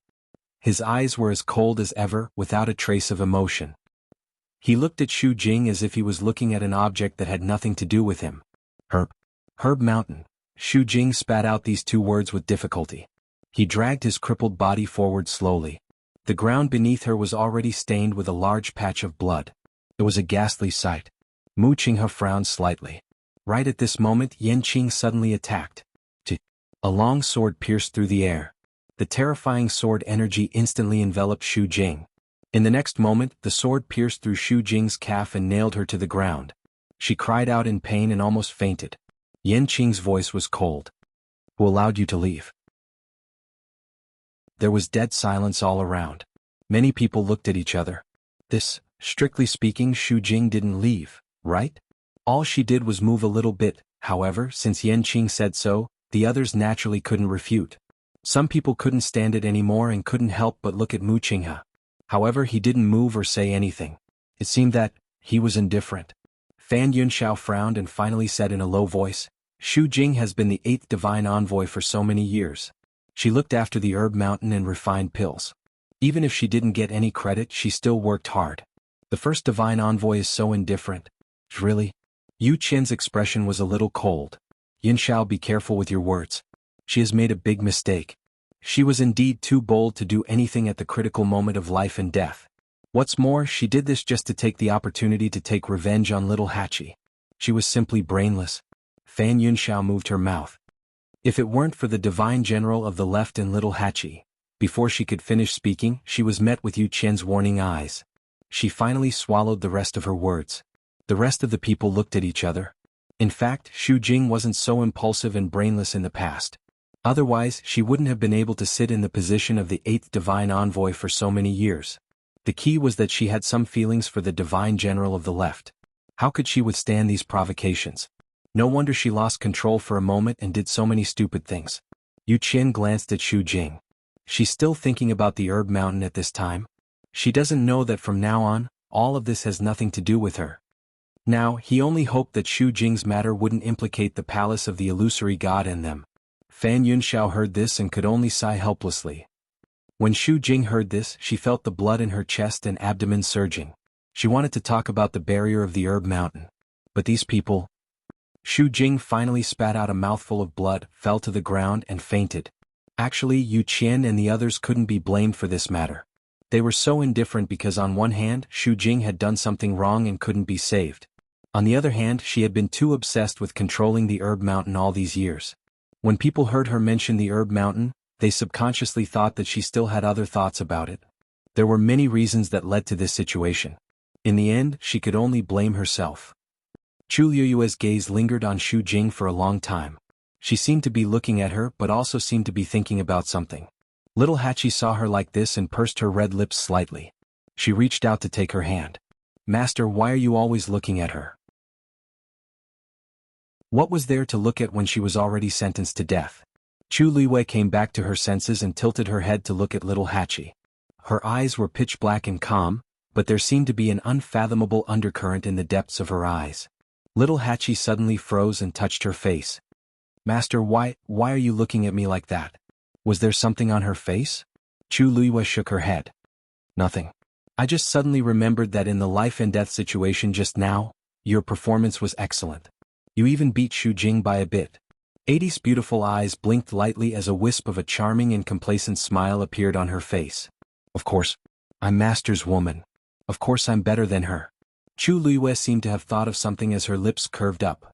His eyes were as cold as ever, without a trace of emotion. He looked at Xu Jing as if he was looking at an object that had nothing to do with him. Herb Mountain. Xu Jing spat out these 2 words with difficulty. He dragged his crippled body forward slowly. The ground beneath her was already stained with a large patch of blood. It was a ghastly sight. Mu Qinghe frowned slightly. Right at this moment, Yanqing suddenly attacked. A long sword pierced through the air. The terrifying sword energy instantly enveloped Xu Jing. In the next moment, the sword pierced through Xu Jing's calf and nailed her to the ground. She cried out in pain and almost fainted. Yanqing's voice was cold. "Who allowed you to leave?" There was dead silence all around. Many people looked at each other. Strictly speaking, Xu Jing didn't leave, right? All she did was move a little bit. However, since Yanqing said so, the others naturally couldn't refute. Some people couldn't stand it anymore and couldn't help but look at Mu Qinghe. However, he didn't move or say anything. It seemed that he was indifferent. Fan Yunxiao frowned and finally said in a low voice, "Xu Jing has been the 8th divine envoy for so many years. She looked after the herb mountain and refined pills. Even if she didn't get any credit, she still worked hard. The first divine envoy is so indifferent." "Really?" Yu Qian's expression was a little cold. "Yunxiao, be careful with your words. She has made a big mistake. She was indeed too bold to do anything at the critical moment of life and death. What's more, she did this just to take the opportunity to take revenge on little Hachi. She was simply brainless. Fan Yunxiao moved her mouth. If it weren't for the divine general of the left and little Hachi. Before she could finish speaking, she was met with Yu Qian's warning eyes. She finally swallowed the rest of her words. The rest of the people looked at each other. In fact, Xu Jing wasn't so impulsive and brainless in the past. Otherwise, she wouldn't have been able to sit in the position of the 8th divine envoy for so many years. The key was that she had some feelings for the divine general of the left. How could she withstand these provocations? No wonder she lost control for a moment and did so many stupid things. Yu Qian glanced at Xu Jing. She's still thinking about the herb mountain at this time. She doesn't know that from now on, all of this has nothing to do with her. Now, he only hoped that Xu Jing's matter wouldn't implicate the palace of the illusory god and them. Fan Yunxiao heard this and could only sigh helplessly. When Xu Jing heard this, she felt the blood in her chest and abdomen surging. She wanted to talk about the barrier of the herb mountain. But these people... Xu Jing finally spat out a mouthful of blood, fell to the ground and fainted. Actually, Yu Qian and the others couldn't be blamed for this matter. They were so indifferent because on one hand, Xu Jing had done something wrong and couldn't be saved. On the other hand, she had been too obsessed with controlling the herb mountain all these years. When people heard her mention the herb mountain, they subconsciously thought that she still had other thoughts about it. There were many reasons that led to this situation. In the end, she could only blame herself. Chu Liyue's gaze lingered on Xu Jing for a long time. She seemed to be looking at her but also seemed to be thinking about something. Little Hachi saw her like this and pursed her red lips slightly. She reached out to take her hand. "Master, why are you always looking at her?" What was there to look at when she was already sentenced to death? Chu Liyue came back to her senses and tilted her head to look at little Hachi. Her eyes were pitch black and calm, but there seemed to be an unfathomable undercurrent in the depths of her eyes. Little Hachi suddenly froze and touched her face. "Master, why are you looking at me like that?" Was there something on her face? Chu Liyue shook her head. "Nothing. I just suddenly remembered that in the life and death situation just now, your performance was excellent. You even beat Xu Jing by a bit." 80's beautiful eyes blinked lightly as a wisp of a charming and complacent smile appeared on her face. "Of course. I'm Master's woman. Of course I'm better than her." Chu Liyue seemed to have thought of something as her lips curved up.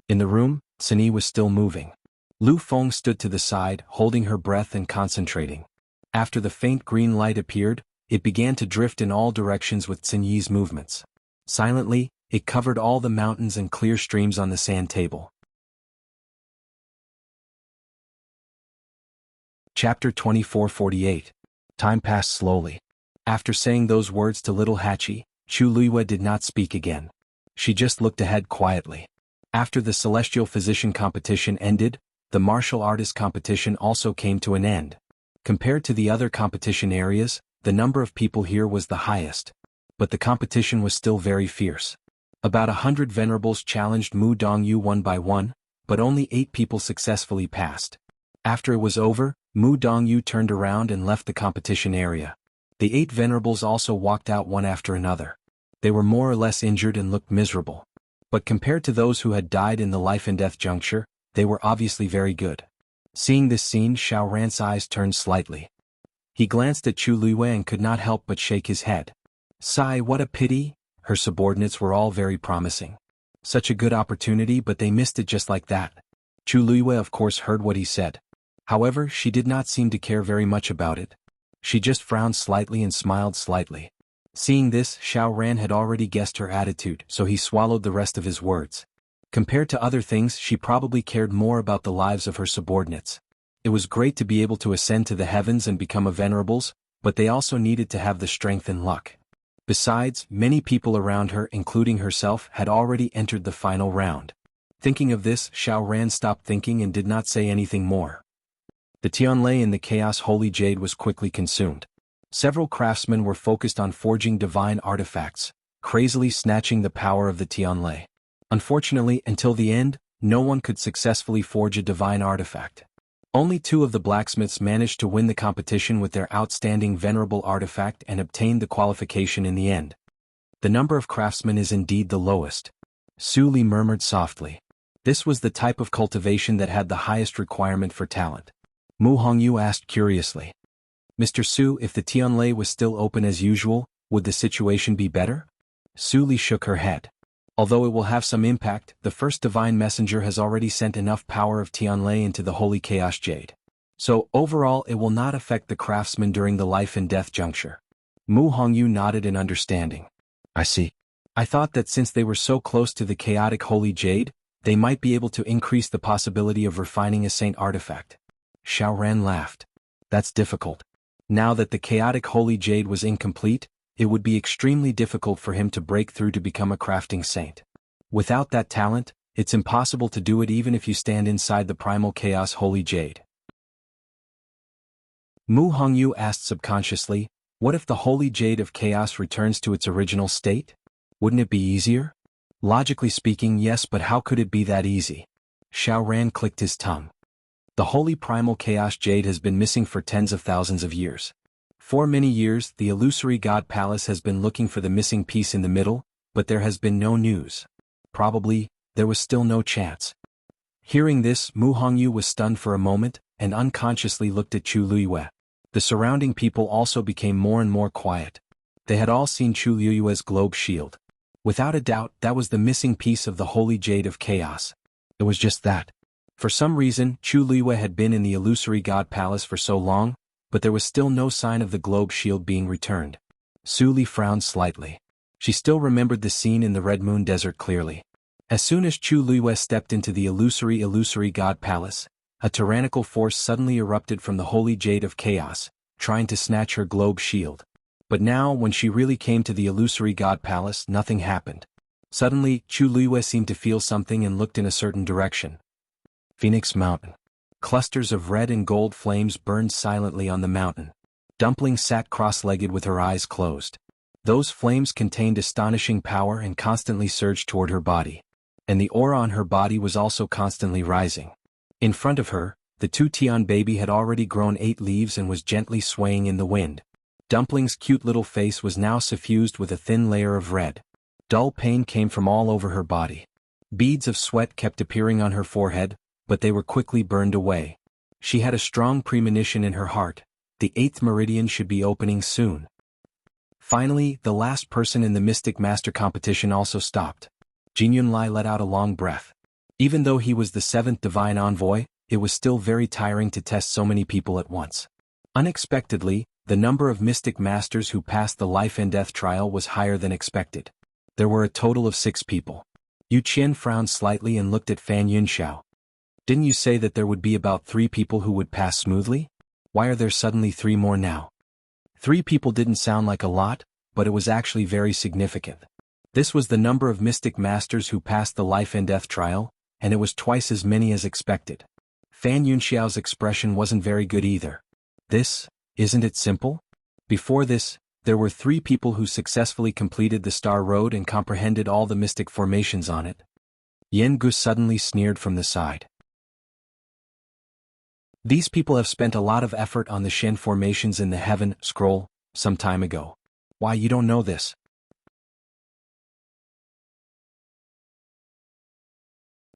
In the room, Cini was still moving. Lu Feng stood to the side, holding her breath and concentrating. After the faint green light appeared, it began to drift in all directions with Cini's movements. Silently, it covered all the mountains and clear streams on the sand table. Chapter 2448. Time passed slowly. After saying those words to little Hachi, Chu Liyue did not speak again. She just looked ahead quietly. After the celestial physician competition ended, the martial artist competition also came to an end. Compared to the other competition areas, the number of people here was the highest. But the competition was still very fierce. About 100 venerables challenged Mu Dongyu one by one, but only 8 people successfully passed. After it was over, Mu Dongyu turned around and left the competition area. The 8 venerables also walked out one after another. They were more or less injured and looked miserable. But compared to those who had died in the life and death juncture, they were obviously very good. Seeing this scene, Xiao Ran's eyes turned slightly. He glanced at Chu Liyue and could not help but shake his head. Sigh, what a pity. Her subordinates were all very promising. Such a good opportunity, but they missed it just like that. Chu Liyue of course heard what he said. However, she did not seem to care very much about it. She just frowned slightly and smiled slightly. Seeing this, Xiao Ran had already guessed her attitude, so he swallowed the rest of his words. Compared to other things, she probably cared more about the lives of her subordinates. It was great to be able to ascend to the heavens and become a venerables, but they also needed to have the strength and luck. Besides, many people around her, including herself, had already entered the final round. Thinking of this, Xiao Ran stopped thinking and did not say anything more. The Tianlei in the Chaos Holy Jade was quickly consumed. Several craftsmen were focused on forging divine artifacts, crazily snatching the power of the Tianlei. Unfortunately, until the end, no one could successfully forge a divine artifact. Only 2 of the blacksmiths managed to win the competition with their outstanding venerable artifact and obtained the qualification in the end. The number of craftsmen is indeed the lowest. Su Li murmured softly. This was the type of cultivation that had the highest requirement for talent. Mu Hongyu asked curiously. Mr. Su, if the Tianlei was still open as usual, would the situation be better? Su Li shook her head. Although it will have some impact, the first divine messenger has already sent enough power of Tianlei into the holy chaos jade. So, overall it will not affect the craftsman during the life and death juncture. Mu Hongyu nodded in understanding. I see. I thought that since they were so close to the chaotic holy jade, they might be able to increase the possibility of refining a saint artifact. Xiaoran laughed. That's difficult. Now that the chaotic holy jade was incomplete, it would be extremely difficult for him to break through to become a crafting saint. Without that talent, it's impossible to do it even if you stand inside the primal chaos holy jade. Mu Hongyu asked subconsciously, what if the holy jade of chaos returns to its original state? Wouldn't it be easier? Logically speaking, yes, but how could it be that easy? Xiaoran clicked his tongue. The holy primal chaos jade has been missing for tens of thousands of years. For many years, the illusory god palace has been looking for the missing piece in the middle, but there has been no news. Probably, there was still no chance. Hearing this, Mu Hongyu was stunned for a moment, and unconsciously looked at Chu Luiyue. The surrounding people also became more and more quiet. They had all seen Chu Luiyue's globe shield. Without a doubt, that was the missing piece of the holy jade of chaos. It was just that. For some reason, Chu Luiyue had been in the illusory god palace for so long, but there was still no sign of the globe shield being returned. Su Li frowned slightly. She still remembered the scene in the Red Moon Desert clearly. As soon as Chu Luiyue stepped into the illusory god palace, a tyrannical force suddenly erupted from the holy jade of chaos, trying to snatch her globe shield. But now, when she really came to the illusory god palace, nothing happened. Suddenly, Chu Luiyue seemed to feel something and looked in a certain direction. Phoenix Mountain. Clusters of red and gold flames burned silently on the mountain. Dumpling sat cross-legged with her eyes closed. Those flames contained astonishing power and constantly surged toward her body. And the aura on her body was also constantly rising. In front of her, the two-Tian baby had already grown 8 leaves and was gently swaying in the wind. Dumpling's cute little face was now suffused with a thin layer of red. Dull pain came from all over her body. Beads of sweat kept appearing on her forehead, but they were quickly burned away. She had a strong premonition in her heart. The 8th meridian should be opening soon. Finally, the last person in the Mystic Master competition also stopped. Jin Yunlai let out a long breath. Even though he was the 7th divine envoy, it was still very tiring to test so many people at once. Unexpectedly, the number of Mystic Masters who passed the life and death trial was higher than expected. There were a total of 6 people. Yu Qian frowned slightly and looked at Fan Yunxiao. Didn't you say that there would be about 3 people who would pass smoothly? Why are there suddenly 3 more now? 3 people didn't sound like a lot, but it was actually very significant. This was the number of Mystic Masters who passed the life and death trial, and it was twice as many as expected. Fan Yunxiao's expression wasn't very good either. Isn't it simple? Before this, there were 3 people who successfully completed the Star Road and comprehended all the mystic formations on it. Yen Gu suddenly sneered from the side. These people have spent a lot of effort on the Shen formations in the Heaven Scroll some time ago. Why, you don't know this?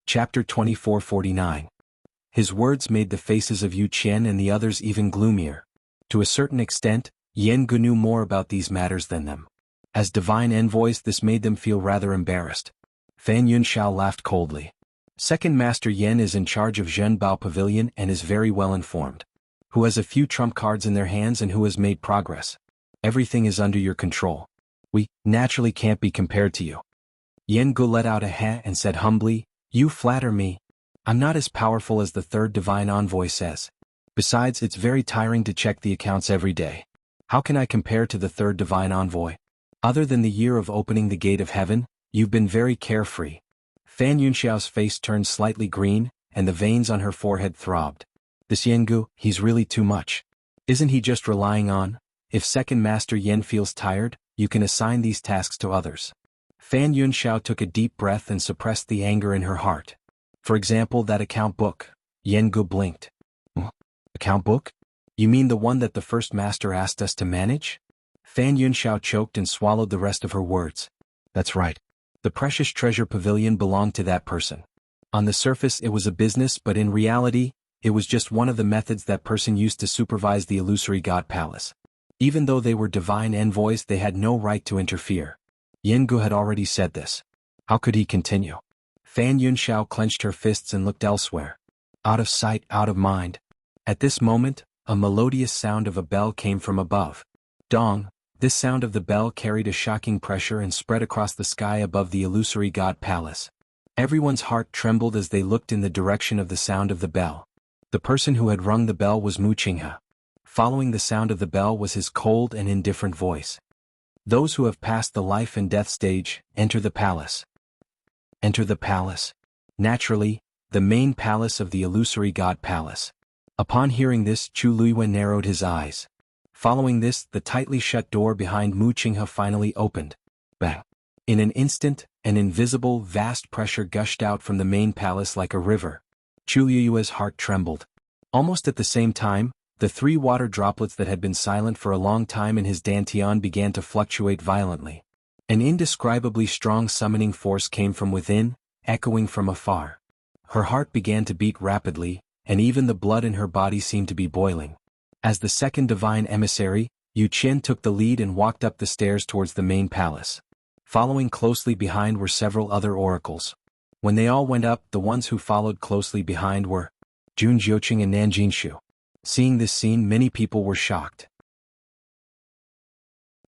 Chapter 2449. His words made the faces of Yu Qian and the others even gloomier. To a certain extent, Yen Gu knew more about these matters than them. As divine envoys, this made them feel rather embarrassed. Fan Yunxiao laughed coldly. Second Master Yen is in charge of Zhenbao Pavilion and is very well informed. Who has a few trump cards in their hands and who has made progress. Everything is under your control. We, naturally, can't be compared to you. Yen Gu let out a heh and said humbly, you flatter me. I'm not as powerful as the 3rd divine envoy says. Besides, it's very tiring to check the accounts every day. How can I compare to the 3rd divine envoy? Other than the year of opening the gate of heaven, you've been very carefree. Fan Yunxiao's face turned slightly green, and the veins on her forehead throbbed. This Yen Gu, he's really too much. Isn't he just relying on? If Second Master Yen feels tired, you can assign these tasks to others. Fan Yunxiao took a deep breath and suppressed the anger in her heart. For example, that account book. Yen Gu blinked. Account book? You mean the one that the First Master asked us to manage? Fan Yunxiao choked and swallowed the rest of her words. That's right. The precious treasure pavilion belonged to that person. On the surface it was a business, but in reality, it was just one of the methods that person used to supervise the illusory god palace. Even though they were divine envoys, they had no right to interfere. Yengu had already said this. How could he continue? Fan Yunxiao clenched her fists and looked elsewhere. Out of sight, out of mind. At this moment, a melodious sound of a bell came from above. Dong, this sound of the bell carried a shocking pressure and spread across the sky above the illusory god palace. Everyone's heart trembled as they looked in the direction of the sound of the bell. The person who had rung the bell was Mu Qinghe. Following the sound of the bell was his cold and indifferent voice. Those who have passed the life and death stage, enter the palace. Enter the palace. Naturally, the main palace of the illusory god palace. Upon hearing this, Chu Luiyue narrowed his eyes. Following this, the tightly shut door behind Mu Qinghe finally opened. Bang! In an instant, an invisible, vast pressure gushed out from the main palace like a river. Chu Luiyue's heart trembled. Almost at the same time, the 3 water droplets that had been silent for a long time in his dantian began to fluctuate violently. An indescribably strong summoning force came from within, echoing from afar. Her heart began to beat rapidly, and even the blood in her body seemed to be boiling. As the second divine emissary, Yu Qian took the lead and walked up the stairs towards the main palace. Following closely behind were several other oracles. When they all went up, the ones who followed closely behind were Jun Jiuqing and Nan Jinshu. Seeing this scene, many people were shocked.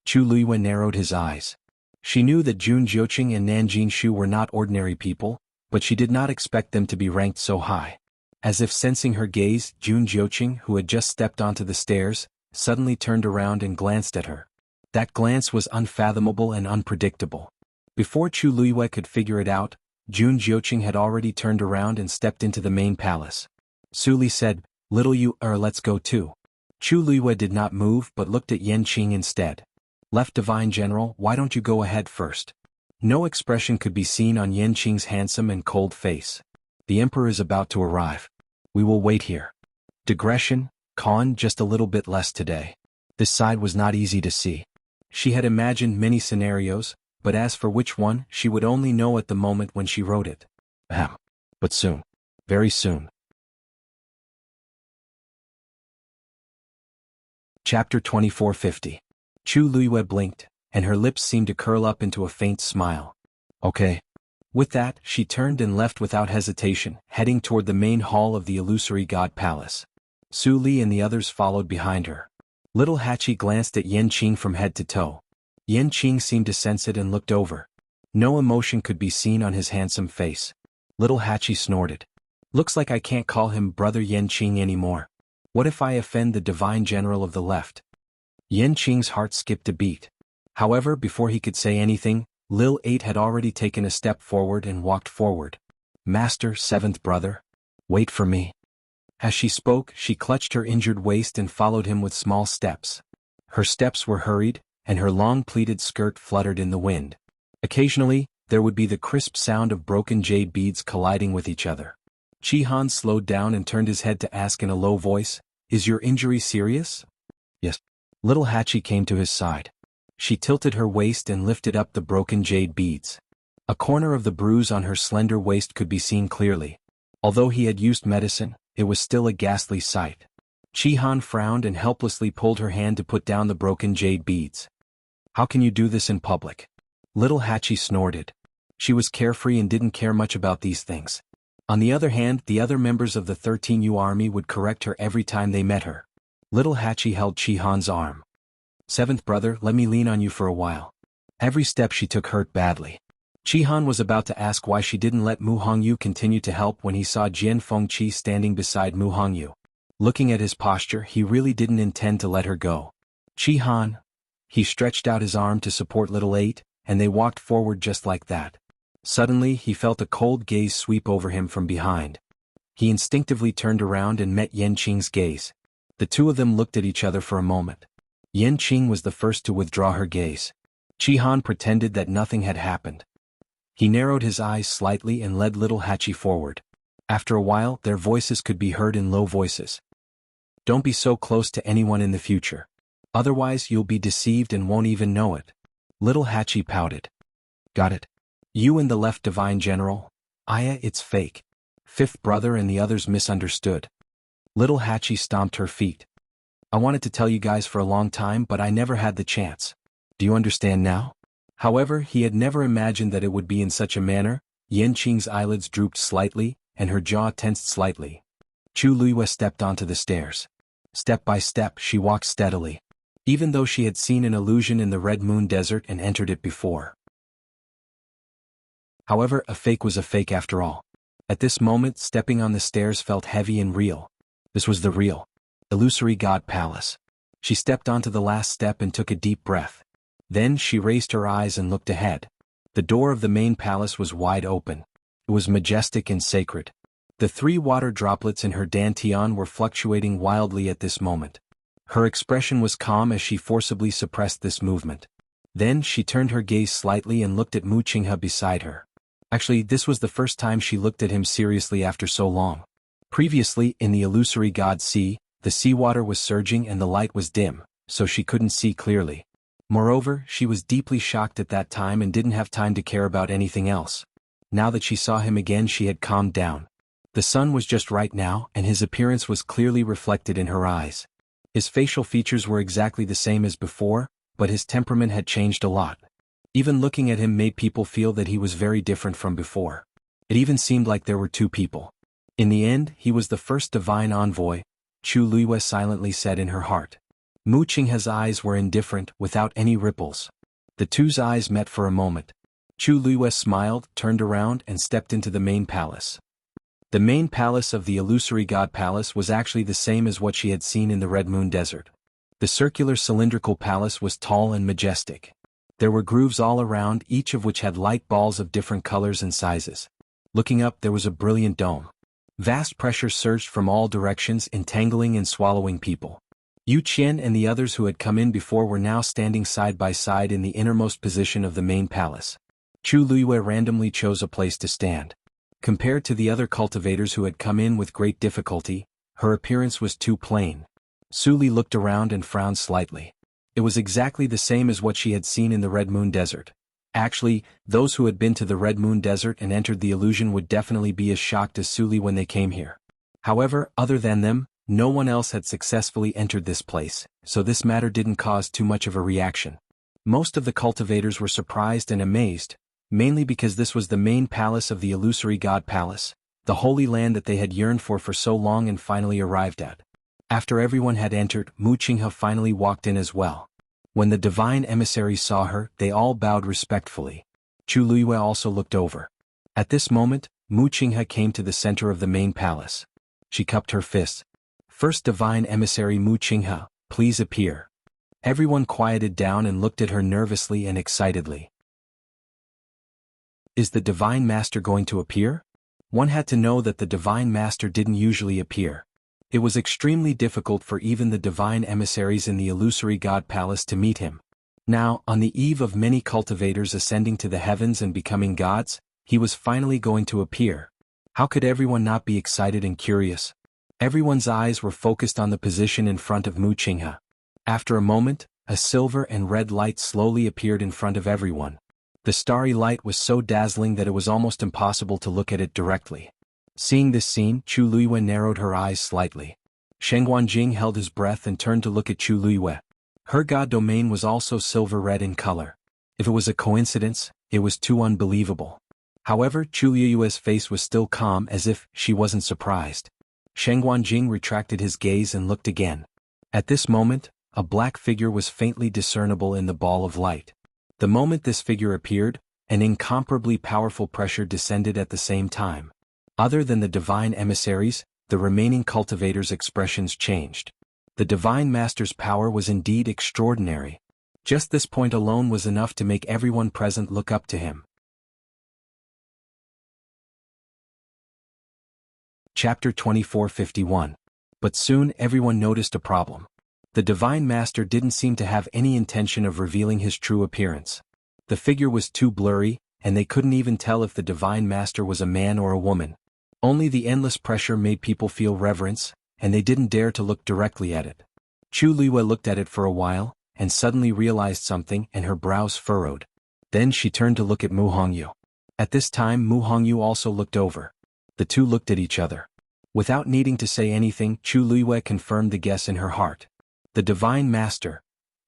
Chu Luiyue narrowed his eyes. She knew that Jun Jiuqing and Nan Jinshu were not ordinary people, but she did not expect them to be ranked so high. As if sensing her gaze, Jun Jiuqing, who had just stepped onto the stairs, suddenly turned around and glanced at her. That glance was unfathomable and unpredictable. Before Chu Luiyue could figure it out, Jun Jiuqing had already turned around and stepped into the main palace. Su Li said, "Little you, let's go too." Chu Luiyue did not move but looked at Yan Qing instead. "Left Divine General, why don't you go ahead first?" No expression could be seen on Yan Qing's handsome and cold face. "The Emperor is about to arrive. We will wait here." Digression, Khan just a little bit less today. This side was not easy to see. She had imagined many scenarios, but as for which one, she would only know at the moment when she wrote it. Ahem. But soon. Very soon. Chapter 2450. Chu Luiyue blinked, and her lips seemed to curl up into a faint smile. Okay. With that, she turned and left without hesitation, heading toward the main hall of the illusory god palace. Su Li and the others followed behind her. Little Hachi glanced at Yan Qing from head to toe. Yan Qing seemed to sense it and looked over. No emotion could be seen on his handsome face. Little Hachi snorted. "Looks like I can't call him Brother Yan Qing anymore. What if I offend the Divine General of the Left?" Yan Qing's heart skipped a beat. However, before he could say anything, Lil 8 had already taken a step forward and walked forward. "Master, 7th brother. Wait for me." As she spoke, she clutched her injured waist and followed him with small steps. Her steps were hurried, and her long pleated skirt fluttered in the wind. Occasionally, there would be the crisp sound of broken jade beads colliding with each other. Chi-Han slowed down and turned his head to ask in a low voice, "Is your injury serious?" "Yes." Little Hachi came to his side. She tilted her waist and lifted up the broken jade beads. A corner of the bruise on her slender waist could be seen clearly. Although he had used medicine, it was still a ghastly sight. Chi-Han frowned and helplessly pulled her hand to put down the broken jade beads. "How can you do this in public?" Little Hachi snorted. She was carefree and didn't care much about these things. On the other hand, the other members of the 13U army would correct her every time they met her. Little Hachi held Chi-Han's arm. "7th brother, let me lean on you for a while." Every step she took hurt badly. Chi-Han was about to ask why she didn't let Mu Hongyu continue to help when he saw Jian Fengqi standing beside Mu Hongyu. Looking at his posture, he really didn't intend to let her go. "Chi-Han." He stretched out his arm to support Little 8, and they walked forward just like that. Suddenly, he felt a cold gaze sweep over him from behind. He instinctively turned around and met Yan Qing's gaze. The two of them looked at each other for a moment. Yan Qing was the first to withdraw her gaze. Chi-Han pretended that nothing had happened. He narrowed his eyes slightly and led Little Hachi forward. After a while, their voices could be heard in low voices. "Don't be so close to anyone in the future. Otherwise you'll be deceived and won't even know it." Little Hachi pouted. "Got it. You and the Left Divine General? It's fake." 5th brother and the others misunderstood. Little Hachi stomped her feet. I wanted to tell you guys for a long time, but I never had the chance. Do you understand now? However, he had never imagined that it would be in such a manner. Yanqing's eyelids drooped slightly, and her jaw tensed slightly. Chu Luiyue stepped onto the stairs. Step by step, she walked steadily. Even though she had seen an illusion in the Red Moon Desert and entered it before. However, a fake was a fake after all. At this moment, stepping on the stairs felt heavy and real. This was the real, illusory God Palace. She stepped onto the last step and took a deep breath. Then she raised her eyes and looked ahead. The door of the main palace was wide open. It was majestic and sacred. The 3 water droplets in her dantian were fluctuating wildly at this moment. Her expression was calm as she forcibly suppressed this movement. Then she turned her gaze slightly and looked at Mu Qinghe beside her. Actually, this was the first time she looked at him seriously after so long. Previously, in the illusory God Sea, the seawater was surging and the light was dim, so she couldn't see clearly. Moreover, she was deeply shocked at that time and didn't have time to care about anything else. Now that she saw him again, she had calmed down. The sun was just right now, and his appearance was clearly reflected in her eyes. His facial features were exactly the same as before, but his temperament had changed a lot. Even looking at him made people feel that he was very different from before. It even seemed like there were 2 people. In the end, he was the first divine envoy, Chu Luiyue silently said in her heart. Mu Qinghe's eyes were indifferent, without any ripples. The 2's eyes met for a moment. Chu Luiyue smiled, turned around, and stepped into the main palace. The main palace of the illusory God Palace was actually the same as what she had seen in the Red Moon Desert. The circular cylindrical palace was tall and majestic. There were grooves all around, each of which had light balls of different colors and sizes. Looking up, there was a brilliant dome. Vast pressure surged from all directions, entangling and swallowing people. Yu Qian and the others who had come in before were now standing side by side in the innermost position of the main palace. Chu Luiyue randomly chose a place to stand. Compared to the other cultivators who had come in with great difficulty, her appearance was too plain. Su Li looked around and frowned slightly. It was exactly the same as what she had seen in the Red Moon Desert. Actually, those who had been to the Red Moon Desert and entered the illusion would definitely be as shocked as Su Li when they came here. However, other than them, no one else had successfully entered this place, so this matter didn't cause too much of a reaction. Most of the cultivators were surprised and amazed, mainly because this was the main palace of the illusory God Palace, the holy land that they had yearned for so long and finally arrived at. After everyone had entered, Mu Qinghe finally walked in as well. When the divine emissaries saw her, they all bowed respectfully. Chu Luiyue also looked over. At this moment, Mu Qinghe came to the center of the main palace. She cupped her fists. First divine emissary Mu Qinghe, please appear. Everyone quieted down and looked at her nervously and excitedly. Is the Divine Master going to appear? One had to know that the Divine Master didn't usually appear. It was extremely difficult for even the divine emissaries in the illusory God Palace to meet him. Now, on the eve of many cultivators ascending to the heavens and becoming gods, he was finally going to appear. How could everyone not be excited and curious? Everyone's eyes were focused on the position in front of Mu Qinghe. After a moment, a silver and red light slowly appeared in front of everyone. The starry light was so dazzling that it was almost impossible to look at it directly. Seeing this scene, Chu Luiyue narrowed her eyes slightly. Sheng Guanjing held his breath and turned to look at Chu Luiyue. Her god domain was also silver-red in color. If it was a coincidence, it was too unbelievable. However, Chu Luiyue's face was still calm, as if she wasn't surprised. Sheng Guanjing retracted his gaze and looked again. At this moment, a black figure was faintly discernible in the ball of light. The moment this figure appeared, an incomparably powerful pressure descended at the same time. Other than the divine emissaries, the remaining cultivators' expressions changed. The Divine Master's power was indeed extraordinary. Just this point alone was enough to make everyone present look up to him. Chapter 2451. But soon everyone noticed a problem. The Divine Master didn't seem to have any intention of revealing his true appearance. The figure was too blurry, and they couldn't even tell if the Divine Master was a man or a woman. Only the endless pressure made people feel reverence, and they didn't dare to look directly at it. Chu Luiyue looked at it for a while, and suddenly realized something, and her brows furrowed. Then she turned to look at Mu Hongyu. At this time Mu Hongyu also looked over. The two looked at each other. Without needing to say anything, Chu Luiyue confirmed the guess in her heart. The Divine Master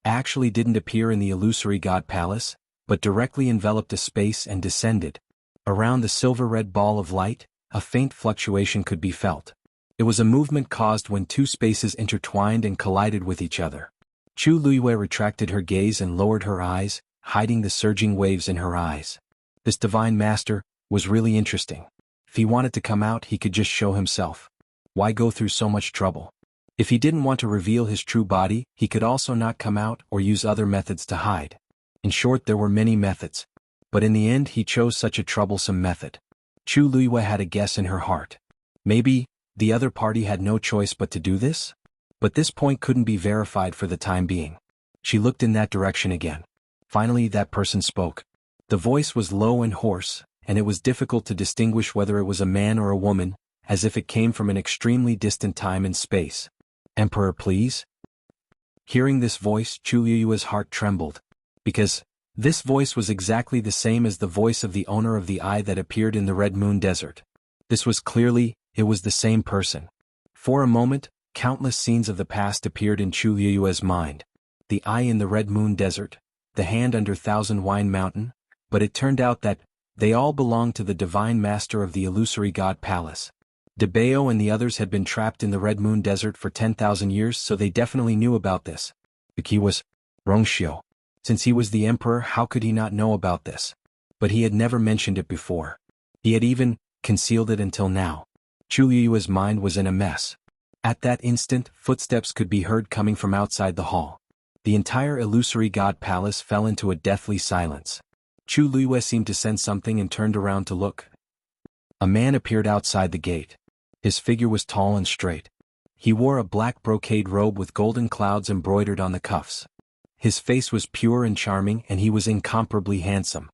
actually didn't appear in the illusory God Palace, but directly enveloped a space and descended. Around the silver-red ball of light, a faint fluctuation could be felt. It was a movement caused when two spaces intertwined and collided with each other. Chu Luiyue retracted her gaze and lowered her eyes, hiding the surging waves in her eyes. This Divine Master was really interesting. If he wanted to come out, he could just show himself. Why go through so much trouble? If he didn't want to reveal his true body, he could also not come out or use other methods to hide. In short, there were many methods. But in the end, he chose such a troublesome method. Chu Luiyue had a guess in her heart. Maybe the other party had no choice but to do this? But this point couldn't be verified for the time being. She looked in that direction again. Finally, that person spoke. The voice was low and hoarse, and it was difficult to distinguish whether it was a man or a woman, as if it came from an extremely distant time and space. Emperor, please? Hearing this voice, Chu Luiyue's heart trembled. Because this voice was exactly the same as the voice of the owner of the eye that appeared in the Red Moon Desert. This was clearly, it was the same person. For a moment, countless scenes of the past appeared in Chu Luiyue's mind. The eye in the Red Moon Desert, the hand under Thousand Wine Mountain, but it turned out that they all belonged to the Divine Master of the illusory God Palace. Debao and the others had been trapped in the Red Moon Desert for 10,000 years, so they definitely knew about this. The key was Rongxiu. Since he was the emperor, how could he not know about this? But he had never mentioned it before. He had even concealed it until now. Chu Luiyue's mind was in a mess. At that instant, footsteps could be heard coming from outside the hall. The entire illusory God Palace fell into a deathly silence. Chu Luiyue seemed to sense something and turned around to look. A man appeared outside the gate. His figure was tall and straight. He wore a black brocade robe with golden clouds embroidered on the cuffs. His face was pure and charming, and he was incomparably handsome.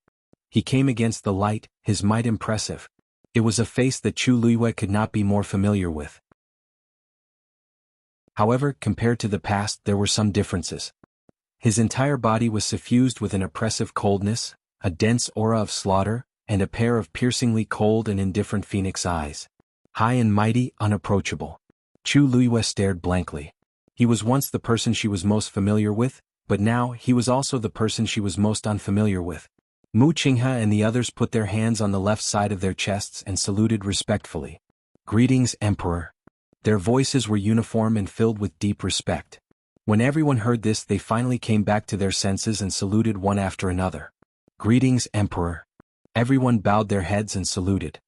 He came against the light, his might impressive. It was a face that Chu Luiyue could not be more familiar with. However, compared to the past, there were some differences. His entire body was suffused with an oppressive coldness, a dense aura of slaughter, and a pair of piercingly cold and indifferent phoenix eyes. High and mighty, unapproachable. Chu Luiyue stared blankly. He was once the person she was most familiar with, but now he was also the person she was most unfamiliar with. Mu Qinghe and the others put their hands on the left side of their chests and saluted respectfully. Greetings, Emperor. Their voices were uniform and filled with deep respect. When everyone heard this, they finally came back to their senses and saluted one after another. Greetings, Emperor. Everyone bowed their heads and saluted.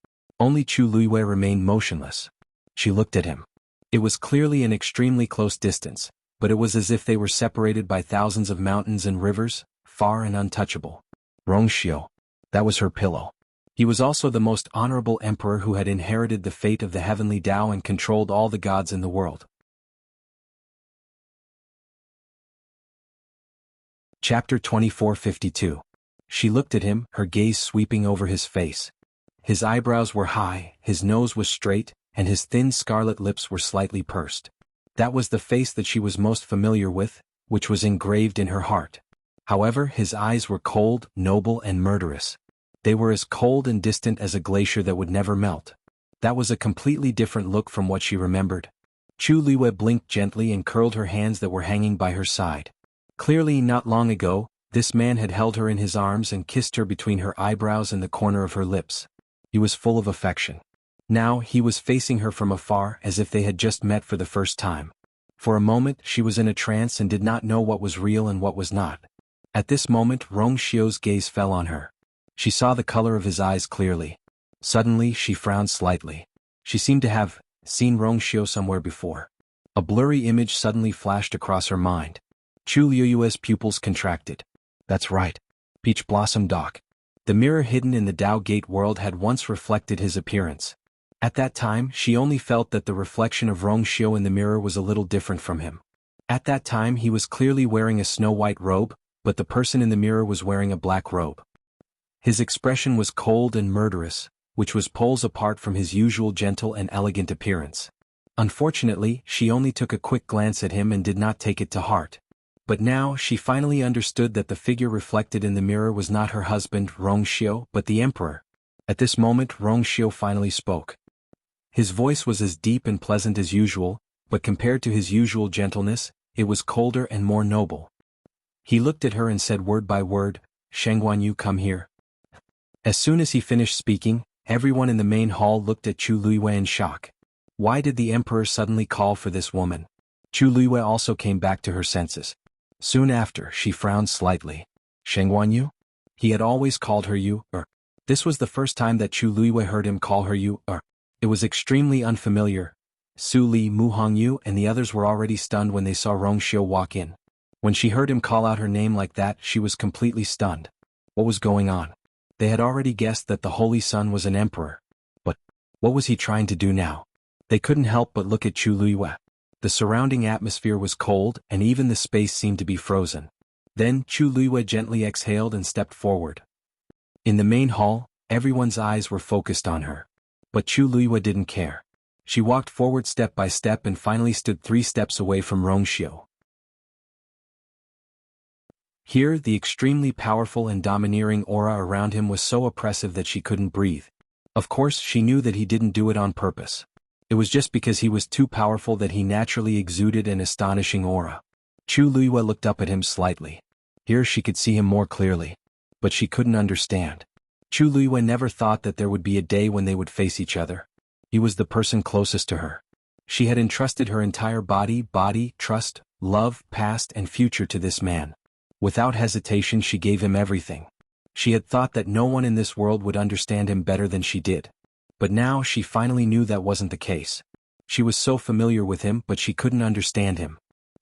Only Chu Luiyue remained motionless. She looked at him. It was clearly an extremely close distance, but it was as if they were separated by thousands of mountains and rivers, far and untouchable. Rongxiu. That was her pillow. He was also the most honorable emperor who had inherited the fate of the heavenly Tao and controlled all the gods in the world. Chapter 2452. She looked at him, her gaze sweeping over his face. His eyebrows were high, his nose was straight, and his thin scarlet lips were slightly pursed. That was the face that she was most familiar with, which was engraved in her heart. However, his eyes were cold, noble, and murderous. They were as cold and distant as a glacier that would never melt. That was a completely different look from what she remembered. Chu Luiyue blinked gently and curled her hands that were hanging by her side. Clearly, not long ago, this man had held her in his arms and kissed her between her eyebrows and the corner of her lips. He was full of affection. Now, he was facing her from afar as if they had just met for the first time. For a moment, she was in a trance and did not know what was real and what was not. At this moment, Rongxiu's gaze fell on her. She saw the color of his eyes clearly. Suddenly, she frowned slightly. She seemed to have seen Rongxiu somewhere before. A blurry image suddenly flashed across her mind. Chu Luiyue's pupils contracted. That's right. Peach Blossom Dock. The mirror hidden in the Tao Gate world had once reflected his appearance. At that time, she only felt that the reflection of Rongxiu in the mirror was a little different from him. At that time, he was clearly wearing a snow-white robe, but the person in the mirror was wearing a black robe. His expression was cold and murderous, which was poles apart from his usual gentle and elegant appearance. Unfortunately, she only took a quick glance at him and did not take it to heart. But now, she finally understood that the figure reflected in the mirror was not her husband, Rongxiu, but the emperor. At this moment, Rongxiu finally spoke. His voice was as deep and pleasant as usual, but compared to his usual gentleness, it was colder and more noble. He looked at her and said word by word, "Shangguanyu, come here." As soon as he finished speaking, everyone in the main hall looked at Chu Luiyue in shock. Why did the emperor suddenly call for this woman? Chu Luiyue also came back to her senses. Soon after, she frowned slightly. Shangguanyu? He had always called her you, or. This was the first time that Chu Luiyue heard him call her you, or. It was extremely unfamiliar. Su Li, Mu Hongyu and the others were already stunned when they saw Rongxiu walk in. When she heard him call out her name like that, she was completely stunned. What was going on? They had already guessed that the Holy Sun was an emperor. But what was he trying to do now? They couldn't help but look at Chu Luiyue. The surrounding atmosphere was cold and even the space seemed to be frozen. Then Chu Luiyue gently exhaled and stepped forward. In the main hall, everyone's eyes were focused on her. But Chu Luiyue didn't care. She walked forward step by step and finally stood 3 steps away from Rongxiu. Here, the extremely powerful and domineering aura around him was so oppressive that she couldn't breathe. Of course, she knew that he didn't do it on purpose. It was just because he was too powerful that he naturally exuded an astonishing aura. Chu Luiyue looked up at him slightly. Here she could see him more clearly. But she couldn't understand. Chu Luiyue never thought that there would be a day when they would face each other. He was the person closest to her. She had entrusted her entire body, trust, love, past and future to this man. Without hesitation she gave him everything. She had thought that no one in this world would understand him better than she did. But now she finally knew that wasn't the case. She was so familiar with him but she couldn't understand him.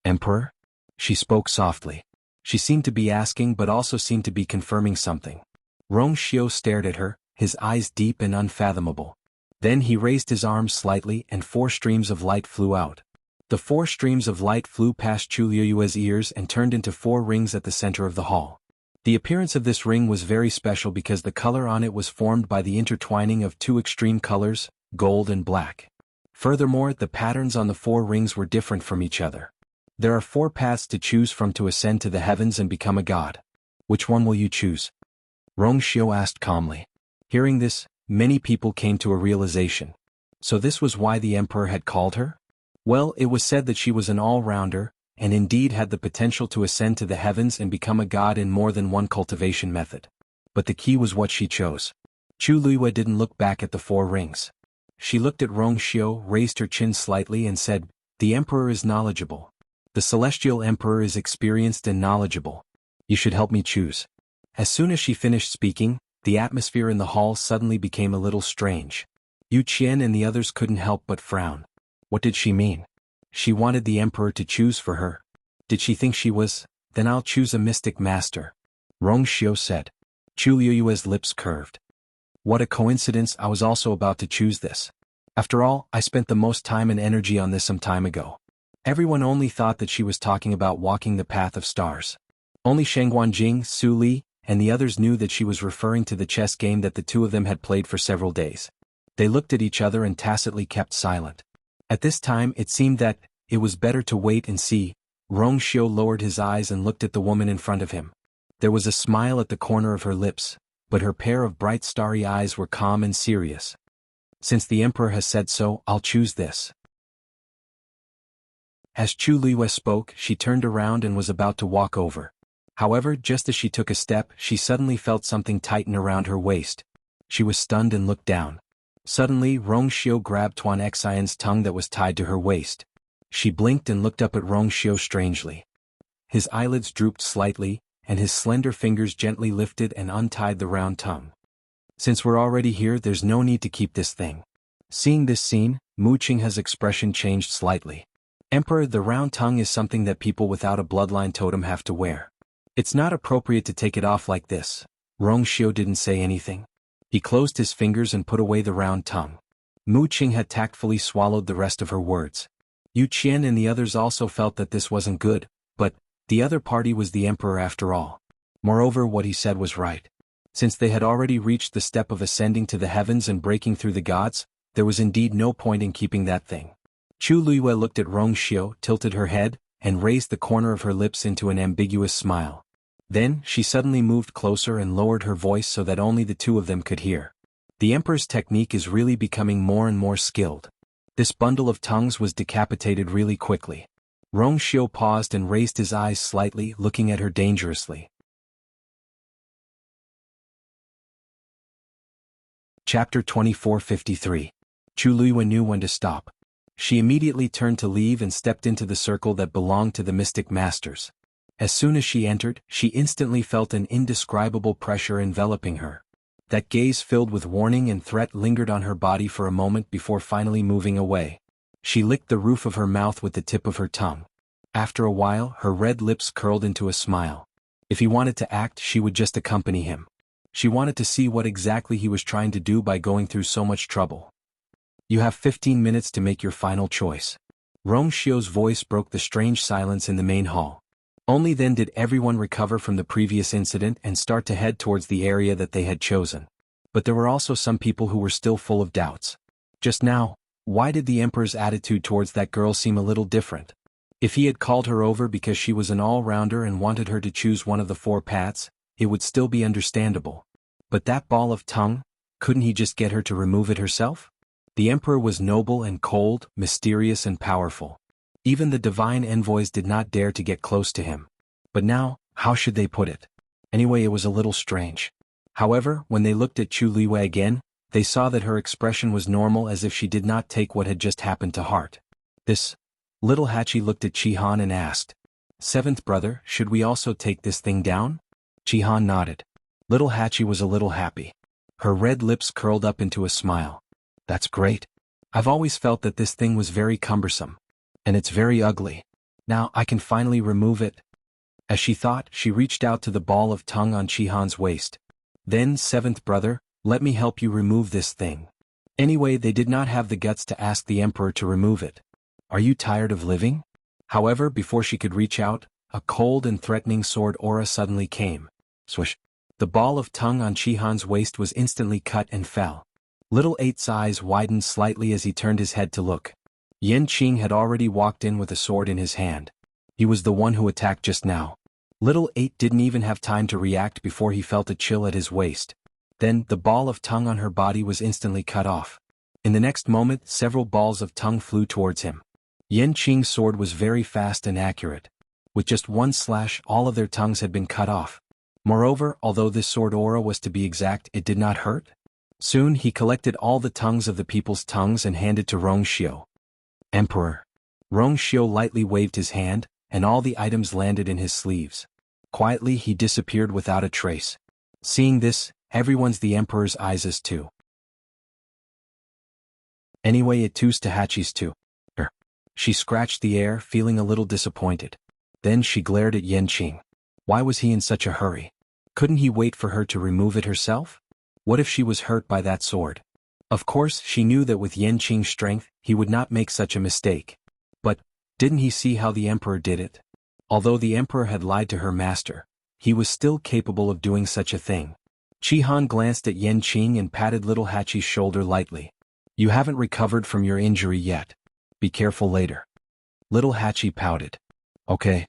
Emperor? She spoke softly. She seemed to be asking but also seemed to be confirming something. Rongxiu stared at her, his eyes deep and unfathomable. Then he raised his arms slightly and 4 streams of light flew out. The 4 streams of light flew past Chu Luiyue's ears and turned into 4 rings at the center of the hall. The appearance of this ring was very special because the color on it was formed by the intertwining of 2 extreme colors, gold and black. Furthermore, the patterns on the 4 rings were different from each other. There are 4 paths to choose from to ascend to the heavens and become a god. Which one will you choose? Rongxiu asked calmly. Hearing this, many people came to a realization. So this was why the emperor had called her? Well, it was said that she was an all-rounder, and indeed had the potential to ascend to the heavens and become a god in more than one cultivation method. But the key was what she chose. Chu Luiyue didn't look back at the 4 rings. She looked at Rongxiu, raised her chin slightly and said, "The emperor is knowledgeable. The celestial emperor is experienced and knowledgeable. You should help me choose." As soon as she finished speaking, the atmosphere in the hall suddenly became a little strange. Yu Qian and the others couldn't help but frown. What did she mean? She wanted the emperor to choose for her. Did she think she was? Then I'll choose a mystic master. Rongxiu said. Chu Luiyue's lips curved. What a coincidence, I was also about to choose this. After all, I spent the most time and energy on this some time ago. Everyone only thought that she was talking about walking the path of stars. Only Shangguanjing, Su Li, and the others knew that she was referring to the chess game that the 2 of them had played for several days. They looked at each other and tacitly kept silent. At this time it seemed that it was better to wait and see. Rongxiu lowered his eyes and looked at the woman in front of him. There was a smile at the corner of her lips, but her pair of bright starry eyes were calm and serious. Since the emperor has said so, I'll choose this. As Chu Luiyue spoke, she turned around and was about to walk over. However, just as she took a step, she suddenly felt something tighten around her waist. She was stunned and looked down. Suddenly, Rongxiu grabbed Tuan Xian's tongue that was tied to her waist. She blinked and looked up at Rongxiu strangely. His eyelids drooped slightly, and his slender fingers gently lifted and untied the round tongue. Since we're already here, there's no need to keep this thing. Seeing this scene, Mu Qinghe's expression changed slightly. Emperor, the round tongue is something that people without a bloodline totem have to wear. It's not appropriate to take it off like this. Rongxiu didn't say anything. He closed his fingers and put away the round tongue. Mu Qinghe tactfully swallowed the rest of her words. Yu Qian and the others also felt that this wasn't good, but the other party was the emperor after all. Moreover, what he said was right. Since they had already reached the step of ascending to the heavens and breaking through the gods, there was indeed no point in keeping that thing. Chu Luiyue looked at Rongxiu, tilted her head, and raised the corner of her lips into an ambiguous smile. Then, she suddenly moved closer and lowered her voice so that only the 2 of them could hear. The Emperor's technique is really becoming more and more skilled. This bundle of tongues was decapitated really quickly. Rongxiu paused and raised his eyes slightly, looking at her dangerously. Chapter 2453. Chu Luiyue knew when to stop. She immediately turned to leave and stepped into the circle that belonged to the mystic masters. As soon as she entered, she instantly felt an indescribable pressure enveloping her. That gaze filled with warning and threat lingered on her body for a moment before finally moving away. She licked the roof of her mouth with the tip of her tongue. After a while, her red lips curled into a smile. If he wanted to act, she would just accompany him. She wanted to see what exactly he was trying to do by going through so much trouble. You have 15 minutes to make your final choice. Rongxiu's voice broke the strange silence in the main hall. Only then did everyone recover from the previous incident and start to head towards the area that they had chosen. But there were also some people who were still full of doubts. Just now, why did the Emperor's attitude towards that girl seem a little different? If he had called her over because she was an all-rounder and wanted her to choose one of the 4 paths, it would still be understandable. But that ball of tongue, couldn't he just get her to remove it herself? The Emperor was noble and cold, mysterious and powerful. Even the divine envoys did not dare to get close to him. But now, how should they put it? Anyway, it was a little strange. However, when they looked at Chu Luiyue again, they saw that her expression was normal, as if she did not take what had just happened to heart. This little Hachi looked at Chi-Han and asked, "Seventh brother, should we also take this thing down?" Chi-Han nodded. Little Hachi was a little happy. Her red lips curled up into a smile. "That's great. I've always felt that this thing was very cumbersome. And it's very ugly. Now I can finally remove it." As she thought, she reached out to the ball of tongue on Chi-Han's waist. "Then, seventh brother, let me help you remove this thing." Anyway, they did not have the guts to ask the Emperor to remove it. "Are you tired of living?" However, before she could reach out, a cold and threatening sword aura suddenly came. Swish! The ball of tongue on Chi-Han's waist was instantly cut and fell. Little Eight's eyes widened slightly as he turned his head to look. Enchanting had already walked in with a sword in his hand. He was the one who attacked just now. Little Eight didn't even have time to react before he felt a chill at his waist. Then, the ball of tongue on her body was instantly cut off. In the next moment, several balls of tongue flew towards him. Enchanting's sword was very fast and accurate. With just one slash, all of their tongues had been cut off. Moreover, although this sword aura was to be exact, it did not hurt. Soon, he collected all the tongues of the people's tongues and handed to Rongxiu. "Emperor." Rongxiu lightly waved his hand, and all the items landed in his sleeves. Quietly, he disappeared without a trace. Seeing this, everyone's the Emperor's eyes as too. Anyway, it too's to Hachi's too. She scratched the air, feeling a little disappointed. Then she glared at Enchanting. Why was he in such a hurry? Couldn't he wait for her to remove it herself? What if she was hurt by that sword? Of course, she knew that with Enchanting's strength, he would not make such a mistake. But, didn't he see how the Emperor did it? Although the Emperor had lied to her master, he was still capable of doing such a thing. Chi-Han glanced at Enchanting and patted little Hachi's shoulder lightly. "You haven't recovered from your injury yet. Be careful later." Little Hachi pouted. "Okay."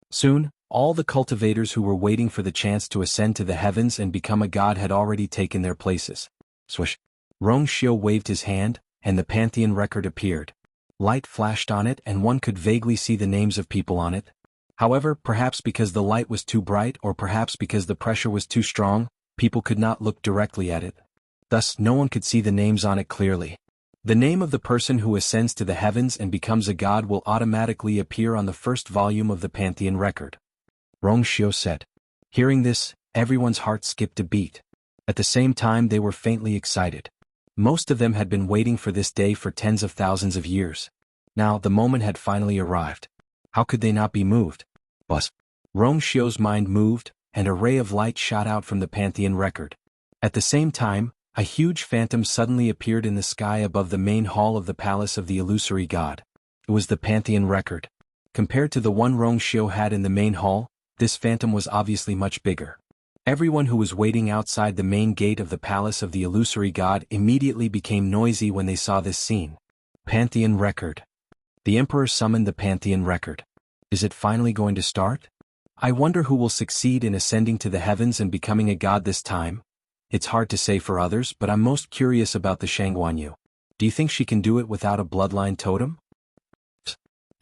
Soon, all the cultivators who were waiting for the chance to ascend to the heavens and become a god had already taken their places. Swish! Rongxiu waved his hand, and the Pantheon record appeared. Light flashed on it and one could vaguely see the names of people on it. However, perhaps because the light was too bright or perhaps because the pressure was too strong, people could not look directly at it. Thus, no one could see the names on it clearly. The name of the person who ascends to the heavens and becomes a god will automatically appear on the first volume of the Pantheon record. Rongxiu said. Hearing this, everyone's heart skipped a beat. At the same time, they were faintly excited. Most of them had been waiting for this day for tens of thousands of years. Now, the moment had finally arrived. How could they not be moved? Buzz. Rongxiu's mind moved, and a ray of light shot out from the Pantheon record. At the same time, a huge phantom suddenly appeared in the sky above the main hall of the palace of the illusory god. It was the Pantheon record. Compared to the one Rongxiu had in the main hall, this phantom was obviously much bigger. Everyone who was waiting outside the main gate of the palace of the illusory god immediately became noisy when they saw this scene. Pantheon record. The Emperor summoned the Pantheon record. Is it finally going to start? I wonder who will succeed in ascending to the heavens and becoming a god this time. It's hard to say for others, but I'm most curious about the Shangguanyu. Do you think she can do it without a bloodline totem?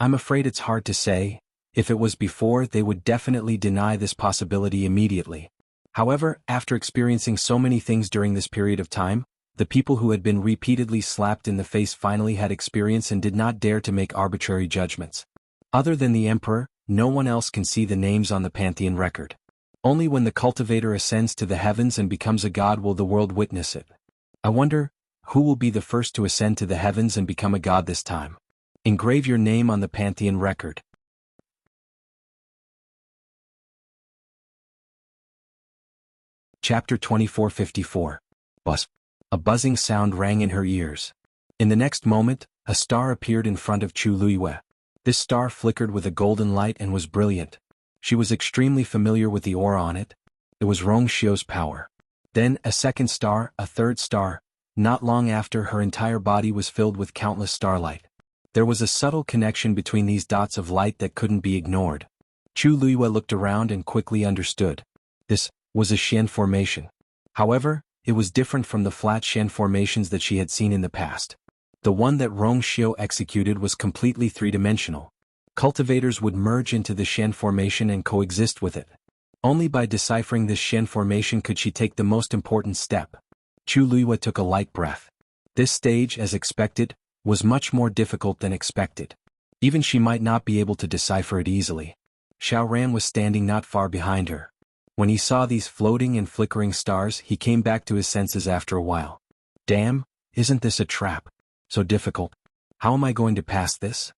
I'm afraid it's hard to say. If it was before, they would definitely deny this possibility immediately. However, after experiencing so many things during this period of time, the people who had been repeatedly slapped in the face finally had experience and did not dare to make arbitrary judgments. Other than the Emperor, no one else can see the names on the Pantheon record. Only when the cultivator ascends to the heavens and becomes a god will the world witness it. I wonder, who will be the first to ascend to the heavens and become a god this time? Engrave your name on the Pantheon record. Chapter 2454. Buzz. A buzzing sound rang in her ears. In the next moment, a star appeared in front of Chu Luiyue. This star flickered with a golden light and was brilliant. She was extremely familiar with the aura on it. It was Rong Xiu's power. Then, a second star, a third star. Not long after, her entire body was filled with countless starlight. There was a subtle connection between these dots of light that couldn't be ignored. Chu Luiyue looked around and quickly understood. This was a Xian formation. However, it was different from the flat Xian formations that she had seen in the past. The one that Rong Xiu executed was completely three-dimensional. Cultivators would merge into the Xian formation and coexist with it. Only by deciphering this Xian formation could she take the most important step. Chu Luiyue took a light breath. This stage, as expected, was much more difficult than expected. Even she might not be able to decipher it easily. Xiaoran was standing not far behind her. When he saw these floating and flickering stars, he came back to his senses after a while. Damn, isn't this a trap? So difficult. How am I going to pass this?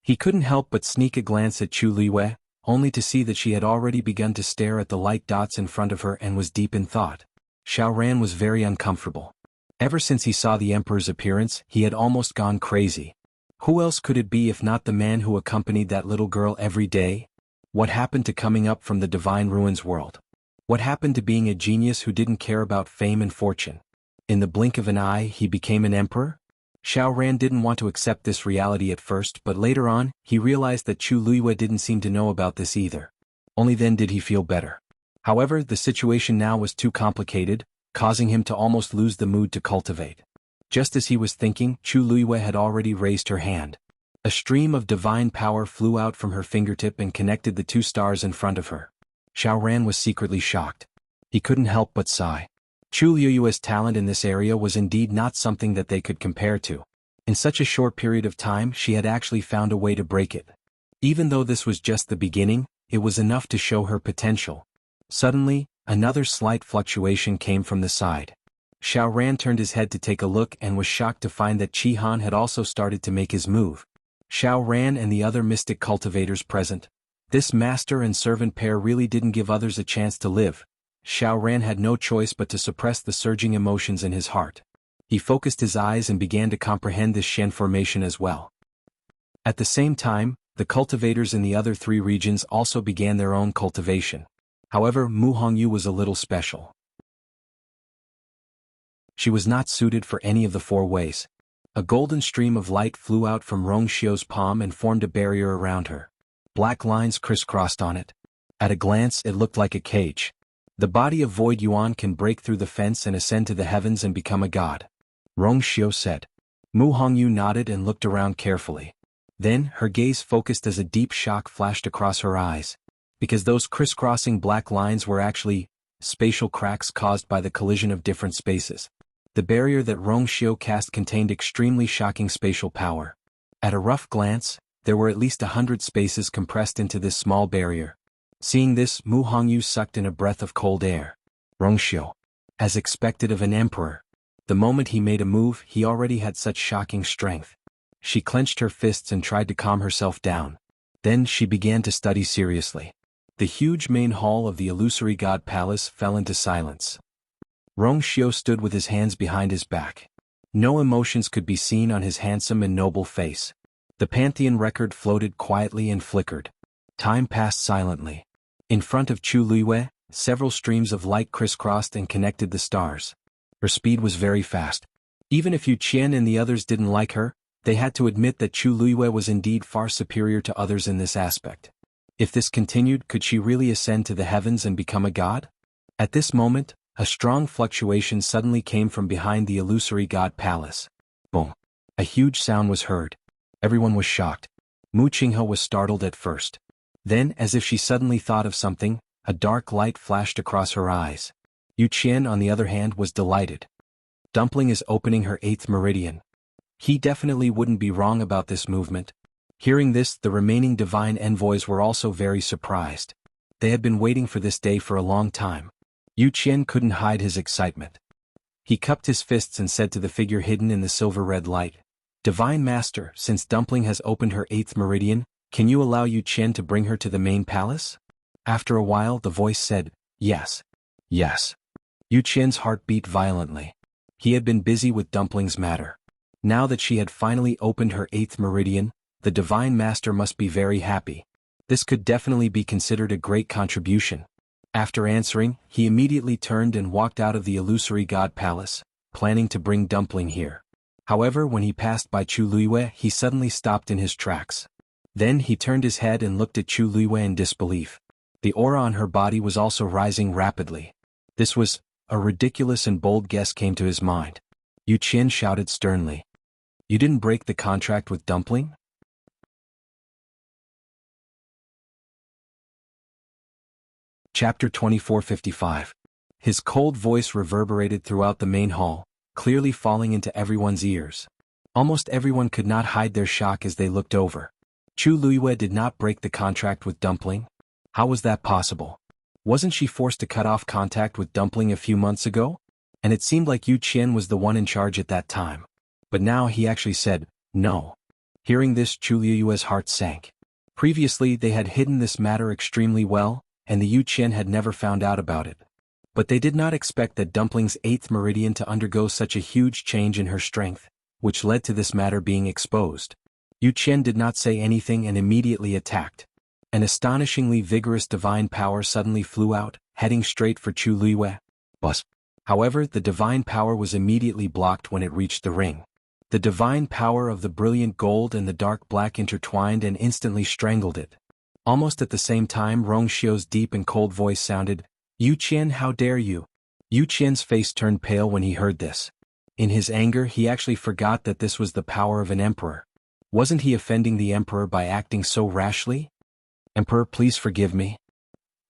He couldn't help but sneak a glance at Chu Luiyue, only to see that she had already begun to stare at the light dots in front of her and was deep in thought. Xiaoran was very uncomfortable. Ever since he saw the Emperor's appearance, he had almost gone crazy. Who else could it be if not the man who accompanied that little girl every day? What happened to coming up from the Divine Ruins world? What happened to being a genius who didn't care about fame and fortune? In the blink of an eye, he became an emperor? Xiaoran didn't want to accept this reality at first, but later on, he realized that Chu Luiyue didn't seem to know about this either. Only then did he feel better. However, the situation now was too complicated, causing him to almost lose the mood to cultivate. Just as he was thinking, Chu Luiyue had already raised her hand. A stream of divine power flew out from her fingertip and connected the two stars in front of her. Xiaoran was secretly shocked. He couldn't help but sigh. Chu Luiyue's talent in this area was indeed not something that they could compare to. In such a short period of time, she had actually found a way to break it. Even though this was just the beginning, it was enough to show her potential. Suddenly, another slight fluctuation came from the side. Xiaoran turned his head to take a look and was shocked to find that Qi Han had also started to make his move. Xiaoran and the other mystic cultivators present. This master and servant pair really didn't give others a chance to live. Xiaoran had no choice but to suppress the surging emotions in his heart. He focused his eyes and began to comprehend this Xian formation as well. At the same time, the cultivators in the other three regions also began their own cultivation. However, Mu Hongyu was a little special. She was not suited for any of the four ways. A golden stream of light flew out from Rong Xiu's palm and formed a barrier around her. Black lines crisscrossed on it. At a glance, it looked like a cage. The body of Void Yuan can break through the fence and ascend to the heavens and become a god. Rong Xiu said. Mu Hongyu nodded and looked around carefully. Then, her gaze focused as a deep shock flashed across her eyes. Because those crisscrossing black lines were actually spatial cracks caused by the collision of different spaces. The barrier that Rong Xiu cast contained extremely shocking spatial power. At a rough glance, there were at least 100 spaces compressed into this small barrier. Seeing this, Mu Hongyu sucked in a breath of cold air. Rong Xiu. As expected of an emperor. The moment he made a move, he already had such shocking strength. She clenched her fists and tried to calm herself down. Then she began to study seriously. The huge main hall of the illusory god palace fell into silence. Rong Xiu stood with his hands behind his back. No emotions could be seen on his handsome and noble face. The Pantheon record floated quietly and flickered. Time passed silently. In front of Chu Luiyue, several streams of light crisscrossed and connected the stars. Her speed was very fast. Even if Yu Qian and the others didn't like her, they had to admit that Chu Luiyue was indeed far superior to others in this aspect. If this continued, could she really ascend to the heavens and become a god? At this moment, A strong fluctuation suddenly came from behind the illusory god palace. Boom. A huge sound was heard. Everyone was shocked. Mu Qinghe was startled at first. Then, as if she suddenly thought of something, a dark light flashed across her eyes. Yu Qian, on the other hand, was delighted. Dumpling is opening her 8th meridian. He definitely wouldn't be wrong about this movement. Hearing this, the remaining divine envoys were also very surprised. They had been waiting for this day for a long time. Yu Qian couldn't hide his excitement. He cupped his fists and said to the figure hidden in the silver-red light, "Divine Master, since Dumpling has opened her 8th meridian, can you allow Yu Qian to bring her to the main palace?" After a while the voice said, "Yes. Yes." Yu Qian's heart beat violently. He had been busy with Dumpling's matter. Now that she had finally opened her 8th meridian, the Divine Master must be very happy. This could definitely be considered a great contribution. After answering, he immediately turned and walked out of the illusory god palace, planning to bring Dumpling here. However, when he passed by Chu Luiyue, he suddenly stopped in his tracks. Then he turned his head and looked at Chu Luiyue in disbelief. The aura on her body was also rising rapidly. This was a ridiculous and bold guess came to his mind. Yu Qian shouted sternly, "You didn't break the contract with Dumpling?" Chapter 2455. His cold voice reverberated throughout the main hall, clearly falling into everyone's ears. Almost everyone could not hide their shock as they looked over. Chu Luiyue did not break the contract with Dumpling? How was that possible? Wasn't she forced to cut off contact with Dumpling a few months ago? And it seemed like Yu Qian was the one in charge at that time. But now he actually said, no. Hearing this, Chu Luiyue's heart sank. Previously they had hidden this matter extremely well, and the Yu Qian had never found out about it. But they did not expect that Dumpling's 8th meridian to undergo such a huge change in her strength, which led to this matter being exposed. Yu Qian did not say anything and immediately attacked. An astonishingly vigorous divine power suddenly flew out, heading straight for Chu Luiyue. Bus. However, the divine power was immediately blocked when it reached the ring. The divine power of the brilliant gold and the dark black intertwined and instantly strangled it. Almost at the same time, Rong Xiu's deep and cold voice sounded, "Yu Qian, how dare you?" Yu Qian's face turned pale when he heard this. In his anger, he actually forgot that this was the power of an emperor. Wasn't he offending the emperor by acting so rashly? "Emperor, please forgive me."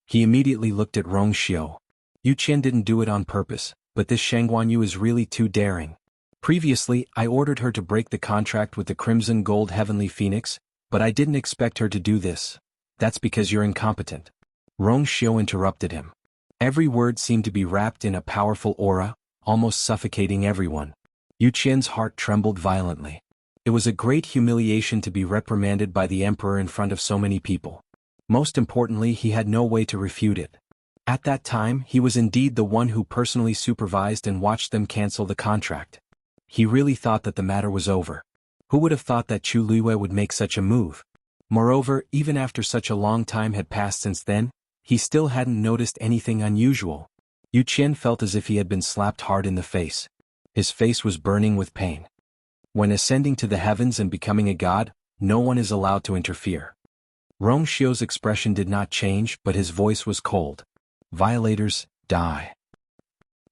He immediately looked at Rong Xiu. Yu Qian didn't do it on purpose, but this Shangguanyu is really too daring. Previously, I ordered her to break the contract with the Crimson Gold Heavenly Phoenix, but I didn't expect her to do this. That's because you're incompetent. Rong Xiu interrupted him. Every word seemed to be wrapped in a powerful aura, almost suffocating everyone. Yu Qian's heart trembled violently. It was a great humiliation to be reprimanded by the emperor in front of so many people. Most importantly, he had no way to refute it. At that time, he was indeed the one who personally supervised and watched them cancel the contract. He really thought that the matter was over. Who would have thought that Chu Luiyue would make such a move? Moreover, even after such a long time had passed since then, he still hadn't noticed anything unusual. Yu Qian felt as if he had been slapped hard in the face. His face was burning with pain. When ascending to the heavens and becoming a god, no one is allowed to interfere. Rong Xiu's expression did not change, but his voice was cold. "Violators, die."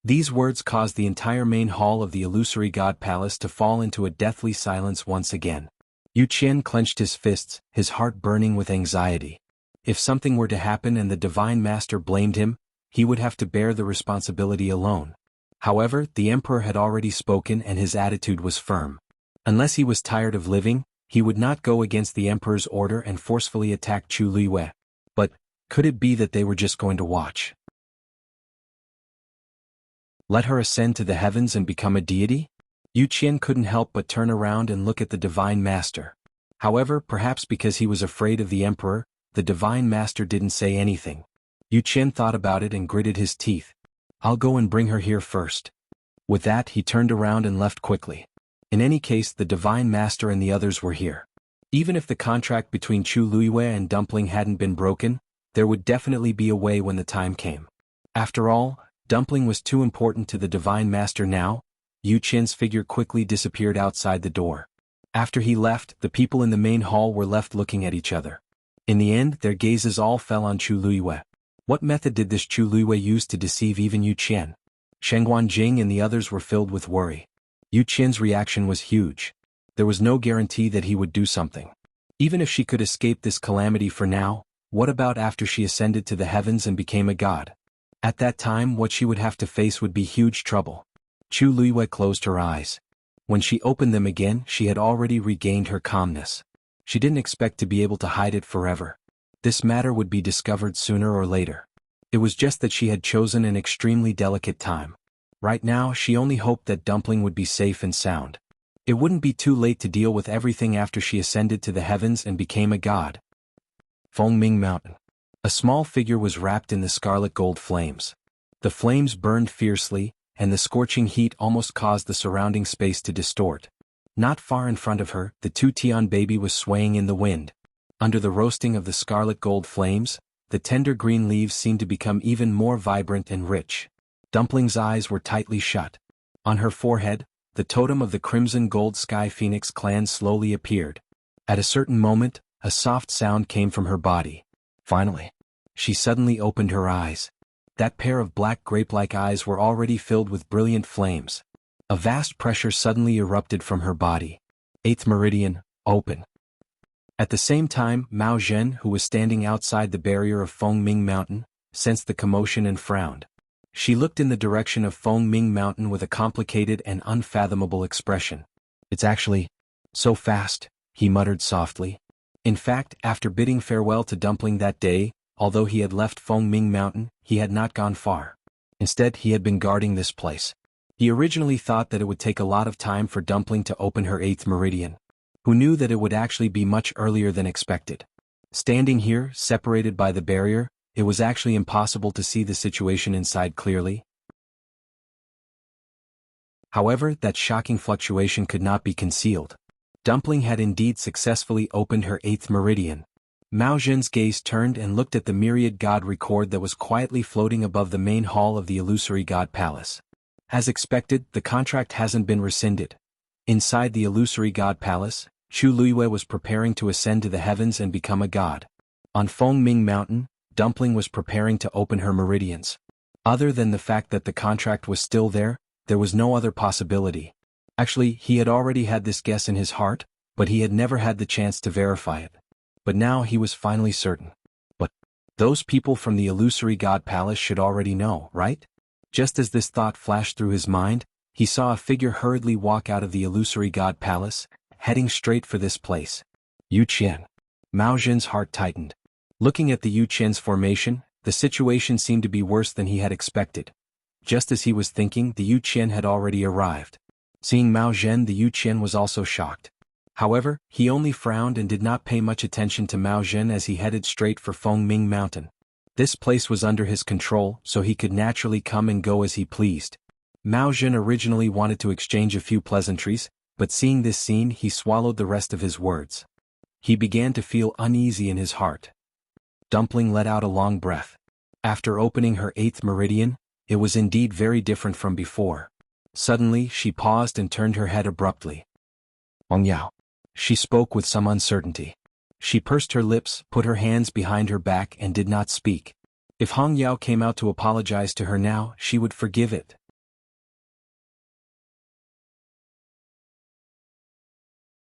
These words caused the entire main hall of the illusory god palace to fall into a deathly silence once again. Yu Qian clenched his fists, his heart burning with anxiety. If something were to happen and the Divine Master blamed him, he would have to bear the responsibility alone. However, the emperor had already spoken and his attitude was firm. Unless he was tired of living, he would not go against the emperor's order and forcefully attack Chu Luiyue. But, could it be that they were just going to watch? Let her ascend to the heavens and become a deity? Yu Qian couldn't help but turn around and look at the Divine Master. However, perhaps because he was afraid of the emperor, the Divine Master didn't say anything. Yu Qian thought about it and gritted his teeth. "I'll go and bring her here first." With that, he turned around and left quickly. In any case, the Divine Master and the others were here. Even if the contract between Chu Luiyue and Dumpling hadn't been broken, there would definitely be a way when the time came. After all, Dumpling was too important to the Divine Master now. Yu Qian's figure quickly disappeared outside the door. After he left, the people in the main hall were left looking at each other. In the end, their gazes all fell on Chu Luiyue. What method did this Chu Luiyue use to deceive even Yu Qian? Shengguan Jing and the others were filled with worry. Yu Qian's reaction was huge. There was no guarantee that he would do something. Even if she could escape this calamity for now, what about after she ascended to the heavens and became a god? At that time, what she would have to face would be huge trouble. Chu Luiyue closed her eyes. When she opened them again, she had already regained her calmness. She didn't expect to be able to hide it forever. This matter would be discovered sooner or later. It was just that she had chosen an extremely delicate time. Right now, she only hoped that Dumpling would be safe and sound. It wouldn't be too late to deal with everything after she ascended to the heavens and became a god. Fengming Mountain. A small figure was wrapped in the scarlet gold flames. The flames burned fiercely, and the scorching heat almost caused the surrounding space to distort. Not far in front of her, the two-tian baby was swaying in the wind. Under the roasting of the scarlet gold flames, the tender green leaves seemed to become even more vibrant and rich. Dumpling's eyes were tightly shut. On her forehead, the totem of the Crimson Gold Sky Phoenix clan slowly appeared. At a certain moment, a soft sound came from her body. Finally, she suddenly opened her eyes. That pair of black grape-like eyes were already filled with brilliant flames. A vast pressure suddenly erupted from her body. 8th meridian, open. At the same time, Mao Zhen, who was standing outside the barrier of Fengming Mountain, sensed the commotion and frowned. She looked in the direction of Fengming Mountain with a complicated and unfathomable expression. "It's actually so fast," he muttered softly. In fact, after bidding farewell to Dumpling that day, although he had left Fengming Mountain, he had not gone far. Instead, he had been guarding this place. He originally thought that it would take a lot of time for Dumpling to open her 8th meridian. Who knew that it would actually be much earlier than expected? Standing here, separated by the barrier, it was actually impossible to see the situation inside clearly. However, that shocking fluctuation could not be concealed. Dumpling had indeed successfully opened her 8th meridian. Mao Zhen's gaze turned and looked at the myriad god record that was quietly floating above the main hall of the illusory god palace. As expected, the contract hasn't been rescinded. Inside the illusory god palace, Chu Luiyue was preparing to ascend to the heavens and become a god. On Fengming Mountain, Dumpling was preparing to open her meridians. Other than the fact that the contract was still there was no other possibility. Actually, he had already had this guess in his heart, but he had never had the chance to verify it. But now he was finally certain. But those people from the illusory god palace should already know, right? Just as this thought flashed through his mind, he saw a figure hurriedly walk out of the illusory god palace, heading straight for this place. Yu Qian. Mao Zhen's heart tightened. Looking at the Yu Qian's formation, the situation seemed to be worse than he had expected. Just as he was thinking, the Yu Qian had already arrived. Seeing Mao Zhen, the Yu Qian was also shocked. However, he only frowned and did not pay much attention to Mao Zhen as he headed straight for Fengming Mountain. This place was under his control, so he could naturally come and go as he pleased. Mao Zhen originally wanted to exchange a few pleasantries, but seeing this scene, he swallowed the rest of his words. He began to feel uneasy in his heart. Dumpling let out a long breath. After opening her 8th meridian, it was indeed very different from before. Suddenly, she paused and turned her head abruptly. "Hong Yao." She spoke with some uncertainty. She pursed her lips, put her hands behind her back and did not speak. If Hong Yao came out to apologize to her now, she would forgive it.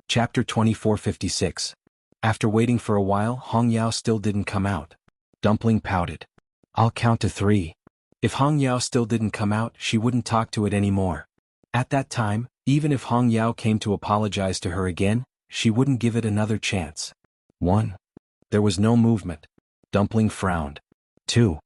Chapter 2456. After waiting for a while, Hong Yao still didn't come out. Dumpling pouted. "I'll count to 3. If Hong Yao still didn't come out, she wouldn't talk to it anymore. At that time, even if Hong Yao came to apologize to her again, she wouldn't give it another chance. 1. There was no movement. Dumpling frowned. 2.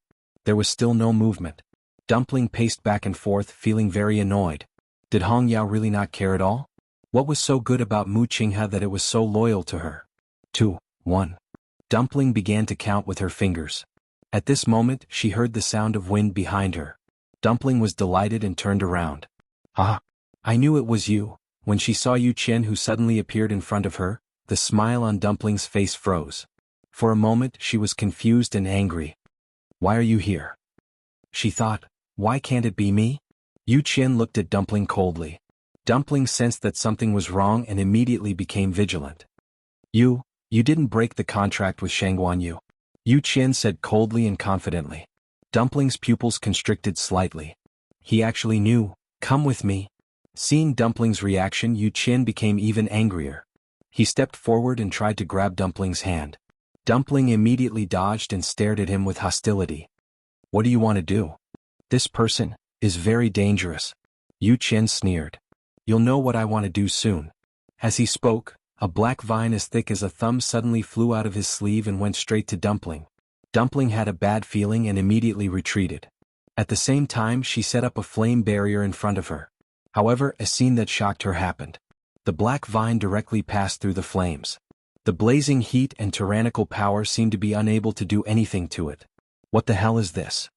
There was still no movement. Dumpling paced back and forth, feeling very annoyed. Did Hong Yao really not care at all? What was so good about Mu Qinghe that it was so loyal to her? 2. 1. Dumpling began to count with her fingers. At this moment, she heard the sound of wind behind her. Dumpling was delighted and turned around. "Ah, I knew it was you." When she saw Yu Qian, who suddenly appeared in front of her, the smile on Dumpling's face froze. For a moment, she was confused and angry. "Why are you here?" She thought, "Why can't it be me?" Yu Qian looked at Dumpling coldly. Dumpling sensed that something was wrong and immediately became vigilant. You didn't break the contract with Shengguan Yu," Yu Qian said coldly and confidently. Dumpling's pupils constricted slightly. He actually knew. Come with me. Seeing Dumpling's reaction, Yu Qin became even angrier. He stepped forward and tried to grab Dumpling's hand. Dumpling immediately dodged and stared at him with hostility. What do you want to do? This person is very dangerous. Yu Qin sneered. You'll know what I want to do soon. As he spoke, a black vine as thick as a thumb suddenly flew out of his sleeve and went straight to Dumpling. Dumpling had a bad feeling and immediately retreated. At the same time, she set up a flame barrier in front of her. However, a scene that shocked her happened. The black vine directly passed through the flames. The blazing heat and tyrannical power seemed to be unable to do anything to it. What the hell is this?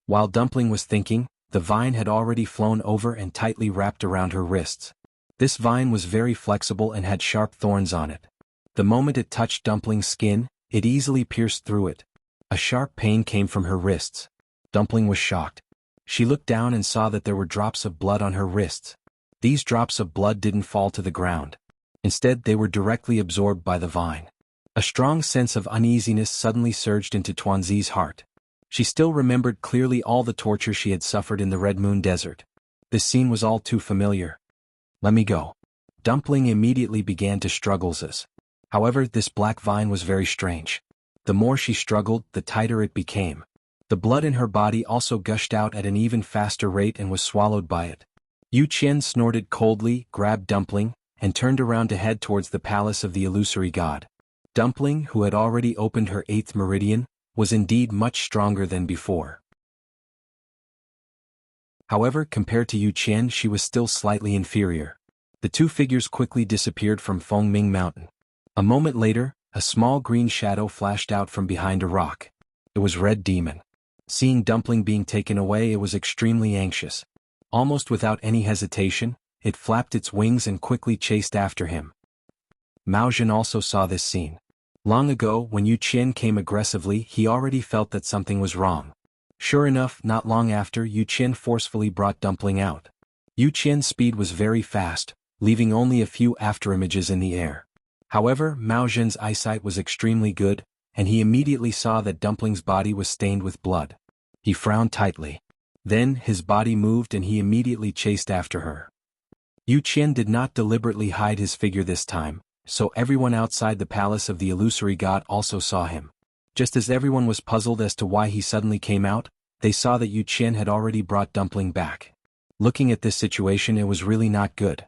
While Dumpling was thinking, the vine had already flown over and tightly wrapped around her wrists. This vine was very flexible and had sharp thorns on it. The moment it touched Dumpling's skin, it easily pierced through it. A sharp pain came from her wrists. Dumpling was shocked. She looked down and saw that there were drops of blood on her wrists. These drops of blood didn't fall to the ground. Instead, they were directly absorbed by the vine. A strong sense of uneasiness suddenly surged into Tuanzi's heart. She still remembered clearly all the torture she had suffered in the Red Moon Desert. This scene was all too familiar. Let me go. Dumpling immediately began to struggle. However, this black vine was very strange. The more she struggled, the tighter it became. The blood in her body also gushed out at an even faster rate and was swallowed by it. Yu Qin snorted coldly, grabbed Dumpling, and turned around to head towards the palace of the illusory god. Dumpling, who had already opened her 8th meridian, was indeed much stronger than before. However, compared to Yu Qin, she was still slightly inferior. The two figures quickly disappeared from Fengming Mountain. A moment later, a small green shadow flashed out from behind a rock. It was Red Demon. Seeing Dumpling being taken away, it was extremely anxious. Almost without any hesitation, it flapped its wings and quickly chased after him. Mao Zhen also saw this scene. Long ago, when Yu Qin came aggressively, he already felt that something was wrong. Sure enough, not long after, Yu Qin forcefully brought Dumpling out. Yu Qin's speed was very fast, leaving only a few afterimages in the air. However, Mao Zhen's eyesight was extremely good, and he immediately saw that Dumpling's body was stained with blood. He frowned tightly. Then, his body moved and he immediately chased after her. Yu Qin did not deliberately hide his figure this time, so everyone outside the palace of the illusory god also saw him. Just as everyone was puzzled as to why he suddenly came out, they saw that Yu Qin had already brought Dumpling back. Looking at this situation, it was really not good.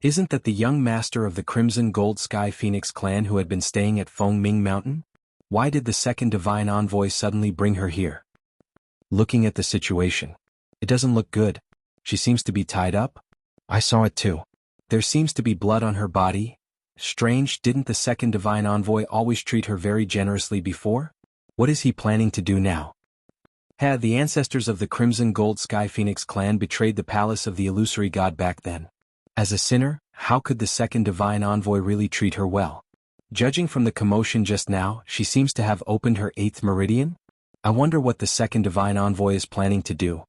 Isn't that the young master of the Crimson Gold Sky Phoenix clan who had been staying at Fengming Mountain? Why did the second divine envoy suddenly bring her here? Looking at the situation, it doesn't look good. She seems to be tied up. I saw it too. There seems to be blood on her body. Strange, didn't the second divine envoy always treat her very generously before? What is he planning to do now? Had the ancestors of the Crimson Gold Sky Phoenix clan betrayed the palace of the illusory god back then? As a sinner, how could the second divine envoy really treat her well? Judging from the commotion just now, she seems to have opened her 8th meridian? I wonder what the second divine envoy is planning to do.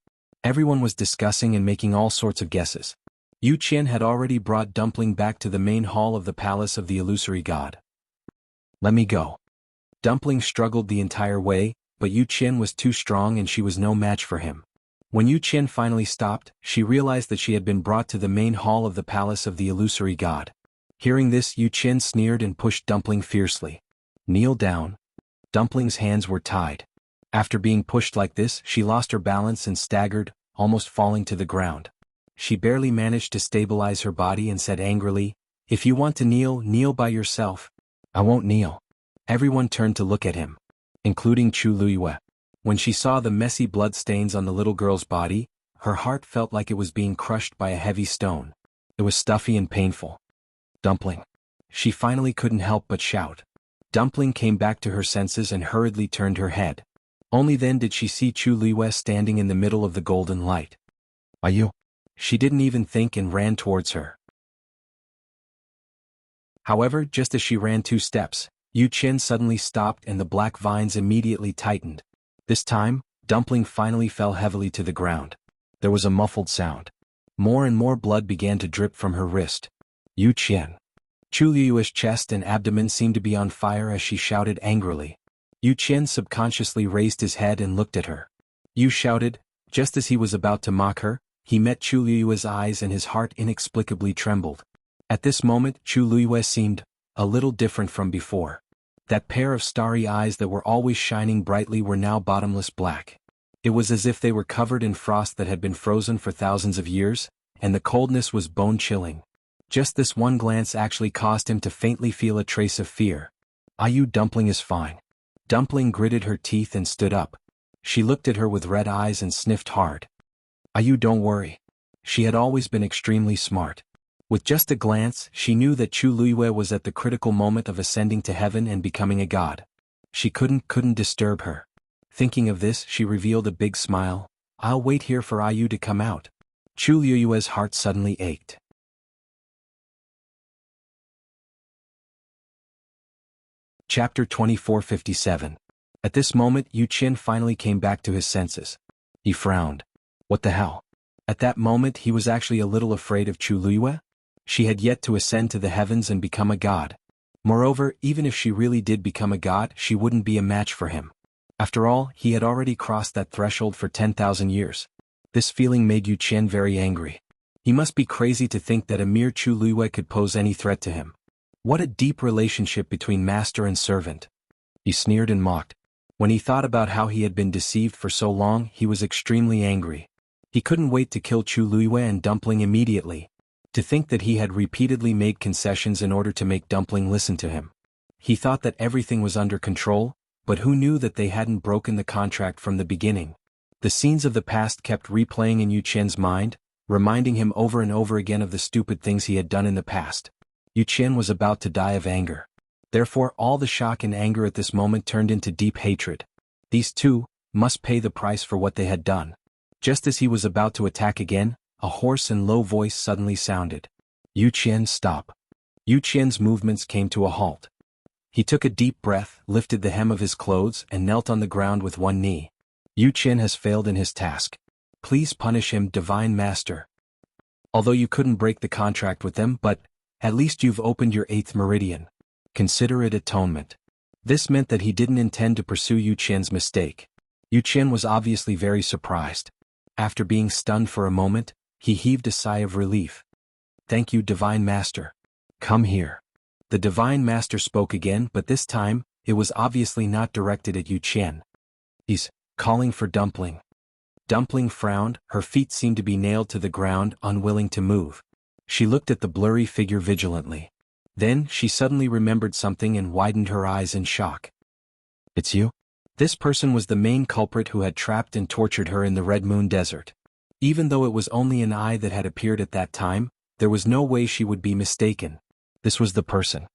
Everyone was discussing and making all sorts of guesses. Yu Qin had already brought Dumpling back to the main hall of the palace of the illusory god. Let me go. Dumpling struggled the entire way, but Yu Qin was too strong and she was no match for him. When Yu Qin finally stopped, she realized that she had been brought to the main hall of the palace of the illusory god. Hearing this, Yu Qin sneered and pushed Dumpling fiercely. Kneel down. Dumpling's hands were tied. After being pushed like this, she lost her balance and staggered, almost falling to the ground. She barely managed to stabilize her body and said angrily, "If you want to kneel, kneel by yourself." "I won't kneel." Everyone turned to look at him, including Chu Luiyue. When she saw the messy blood stains on the little girl's body, her heart felt like it was being crushed by a heavy stone. It was stuffy and painful. Dumpling. She finally couldn't help but shout. Dumpling came back to her senses and hurriedly turned her head. Only then did she see Chu Luiyue standing in the middle of the golden light. "Are you?" She didn't even think and ran towards her. However, just as she ran 2 steps, Yu Qin suddenly stopped and the black vines immediately tightened. This time, Dumpling finally fell heavily to the ground. There was a muffled sound. More and more blood began to drip from her wrist. Yu Qin. Chu Liyue's chest and abdomen seemed to be on fire as she shouted angrily. Yu Qin subconsciously raised his head and looked at her. Yu shouted, just as he was about to mock her, he met Chu Liyue's eyes and his heart inexplicably trembled. At this moment Chu Liyue seemed a little different from before. That pair of starry eyes that were always shining brightly were now bottomless black. It was as if they were covered in frost that had been frozen for thousands of years, and the coldness was bone-chilling. Just this one glance actually caused him to faintly feel a trace of fear. "Ayu, Dumpling is fine." Dumpling gritted her teeth and stood up. She looked at her with red eyes and sniffed hard. "Ayu, don't worry." She had always been extremely smart. With just a glance, she knew that Chu Liyue was at the critical moment of ascending to heaven and becoming a god. She couldn't disturb her. Thinking of this, she revealed a big smile. "I'll wait here for Ayu to come out." Chu Liyue's heart suddenly ached. Chapter 2457. At this moment Yu Qin finally came back to his senses. He frowned. What the hell? At that moment he was actually a little afraid of Chu Liyue. She had yet to ascend to the heavens and become a god. Moreover, even if she really did become a god, she wouldn't be a match for him. After all, he had already crossed that threshold for 10,000 years. This feeling made Yu Qin very angry. He must be crazy to think that a mere Chu Liyue could pose any threat to him. What a deep relationship between master and servant. He sneered and mocked. When he thought about how he had been deceived for so long, he was extremely angry. He couldn't wait to kill Chu Liyue and Dumpling immediately. To think that he had repeatedly made concessions in order to make Dumpling listen to him. He thought that everything was under control, but who knew that they hadn't broken the contract from the beginning? The scenes of the past kept replaying in Yu Qian's mind, reminding him over and over again of the stupid things he had done in the past. Yu Qian was about to die of anger. Therefore all the shock and anger at this moment turned into deep hatred. These two must pay the price for what they had done. Just as he was about to attack again, a hoarse and low voice suddenly sounded. "Yu Qian, stop." Yu Qian's movements came to a halt. He took a deep breath, lifted the hem of his clothes, and knelt on the ground with one knee. "Yu Qian has failed in his task. Please punish him, Divine Master. Although you couldn't break the contract with them, but at least you've opened your 8th meridian. Consider it atonement." This meant that he didn't intend to pursue Yu Qian's mistake. Yu Qian was obviously very surprised. After being stunned for a moment, he heaved a sigh of relief. "Thank you, Divine Master. Come here." The Divine Master spoke again, but this time, it was obviously not directed at Yu Qian. "He's calling for Dumpling." Dumpling frowned, her feet seemed to be nailed to the ground, unwilling to move. She looked at the blurry figure vigilantly. Then, she suddenly remembered something and widened her eyes in shock. "It's you?" This person was the main culprit who had trapped and tortured her in the Red Moon Desert. Even though it was only an eye that had appeared at that time, there was no way she would be mistaken. This was the person.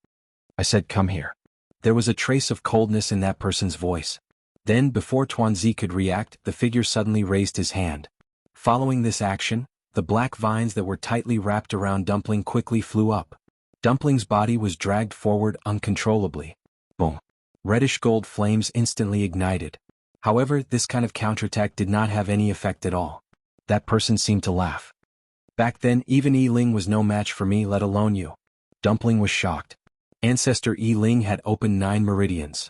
"I said come here." There was a trace of coldness in that person's voice. Then, before Tuanzi could react, the figure suddenly raised his hand. Following this action, the black vines that were tightly wrapped around Dumpling quickly flew up. Dumpling's body was dragged forward uncontrollably. Boom. Reddish gold flames instantly ignited. However, this kind of counterattack did not have any effect at all. That person seemed to laugh. "Back then, even Yi Ling was no match for me, let alone you." Dumpling was shocked. Ancestor Yi Ling had opened 9 meridians.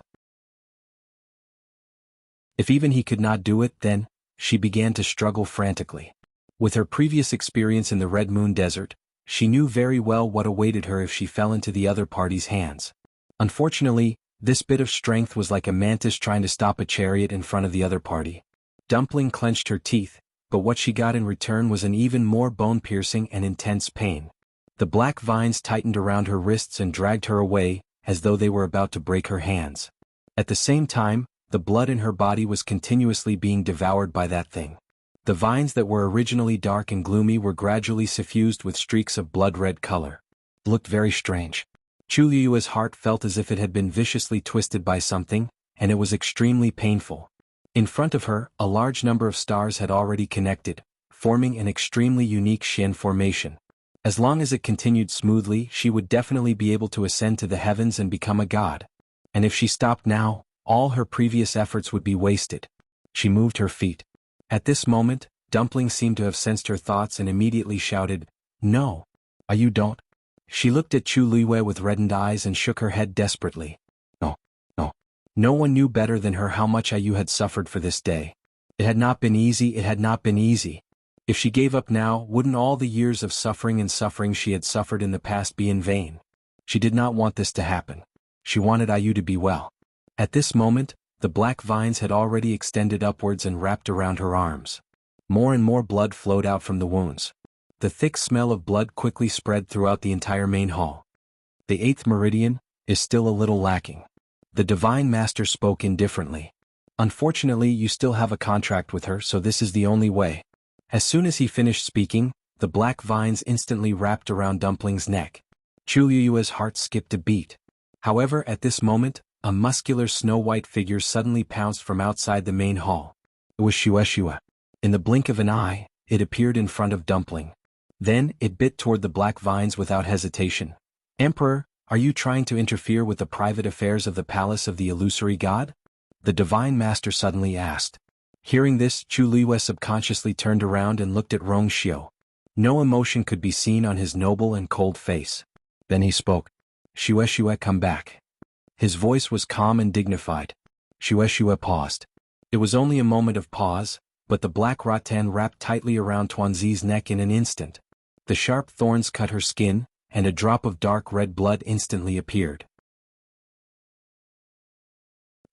If even he could not do it, then, she began to struggle frantically. With her previous experience in the Red Moon Desert, she knew very well what awaited her if she fell into the other party's hands. Unfortunately, this bit of strength was like a mantis trying to stop a chariot in front of the other party. Dumpling clenched her teeth, but what she got in return was an even more bone-piercing and intense pain. The black vines tightened around her wrists and dragged her away, as though they were about to break her hands. At the same time, the blood in her body was continuously being devoured by that thing. The vines that were originally dark and gloomy were gradually suffused with streaks of blood-red color. It looked very strange. Chu Liyue's heart felt as if it had been viciously twisted by something, and it was extremely painful. In front of her, a large number of stars had already connected, forming an extremely unique Xian formation. As long as it continued smoothly, she would definitely be able to ascend to the heavens and become a god. And if she stopped now, all her previous efforts would be wasted. She moved her feet. At this moment, Dumpling seemed to have sensed her thoughts and immediately shouted, "No. You don't." She looked at Chu Liyue with reddened eyes and shook her head desperately. "No, no." No one knew better than her how much Ayu had suffered for this day. It had not been easy, it had not been easy. If she gave up now, wouldn't all the years of suffering and suffering she had suffered in the past be in vain? She did not want this to happen. She wanted Ayu to be well. At this moment, the black vines had already extended upwards and wrapped around her arms. More and more blood flowed out from the wounds. The thick smell of blood quickly spread throughout the entire main hall. The 8th meridian is still a little lacking. The Divine Master spoke indifferently. Unfortunately, you still have a contract with her, so this is the only way. As soon as he finished speaking, the black vines instantly wrapped around Dumpling's neck. Chu Liyue's heart skipped a beat. However, at this moment, a muscular snow-white figure suddenly pounced from outside the main hall. It was Shueshue. In the blink of an eye, it appeared in front of Dumpling. Then, it bit toward the black vines without hesitation. Emperor, are you trying to interfere with the private affairs of the palace of the illusory god? The Divine Master suddenly asked. Hearing this, Chu Liyue subconsciously turned around and looked at Rongxiu. No emotion could be seen on his noble and cold face. Then he spoke. Shueshue, come back. His voice was calm and dignified. Shueshue paused. It was only a moment of pause, but the black rattan wrapped tightly around Tuanzi's neck in an instant. The sharp thorns cut her skin, and a drop of dark red blood instantly appeared.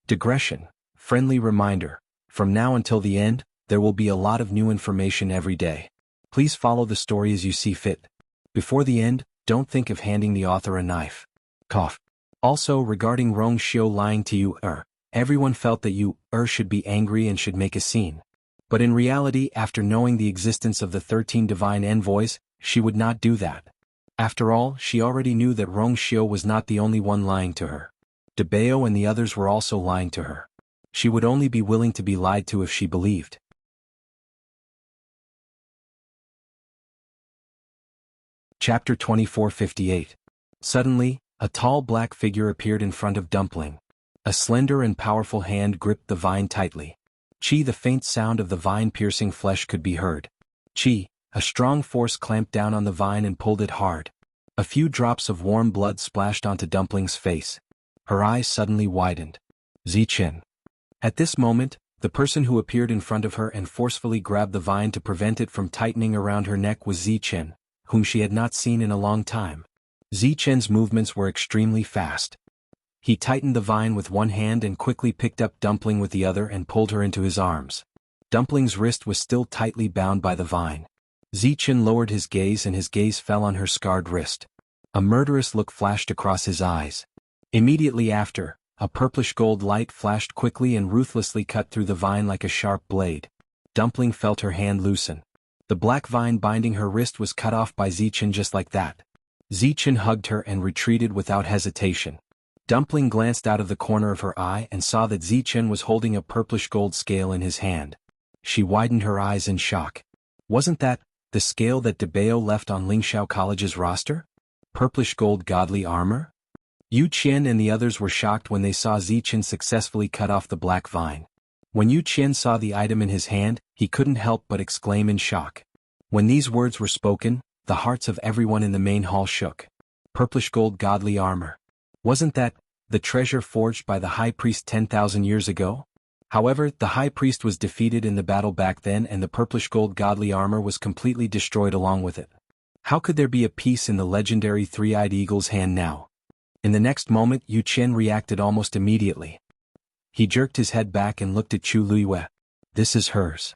Digression. Friendly reminder. From now until the end, there will be a lot of new information every day. Please follow the story as you see fit. Before the end, don't think of handing the author a knife. Cough. Also, regarding Rongxiu lying to you, everyone felt that you, should be angry and should make a scene. But in reality, after knowing the existence of the 13 divine envoys, she would not do that. After all, she already knew that Rongxiu was not the only one lying to her. Debao and the others were also lying to her. She would only be willing to be lied to if she believed. Chapter 2458. Suddenly, a tall black figure appeared in front of Dumpling. A slender and powerful hand gripped the vine tightly. Chi, the faint sound of the vine piercing flesh could be heard. Chi, a strong force clamped down on the vine and pulled it hard. A few drops of warm blood splashed onto Dumpling's face. Her eyes suddenly widened. Zichen. At this moment, the person who appeared in front of her and forcefully grabbed the vine to prevent it from tightening around her neck was Zichen, whom she had not seen in a long time. Zichen's movements were extremely fast. He tightened the vine with one hand and quickly picked up Dumpling with the other and pulled her into his arms. Dumpling's wrist was still tightly bound by the vine. Zichen lowered his gaze and his gaze fell on her scarred wrist. A murderous look flashed across his eyes. Immediately after, a purplish gold light flashed quickly and ruthlessly cut through the vine like a sharp blade. Dumpling felt her hand loosen. The black vine binding her wrist was cut off by Zichen just like that. Zichen hugged her and retreated without hesitation. Dumpling glanced out of the corner of her eye and saw that Zichen was holding a purplish gold scale in his hand. She widened her eyes in shock. Wasn't that the scale that Debao left on Lingxiao College's roster? Purplish gold godly armor? Yu Qian and the others were shocked when they saw Zichen successfully cut off the black vine. When Yu Qian saw the item in his hand, he couldn't help but exclaim in shock. When these words were spoken, the hearts of everyone in the main hall shook. Purplish gold godly armor. Wasn't that the treasure forged by the high priest 10,000 years ago? However, the high priest was defeated in the battle back then and the purplish gold godly armor was completely destroyed along with it. How could there be a piece in the legendary three-eyed eagle's hand now? In the next moment, Yu Qian reacted almost immediately. He jerked his head back and looked at Chu Liyue. This is hers.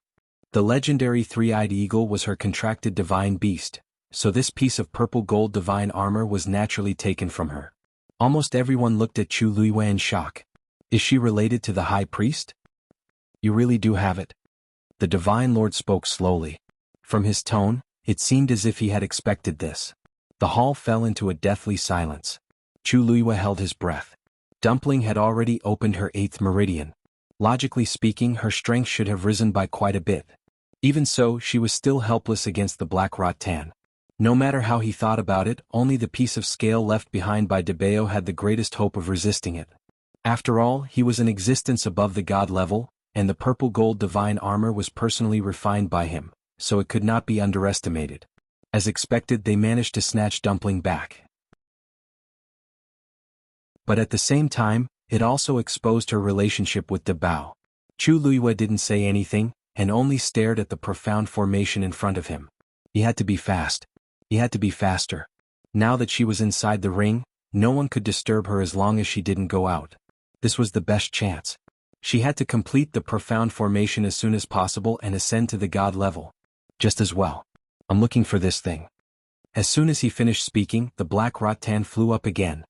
The legendary three-eyed eagle was her contracted divine beast, so this piece of purple gold divine armor was naturally taken from her. Almost everyone looked at Chu Liyue in shock. Is she related to the high priest? You really do have it. The divine lord spoke slowly. From his tone, it seemed as if he had expected this. The hall fell into a deathly silence. Chu Liyue held his breath. Dumpling had already opened her 8th meridian. Logically speaking, her strength should have risen by quite a bit. Even so, she was still helpless against the black rattan. No matter how he thought about it, only the piece of scale left behind by Debao had the greatest hope of resisting it. After all, he was in existence above the god level, and the purple gold divine armor was personally refined by him, so it could not be underestimated. As expected, they managed to snatch Dumpling back. But at the same time, it also exposed her relationship with Debao. Chu Liyue didn't say anything, and only stared at the profound formation in front of him. He had to be fast. He had to be faster. Now that she was inside the ring, no one could disturb her as long as she didn't go out. This was the best chance. She had to complete the profound formation as soon as possible and ascend to the god level. Just as well. I'm looking for this thing. As soon as he finished speaking, the black rattan flew up again.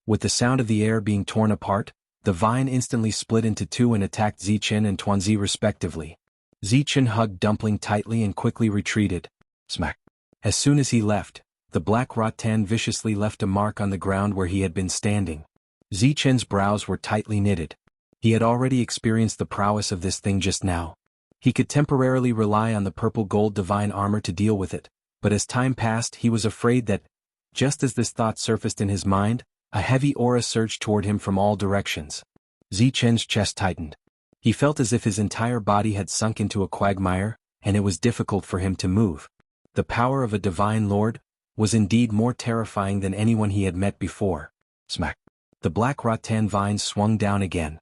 With the sound of the air being torn apart, the vine instantly split into two and attacked Zichen and Tuanzi respectively. Zichen hugged Dumpling tightly and quickly retreated. Smack. As soon as he left, the black rattan viciously left a mark on the ground where he had been standing. Zichen's brows were tightly knitted. He had already experienced the prowess of this thing just now. He could temporarily rely on the purple gold divine armor to deal with it, but as time passed he was afraid that, just as this thought surfaced in his mind, a heavy aura surged toward him from all directions. Zichen's chest tightened. He felt as if his entire body had sunk into a quagmire, and it was difficult for him to move. The power of a divine lord was indeed more terrifying than anyone he had met before. Smack. The black rattan vines swung down again.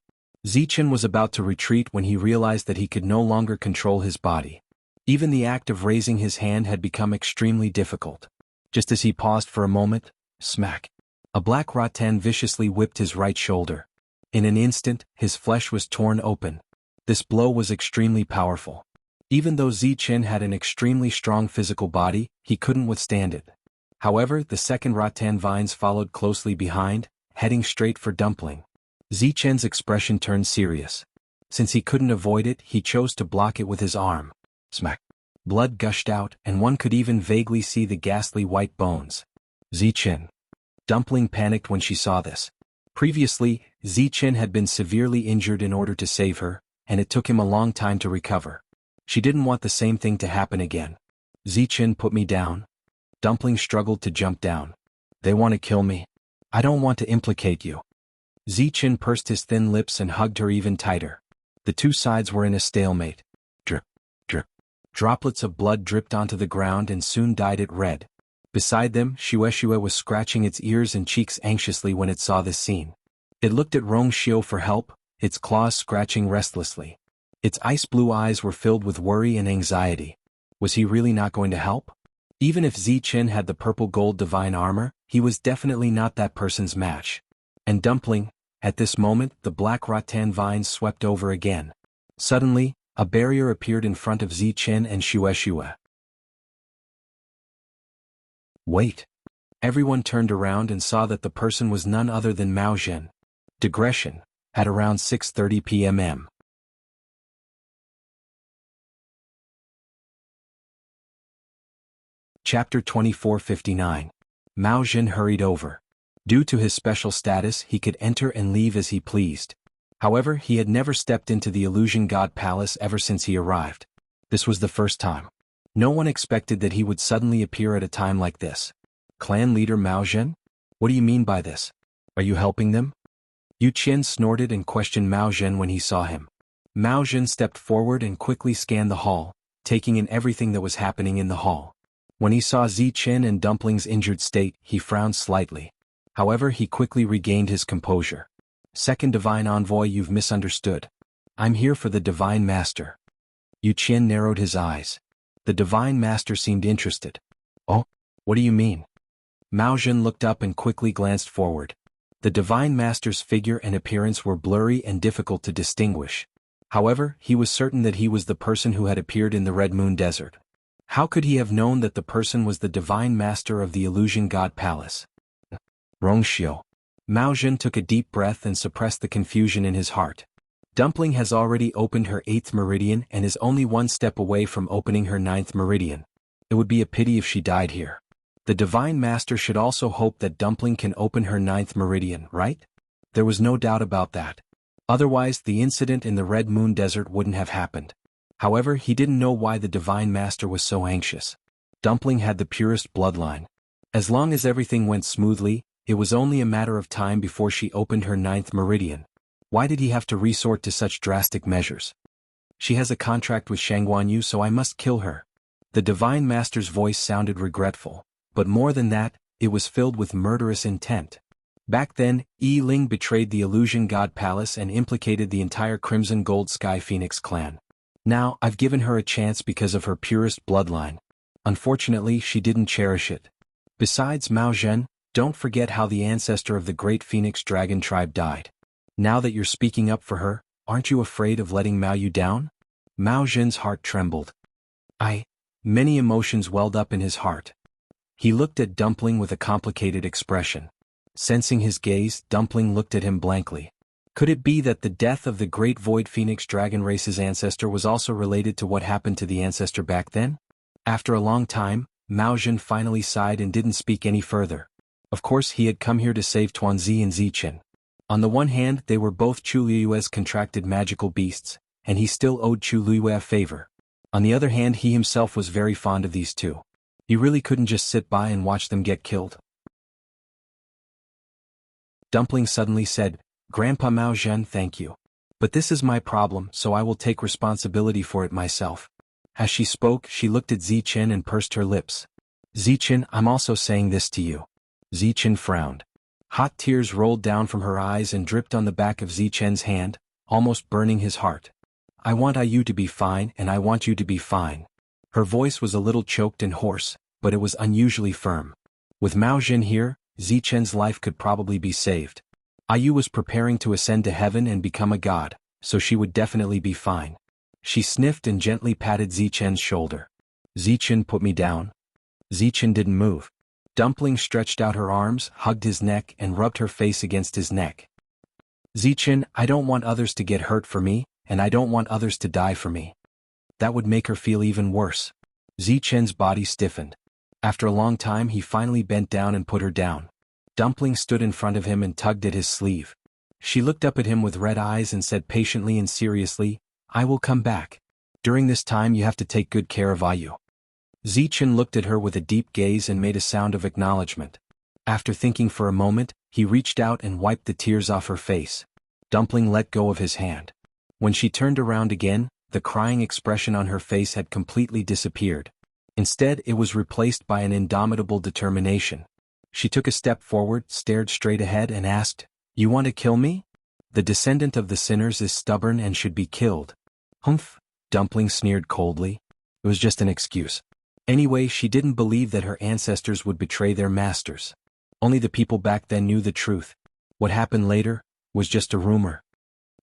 Zichen was about to retreat when he realized that he could no longer control his body. Even the act of raising his hand had become extremely difficult. Just as he paused for a moment, smack. A black rattan viciously whipped his right shoulder. In an instant, his flesh was torn open. This blow was extremely powerful. Even though Zichen had an extremely strong physical body, he couldn't withstand it. However, the second rattan vines followed closely behind, heading straight for Dumpling. Zichen's expression turned serious. Since he couldn't avoid it, he chose to block it with his arm. Smack. Blood gushed out, and one could even vaguely see the ghastly white bones. Zichen. Dumpling panicked when she saw this. Previously, Zichen had been severely injured in order to save her, and it took him a long time to recover. She didn't want the same thing to happen again. Zichen, put me down. Dumpling struggled to jump down. They want to kill me. I don't want to implicate you. Zichen pursed his thin lips and hugged her even tighter. The two sides were in a stalemate. Drip, drip. Droplets of blood dripped onto the ground and soon dyed it red. Beside them, Shueshue was scratching its ears and cheeks anxiously when it saw this scene. It looked at Rongxiu for help, its claws scratching restlessly. Its ice-blue eyes were filled with worry and anxiety. Was he really not going to help? Even if Zichen had the purple gold divine armor, he was definitely not that person's match. And Dumpling, at this moment, the black rattan vines swept over again. Suddenly, a barrier appeared in front of Zichen and Shueshue. Wait. Everyone turned around and saw that the person was none other than Mao Zhen. Digression. At around 6:30 p.m. Chapter 2459. Mao Zhen hurried over. Due to his special status, he could enter and leave as he pleased. However, he had never stepped into the Illusion God Palace ever since he arrived. This was the first time. No one expected that he would suddenly appear at a time like this. Clan leader Mao Zhen? What do you mean by this? Are you helping them? Yu Qian snorted and questioned Mao Zhen when he saw him. Mao Zhen stepped forward and quickly scanned the hall, taking in everything that was happening in the hall. When he saw Zichen and Dumpling's injured state, he frowned slightly. However, he quickly regained his composure. Second Divine Envoy, you've misunderstood. I'm here for the Divine Master. Yu Qian narrowed his eyes. The Divine Master seemed interested. Oh, what do you mean? Mao Zhen looked up and quickly glanced forward. The Divine Master's figure and appearance were blurry and difficult to distinguish. However, he was certain that he was the person who had appeared in the Red Moon Desert. How could he have known that the person was the Divine Master of the Illusion God Palace? Rongxiu. Mao Zhen took a deep breath and suppressed the confusion in his heart. Dumpling has already opened her 8th meridian and is only one step away from opening her 9th meridian. It would be a pity if she died here. The Divine Master should also hope that Dumpling can open her 9th meridian, right? There was no doubt about that. Otherwise, the incident in the Red Moon Desert wouldn't have happened. However, he didn't know why the Divine Master was so anxious. Dumpling had the purest bloodline. As long as everything went smoothly, it was only a matter of time before she opened her 9th meridian. Why did he have to resort to such drastic measures? She has a contract with Shangguanyu, so I must kill her. The Divine Master's voice sounded regretful, but more than that, it was filled with murderous intent. Back then, Yi Ling betrayed the Illusion God Palace and implicated the entire Crimson Gold Sky Phoenix clan. Now, I've given her a chance because of her purest bloodline. Unfortunately, she didn't cherish it. Besides, Mao Zhen, don't forget how the ancestor of the great Phoenix Dragon tribe died. Now that you're speaking up for her, aren't you afraid of letting Mao Yu down? Mao Zhen's heart trembled. Many emotions welled up in his heart. He looked at Dumpling with a complicated expression. Sensing his gaze, Dumpling looked at him blankly. Could it be that the death of the great Void Phoenix Dragon race's ancestor was also related to what happened to the ancestor back then? After a long time, Mao Zhen finally sighed and didn't speak any further. Of course, he had come here to save Tuanzi and Zichen. On the one hand, they were both Chu Liyue's contracted magical beasts, and he still owed Chu Liyue a favor. On the other hand, he himself was very fond of these two. He really couldn't just sit by and watch them get killed. Dumpling suddenly said, "Grandpa Mao Zhen, thank you. But this is my problem, so I will take responsibility for it myself." As she spoke, she looked at Zichen and pursed her lips. "Zichen, I'm also saying this to you." Zichen frowned. Hot tears rolled down from her eyes and dripped on the back of Zichen's hand, almost burning his heart. "I want you to be fine, and I want you to be fine." Her voice was a little choked and hoarse, but it was unusually firm. With Mao Zhen here, Zichen's life could probably be saved. Ayu was preparing to ascend to heaven and become a god, so she would definitely be fine. She sniffed and gently patted Zichen's shoulder. "Zichen, put me down." Zichen didn't move. Dumpling stretched out her arms, hugged his neck and rubbed her face against his neck. "Zichen, I don't want others to get hurt for me, and I don't want others to die for me. That would make her feel even worse." Zichen's body stiffened. After a long time he finally bent down and put her down. Dumpling stood in front of him and tugged at his sleeve. She looked up at him with red eyes and said patiently and seriously, "I will come back. During this time you have to take good care of Ayu." Zichen looked at her with a deep gaze and made a sound of acknowledgement. After thinking for a moment, he reached out and wiped the tears off her face. Dumpling let go of his hand. When she turned around again, the crying expression on her face had completely disappeared. Instead, it was replaced by an indomitable determination. She took a step forward, stared straight ahead and asked, "You want to kill me? The descendant of the sinners is stubborn and should be killed." "Humph," Dumpling sneered coldly. It was just an excuse. Anyway, she didn't believe that her ancestors would betray their masters. Only the people back then knew the truth. What happened later was just a rumor.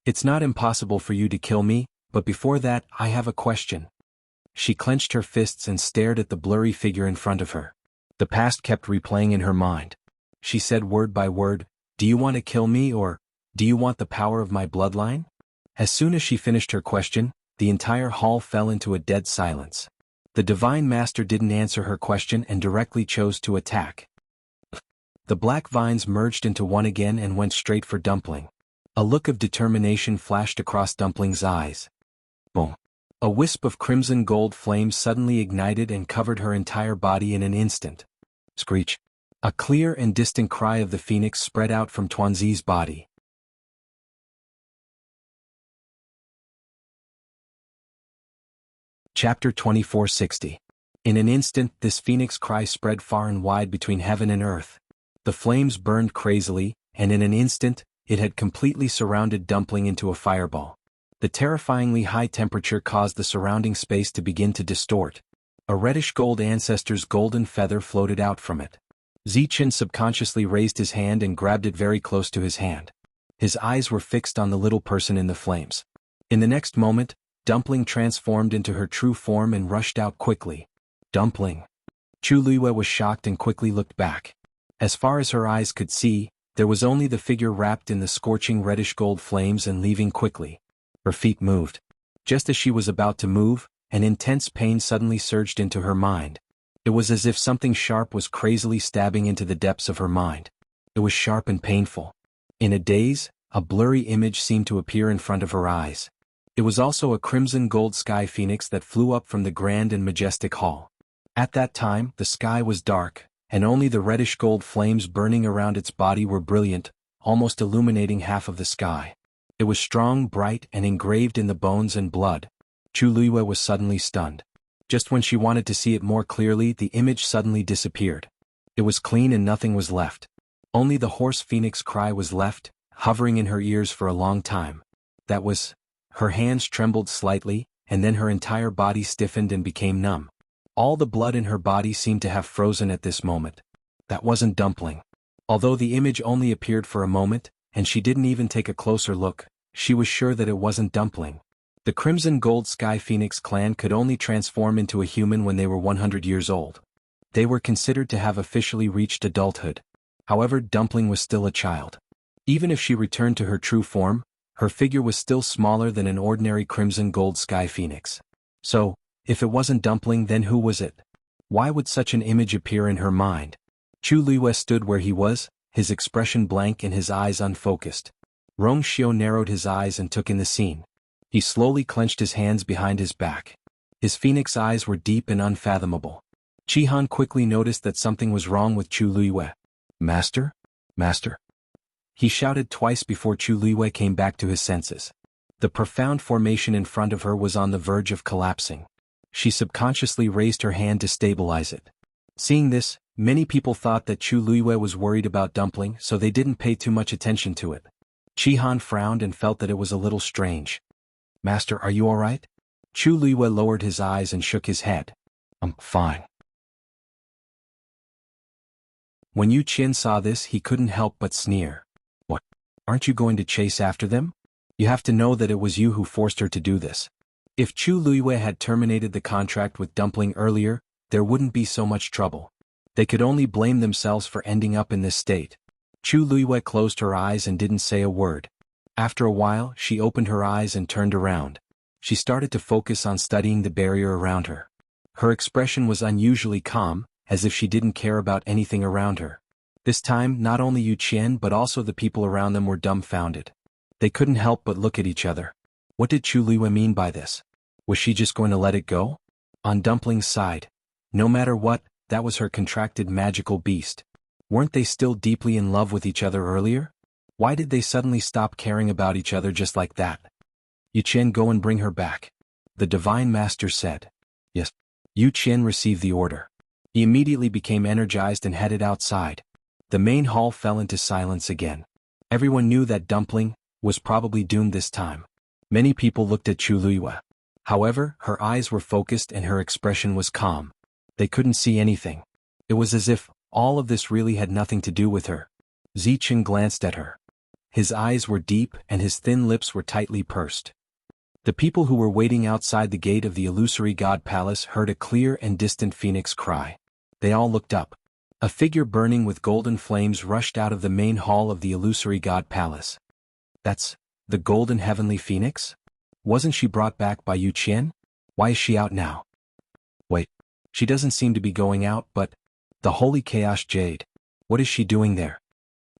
"It's not impossible for you to kill me, but before that, I have a question." She clenched her fists and stared at the blurry figure in front of her. The past kept replaying in her mind. She said word by word, "Do you want to kill me or, do you want the power of my bloodline?" As soon as she finished her question, the entire hall fell into a dead silence. The Divine Master didn't answer her question and directly chose to attack. The black vines merged into one again and went straight for Dumpling. A look of determination flashed across Dumpling's eyes. Boom. A wisp of crimson gold flames suddenly ignited and covered her entire body in an instant. Screech. A clear and distant cry of the phoenix spread out from Tuanzi's body. Chapter 2460. In an instant, this phoenix cry spread far and wide between heaven and earth. The flames burned crazily, and in an instant, it had completely surrounded Dumpling into a fireball. The terrifyingly high temperature caused the surrounding space to begin to distort. A reddish-gold ancestor's golden feather floated out from it. Zichen subconsciously raised his hand and grabbed it very close to his hand. His eyes were fixed on the little person in the flames. In the next moment, Dumpling transformed into her true form and rushed out quickly. "Dumpling!" Chu Liyue was shocked and quickly looked back. As far as her eyes could see, there was only the figure wrapped in the scorching reddish-gold flames and leaving quickly. Her feet moved. Just as she was about to move, an intense pain suddenly surged into her mind. It was as if something sharp was crazily stabbing into the depths of her mind. It was sharp and painful. In a daze, a blurry image seemed to appear in front of her eyes. It was also a crimson gold sky phoenix that flew up from the grand and majestic hall. At that time, the sky was dark, and only the reddish gold flames burning around its body were brilliant, almost illuminating half of the sky. It was strong, bright, and engraved in the bones and blood. Chu Liyue was suddenly stunned. Just when she wanted to see it more clearly, the image suddenly disappeared. It was clean and nothing was left. Only the hoarse phoenix cry was left, hovering in her ears for a long time. That was... Her hands trembled slightly, and then her entire body stiffened and became numb. All the blood in her body seemed to have frozen at this moment. That wasn't Dumpling. Although the image only appeared for a moment, and she didn't even take a closer look, she was sure that it wasn't Dumpling. The Crimson Gold Sky Phoenix clan could only transform into a human when they were 100 years old. They were considered to have officially reached adulthood. However, Dumpling was still a child. Even if she returned to her true form, her figure was still smaller than an ordinary Crimson Gold Sky Phoenix. So, if it wasn't Dumpling, then who was it? Why would such an image appear in her mind? Chu Luiyue stood where he was, his expression blank and his eyes unfocused. Rong Xiu narrowed his eyes and took in the scene. He slowly clenched his hands behind his back. His phoenix eyes were deep and unfathomable. Chihan quickly noticed that something was wrong with Chu Luiyue. Master? Master? He shouted twice before Chu Luiyue came back to his senses. The profound formation in front of her was on the verge of collapsing. She subconsciously raised her hand to stabilize it. Seeing this, many people thought that Chu Luiyue was worried about Dumpling, so they didn't pay too much attention to it. Chihan frowned and felt that it was a little strange. Master, are you all right? Chu Luiyue lowered his eyes and shook his head. I'm fine. When Yu Qian saw this, he couldn't help but sneer. What? Aren't you going to chase after them? You have to know that it was you who forced her to do this. If Chu Luiyue had terminated the contract with Dumpling earlier, there wouldn't be so much trouble. They could only blame themselves for ending up in this state. Chu Luiyue closed her eyes and didn't say a word. After a while, she opened her eyes and turned around. She started to focus on studying the barrier around her. Her expression was unusually calm, as if she didn't care about anything around her. This time, not only Yu Qian but also the people around them were dumbfounded. They couldn't help but look at each other. What did Chu Luiyue mean by this? Was she just going to let it go? On Dumpling's side, no matter what, that was her contracted magical beast. Weren't they still deeply in love with each other earlier? Why did they suddenly stop caring about each other just like that? Yu Qian, go and bring her back. The Divine Master said. Yes. Yu Qian received the order. He immediately became energized and headed outside. The main hall fell into silence again. Everyone knew that Dumpling was probably doomed this time. Many people looked at Chu Luiyue. However, her eyes were focused and her expression was calm. They couldn't see anything. It was as if all of this really had nothing to do with her. Zicheng glanced at her. His eyes were deep and his thin lips were tightly pursed. The people who were waiting outside the gate of the illusory god palace heard a clear and distant phoenix cry. They all looked up. A figure burning with golden flames rushed out of the main hall of the illusory god palace. That's the golden heavenly phoenix? Wasn't she brought back by Yu Qian? Why is she out now? Wait, she doesn't seem to be going out, but the holy chaos jade. What is she doing there?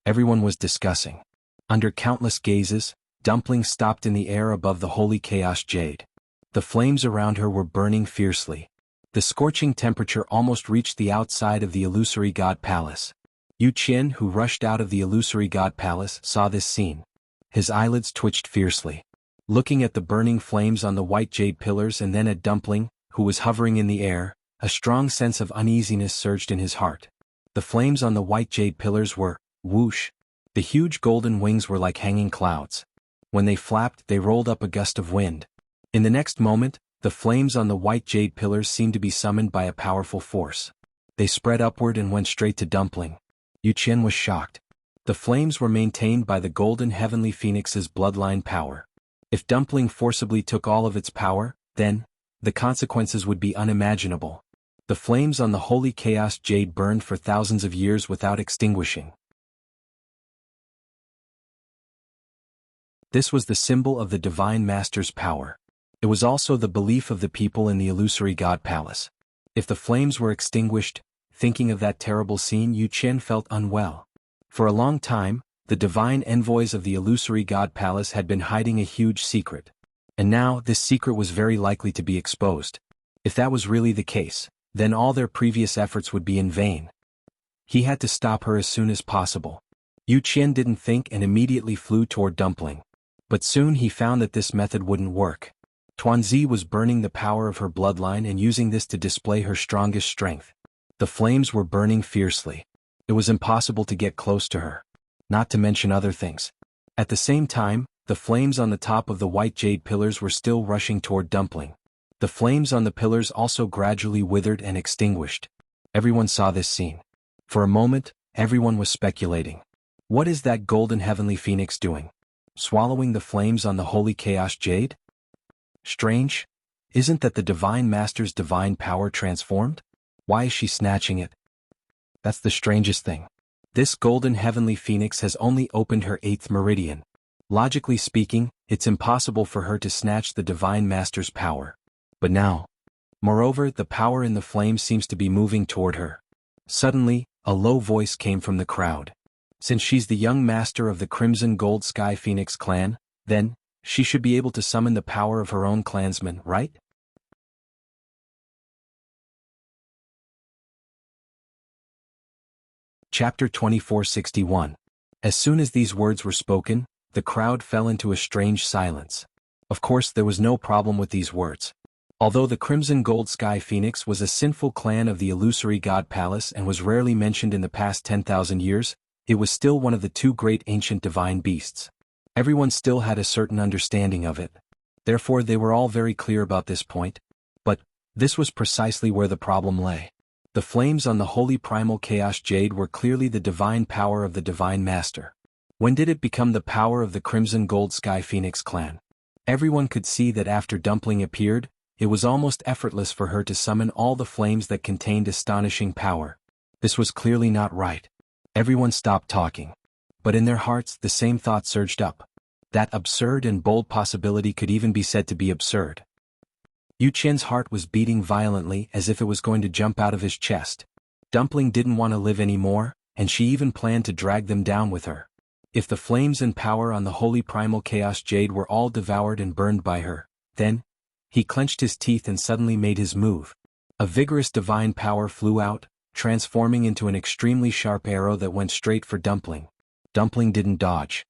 Everyone was discussing. Under countless gazes, Dumpling stopped in the air above the holy chaos jade. The flames around her were burning fiercely. The scorching temperature almost reached the outside of the illusory god palace. Yu Qian, who rushed out of the illusory god palace, saw this scene. His eyelids twitched fiercely. Looking at the burning flames on the white jade pillars and then at Dumpling, who was hovering in the air, a strong sense of uneasiness surged in his heart. The flames on the white jade pillars were, whoosh. The huge golden wings were like hanging clouds. When they flapped, they rolled up a gust of wind. In the next moment, the flames on the white jade pillars seemed to be summoned by a powerful force. They spread upward and went straight to Dumpling. Yu Qian was shocked. The flames were maintained by the golden heavenly phoenix's bloodline power. If Dumpling forcibly took all of its power, then the consequences would be unimaginable. The flames on the holy chaos jade burned for thousands of years without extinguishing. This was the symbol of the Divine Master's power. It was also the belief of the people in the illusory god palace. If the flames were extinguished, thinking of that terrible scene, Yu Qian felt unwell. For a long time, the divine envoys of the illusory god palace had been hiding a huge secret. And now this secret was very likely to be exposed. If that was really the case, then all their previous efforts would be in vain. He had to stop her as soon as possible. Yu Qian didn't think and immediately flew toward Dumpling. But soon he found that this method wouldn't work. Tuanzi was burning the power of her bloodline and using this to display her strongest strength. The flames were burning fiercely. It was impossible to get close to her. Not to mention other things. At the same time, the flames on the top of the white jade pillars were still rushing toward Dumpling. The flames on the pillars also gradually withered and extinguished. Everyone saw this scene. For a moment, everyone was speculating. What is that golden heavenly phoenix doing? Swallowing the flames on the holy chaos jade? Strange? Isn't that the divine master's divine power transformed? Why is she snatching it? That's the strangest thing. This golden heavenly phoenix has only opened her 8th meridian. Logically speaking, it's impossible for her to snatch the divine master's power. But now. Moreover, the power in the flame seems to be moving toward her. Suddenly, a low voice came from the crowd. Since she's the young master of the Crimson Gold Sky Phoenix clan, then, she should be able to summon the power of her own clansmen, right? Chapter 2461. As soon as these words were spoken, the crowd fell into a strange silence. Of course, there was no problem with these words. Although the Crimson Gold Sky Phoenix was a sinful clan of the illusory god Palace and was rarely mentioned in the past 10,000 years, it was still one of the 2 great ancient divine beasts. Everyone still had a certain understanding of it. Therefore, they were all very clear about this point. But this was precisely where the problem lay. The flames on the holy primal chaos jade were clearly the divine power of the divine master. When did it become the power of the Crimson Gold Sky Phoenix clan? Everyone could see that after Dumpling appeared, it was almost effortless for her to summon all the flames that contained astonishing power. This was clearly not right. Everyone stopped talking. But in their hearts the same thought surged up. That absurd and bold possibility could even be said to be absurd. Yu Qian's heart was beating violently as if it was going to jump out of his chest. Dumpling didn't want to live anymore, and she even planned to drag them down with her. If the flames and power on the holy primal chaos jade were all devoured and burned by her, then, he clenched his teeth and suddenly made his move. A vigorous divine power flew out, transforming into an extremely sharp arrow that went straight for Dumpling. Dumpling didn't dodge.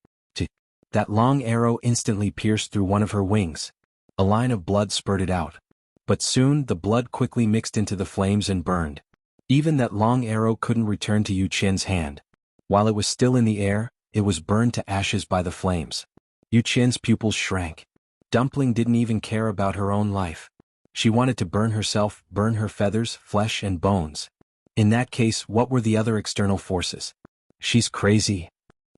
That long arrow instantly pierced through one of her wings. A line of blood spurted out. But soon the blood quickly mixed into the flames and burned. Even that long arrow couldn't return to Yu Qian's hand. While it was still in the air, it was burned to ashes by the flames. Yu Qian's pupils shrank. Dumpling didn't even care about her own life. She wanted to burn herself, burn her feathers, flesh and bones. In that case, what were the other external forces? She's crazy.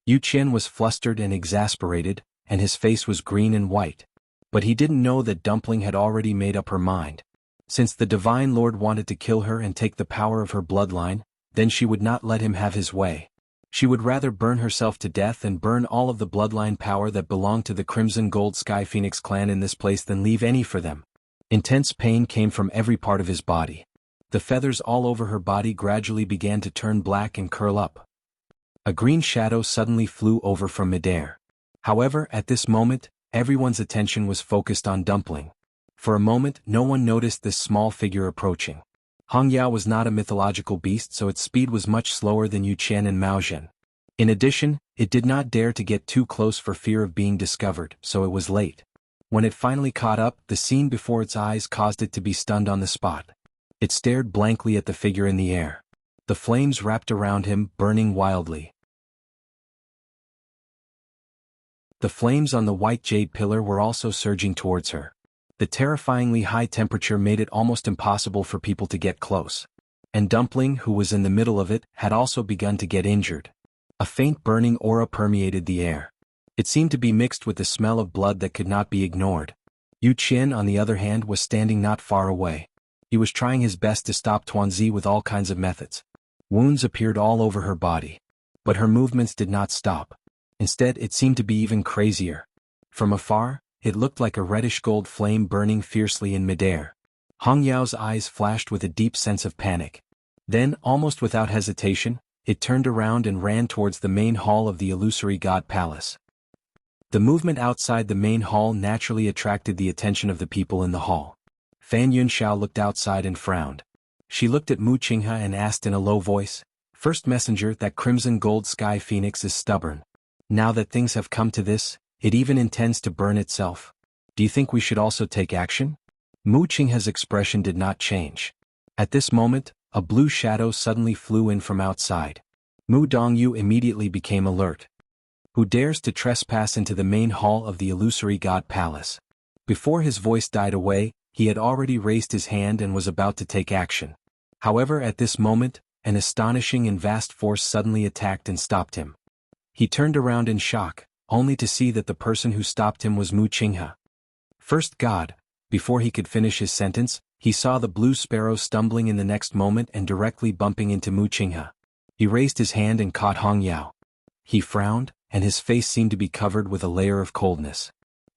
Yu Qian was flustered and exasperated, and his face was green and white. But he didn't know that Dumpling had already made up her mind. Since the Divine Lord wanted to kill her and take the power of her bloodline, then she would not let him have his way. She would rather burn herself to death and burn all of the bloodline power that belonged to the Crimson Gold Sky Phoenix clan in this place than leave any for them. Intense pain came from every part of his body. The feathers all over her body gradually began to turn black and curl up. A green shadow suddenly flew over from midair. However, at this moment, everyone's attention was focused on Dumpling. For a moment, no one noticed this small figure approaching. Hongyao was not a mythological beast, so its speed was much slower than Yu Qian and Mao Zhen. In addition, it did not dare to get too close for fear of being discovered, so it was late. When it finally caught up, the scene before its eyes caused it to be stunned on the spot. It stared blankly at the figure in the air. The flames wrapped around him, burning wildly. The flames on the white jade pillar were also surging towards her. The terrifyingly high temperature made it almost impossible for people to get close. And Dumpling, who was in the middle of it, had also begun to get injured. A faint burning aura permeated the air. It seemed to be mixed with the smell of blood that could not be ignored. Yu Qian, on the other hand, was standing not far away. He was trying his best to stop Tuanzi with all kinds of methods. Wounds appeared all over her body. But her movements did not stop. Instead, it seemed to be even crazier. From afar, it looked like a reddish-gold flame burning fiercely in midair. Hongyao's eyes flashed with a deep sense of panic. Then, almost without hesitation, it turned around and ran towards the main hall of the illusory god palace. The movement outside the main hall naturally attracted the attention of the people in the hall. Fan Yunxiao looked outside and frowned. She looked at Mu Qinghe and asked in a low voice, "First messenger, that Crimson Gold Sky Phoenix is stubborn. Now that things have come to this, it even intends to burn itself. Do you think we should also take action?" Mu Qinghe's expression did not change. At this moment, a blue shadow suddenly flew in from outside. Mu Dongyu immediately became alert. Who dares to trespass into the main hall of the illusory god palace? Before his voice died away, he had already raised his hand and was about to take action. However, at this moment, an astonishing and vast force suddenly attacked and stopped him. He turned around in shock, only to see that the person who stopped him was Mu Qinghe. First God, before he could finish his sentence, he saw the blue sparrow stumbling in the next moment and directly bumping into Mu Qinghe. He raised his hand and caught Hong Yao. He frowned, and his face seemed to be covered with a layer of coldness.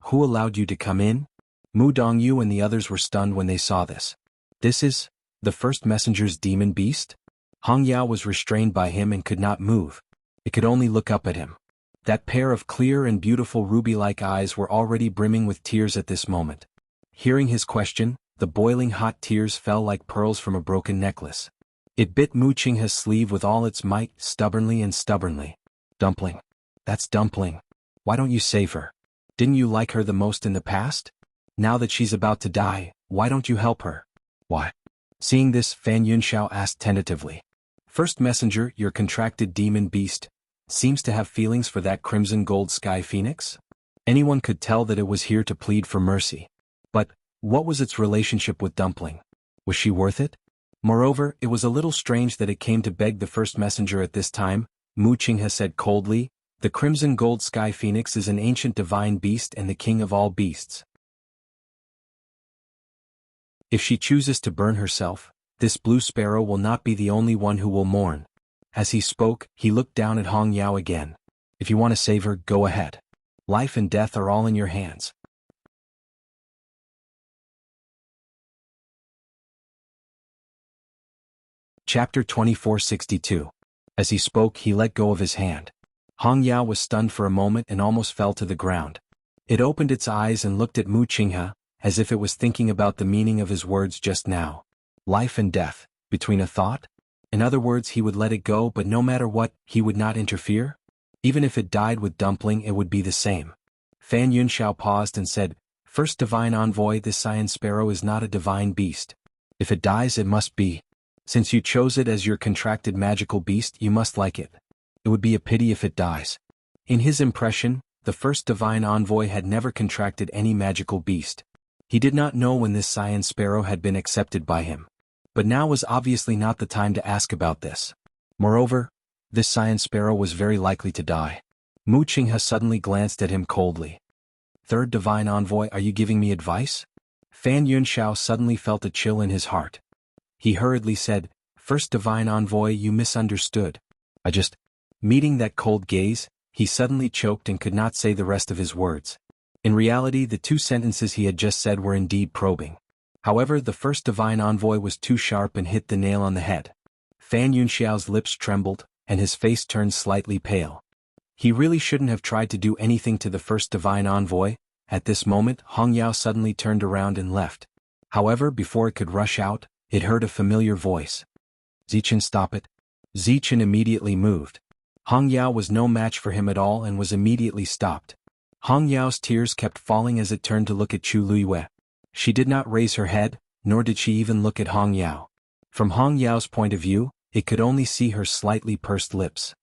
Who allowed you to come in? Mu Dongyu and the others were stunned when they saw this. This is the first messenger's demon beast? Hong Yao was restrained by him and could not move. It could only look up at him. That pair of clear and beautiful ruby-like eyes were already brimming with tears at this moment. Hearing his question, the boiling hot tears fell like pearls from a broken necklace. It bit Mu Qinghe's sleeve with all its might, stubbornly. Dumpling. That's Dumpling. Why don't you save her? Didn't you like her the most in the past? Now that she's about to die, why don't you help her? Why? Seeing this, Fan Yunxiao asked tentatively. First messenger, your contracted demon beast, seems to have feelings for that crimson gold sky phoenix? Anyone could tell that it was here to plead for mercy. But, what was its relationship with Dumpling? Was she worth it? Moreover, it was a little strange that it came to beg the first messenger at this time. Mu Qinghe said coldly, the crimson gold sky phoenix is an ancient divine beast and the king of all beasts. If she chooses to burn herself, this blue sparrow will not be the only one who will mourn. As he spoke, he looked down at Hong Yao again. If you want to save her, go ahead. Life and death are all in your hands. Chapter 2462. As he spoke, he let go of his hand. Hong Yao was stunned for a moment and almost fell to the ground. It opened its eyes and looked at Mu Qinghe, as if it was thinking about the meaning of his words just now. Life and death, between a thought? In other words, he would let it go, but no matter what, he would not interfere? Even if it died with Dumpling, it would be the same. Fan Yunxiao paused and said, First divine envoy, this cyan sparrow is not a divine beast. If it dies, it must be. Since you chose it as your contracted magical beast, you must like it. It would be a pity if it dies. In his impression, the first divine envoy had never contracted any magical beast. He did not know when this cyan sparrow had been accepted by him. But now was obviously not the time to ask about this. Moreover, this cyan sparrow was very likely to die. Mu Qinghe suddenly glanced at him coldly. Third divine envoy, are you giving me advice? Fan Yunxiao suddenly felt a chill in his heart. He hurriedly said, First divine envoy, you misunderstood. Meeting that cold gaze, he suddenly choked and could not say the rest of his words. In reality, the two sentences he had just said were indeed probing. However, the first divine envoy was too sharp and hit the nail on the head. Fan Yunxiao's lips trembled, and his face turned slightly pale. He really shouldn't have tried to do anything to the first divine envoy. At this moment, Hong Yao suddenly turned around and left. However, before it could rush out, it heard a familiar voice. Zichen, stop it. Zichen immediately moved. Hong Yao was no match for him at all and was immediately stopped. Hong Yao's tears kept falling as it turned to look at Chu Luiyue. She did not raise her head, nor did she even look at Hong Yao. From Hong Yao's point of view, it could only see her slightly pursed lips.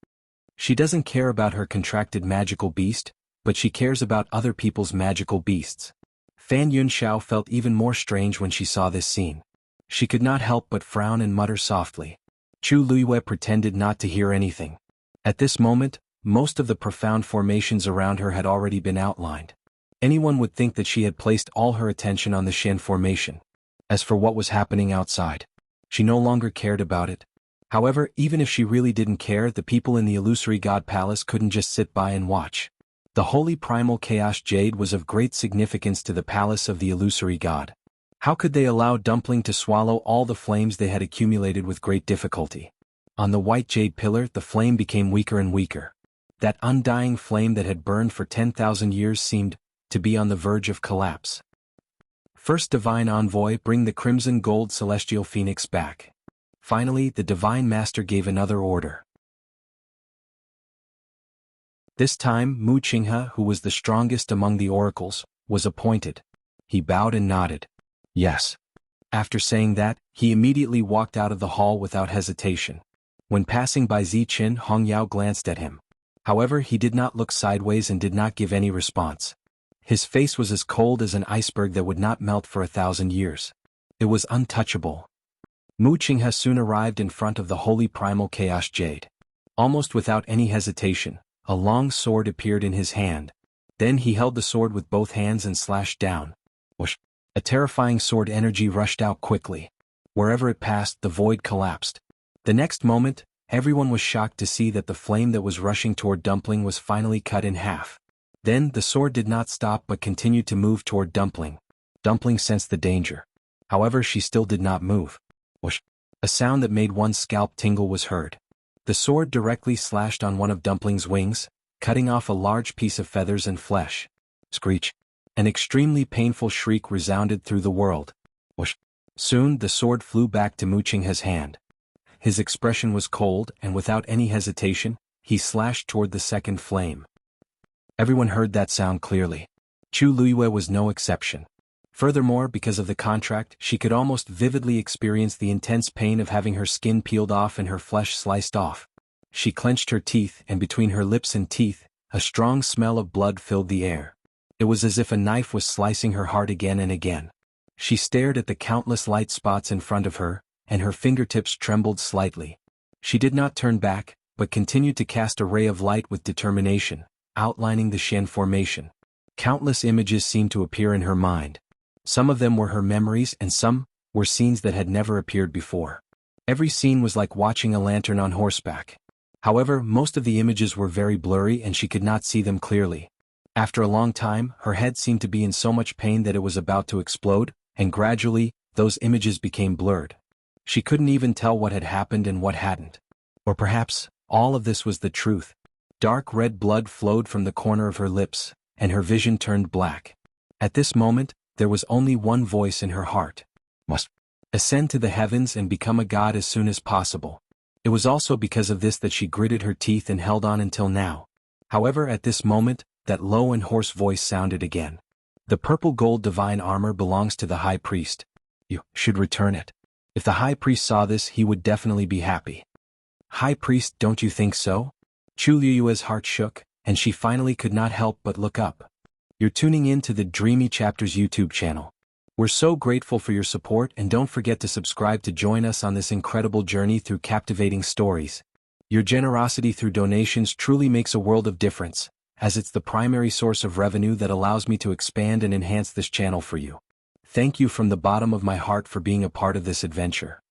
She doesn't care about her contracted magical beast, but she cares about other people's magical beasts. Fan Yunxiao felt even more strange when she saw this scene. She could not help but frown and mutter softly. Chu Luiyue pretended not to hear anything. At this moment, most of the profound formations around her had already been outlined. Anyone would think that she had placed all her attention on the Shen formation. As for what was happening outside, she no longer cared about it. However, even if she really didn't care, the people in the Illusory God Palace couldn't just sit by and watch. The Holy Primal Chaos Jade was of great significance to the Palace of the Illusory God. How could they allow Dumpling to swallow all the flames they had accumulated with great difficulty? On the white jade pillar, the flame became weaker and weaker. That undying flame that had burned for 10,000 years seemed to be on the verge of collapse. First divine envoy, bring the crimson gold celestial phoenix back. Finally, the divine master gave another order. This time, Mu Qinghe, who was the strongest among the oracles, was appointed. He bowed and nodded. Yes. After saying that, he immediately walked out of the hall without hesitation. When passing by Zichen, Hong Yao glanced at him. However, he did not look sideways and did not give any response. His face was as cold as an iceberg that would not melt for 1,000 years. It was untouchable. Mu Qinghe soon arrived in front of the holy primal chaos jade. Almost without any hesitation, a long sword appeared in his hand. Then he held the sword with both hands and slashed down. Whoosh! A terrifying sword energy rushed out quickly. Wherever it passed, the void collapsed. The next moment, everyone was shocked to see that the flame that was rushing toward Dumpling was finally cut in half. Then the sword did not stop but continued to move toward Dumpling. Dumpling sensed the danger. However, she still did not move. Whoosh! A sound that made one's scalp tingle was heard. The sword directly slashed on one of Dumpling's wings, cutting off a large piece of feathers and flesh. Screech! An extremely painful shriek resounded through the world. Whoosh! Soon the sword flew back to Mu Qinghe's hand. His expression was cold, and without any hesitation, he slashed toward the second flame. Everyone heard that sound clearly. Chu Liyue was no exception. Furthermore, because of the contract, she could almost vividly experience the intense pain of having her skin peeled off and her flesh sliced off. She clenched her teeth, and between her lips and teeth, a strong smell of blood filled the air. It was as if a knife was slicing her heart again and again. She stared at the countless light spots in front of her, and her fingertips trembled slightly. She did not turn back, but continued to cast a ray of light with determination, outlining the Shen formation. Countless images seemed to appear in her mind. Some of them were her memories and some were scenes that had never appeared before. Every scene was like watching a lantern on horseback. However, most of the images were very blurry and she could not see them clearly. After a long time, her head seemed to be in so much pain that it was about to explode, and gradually, those images became blurred. She couldn't even tell what had happened and what hadn't. Or perhaps, all of this was the truth. Dark red blood flowed from the corner of her lips, and her vision turned black. At this moment, there was only one voice in her heart. Must ascend to the heavens and become a god as soon as possible. It was also because of this that she gritted her teeth and held on until now. However, at this moment, that low and hoarse voice sounded again. The purple gold divine armor belongs to the high priest. You should return it. If the high priest saw this, he would definitely be happy. High priest, don't you think so? Chu Liyue's heart shook, and she finally could not help but look up. You're tuning in to the Dreamy Chapters YouTube channel. We're so grateful for your support, and don't forget to subscribe to join us on this incredible journey through captivating stories. Your generosity through donations truly makes a world of difference, as it's the primary source of revenue that allows me to expand and enhance this channel for you. Thank you from the bottom of my heart for being a part of this adventure.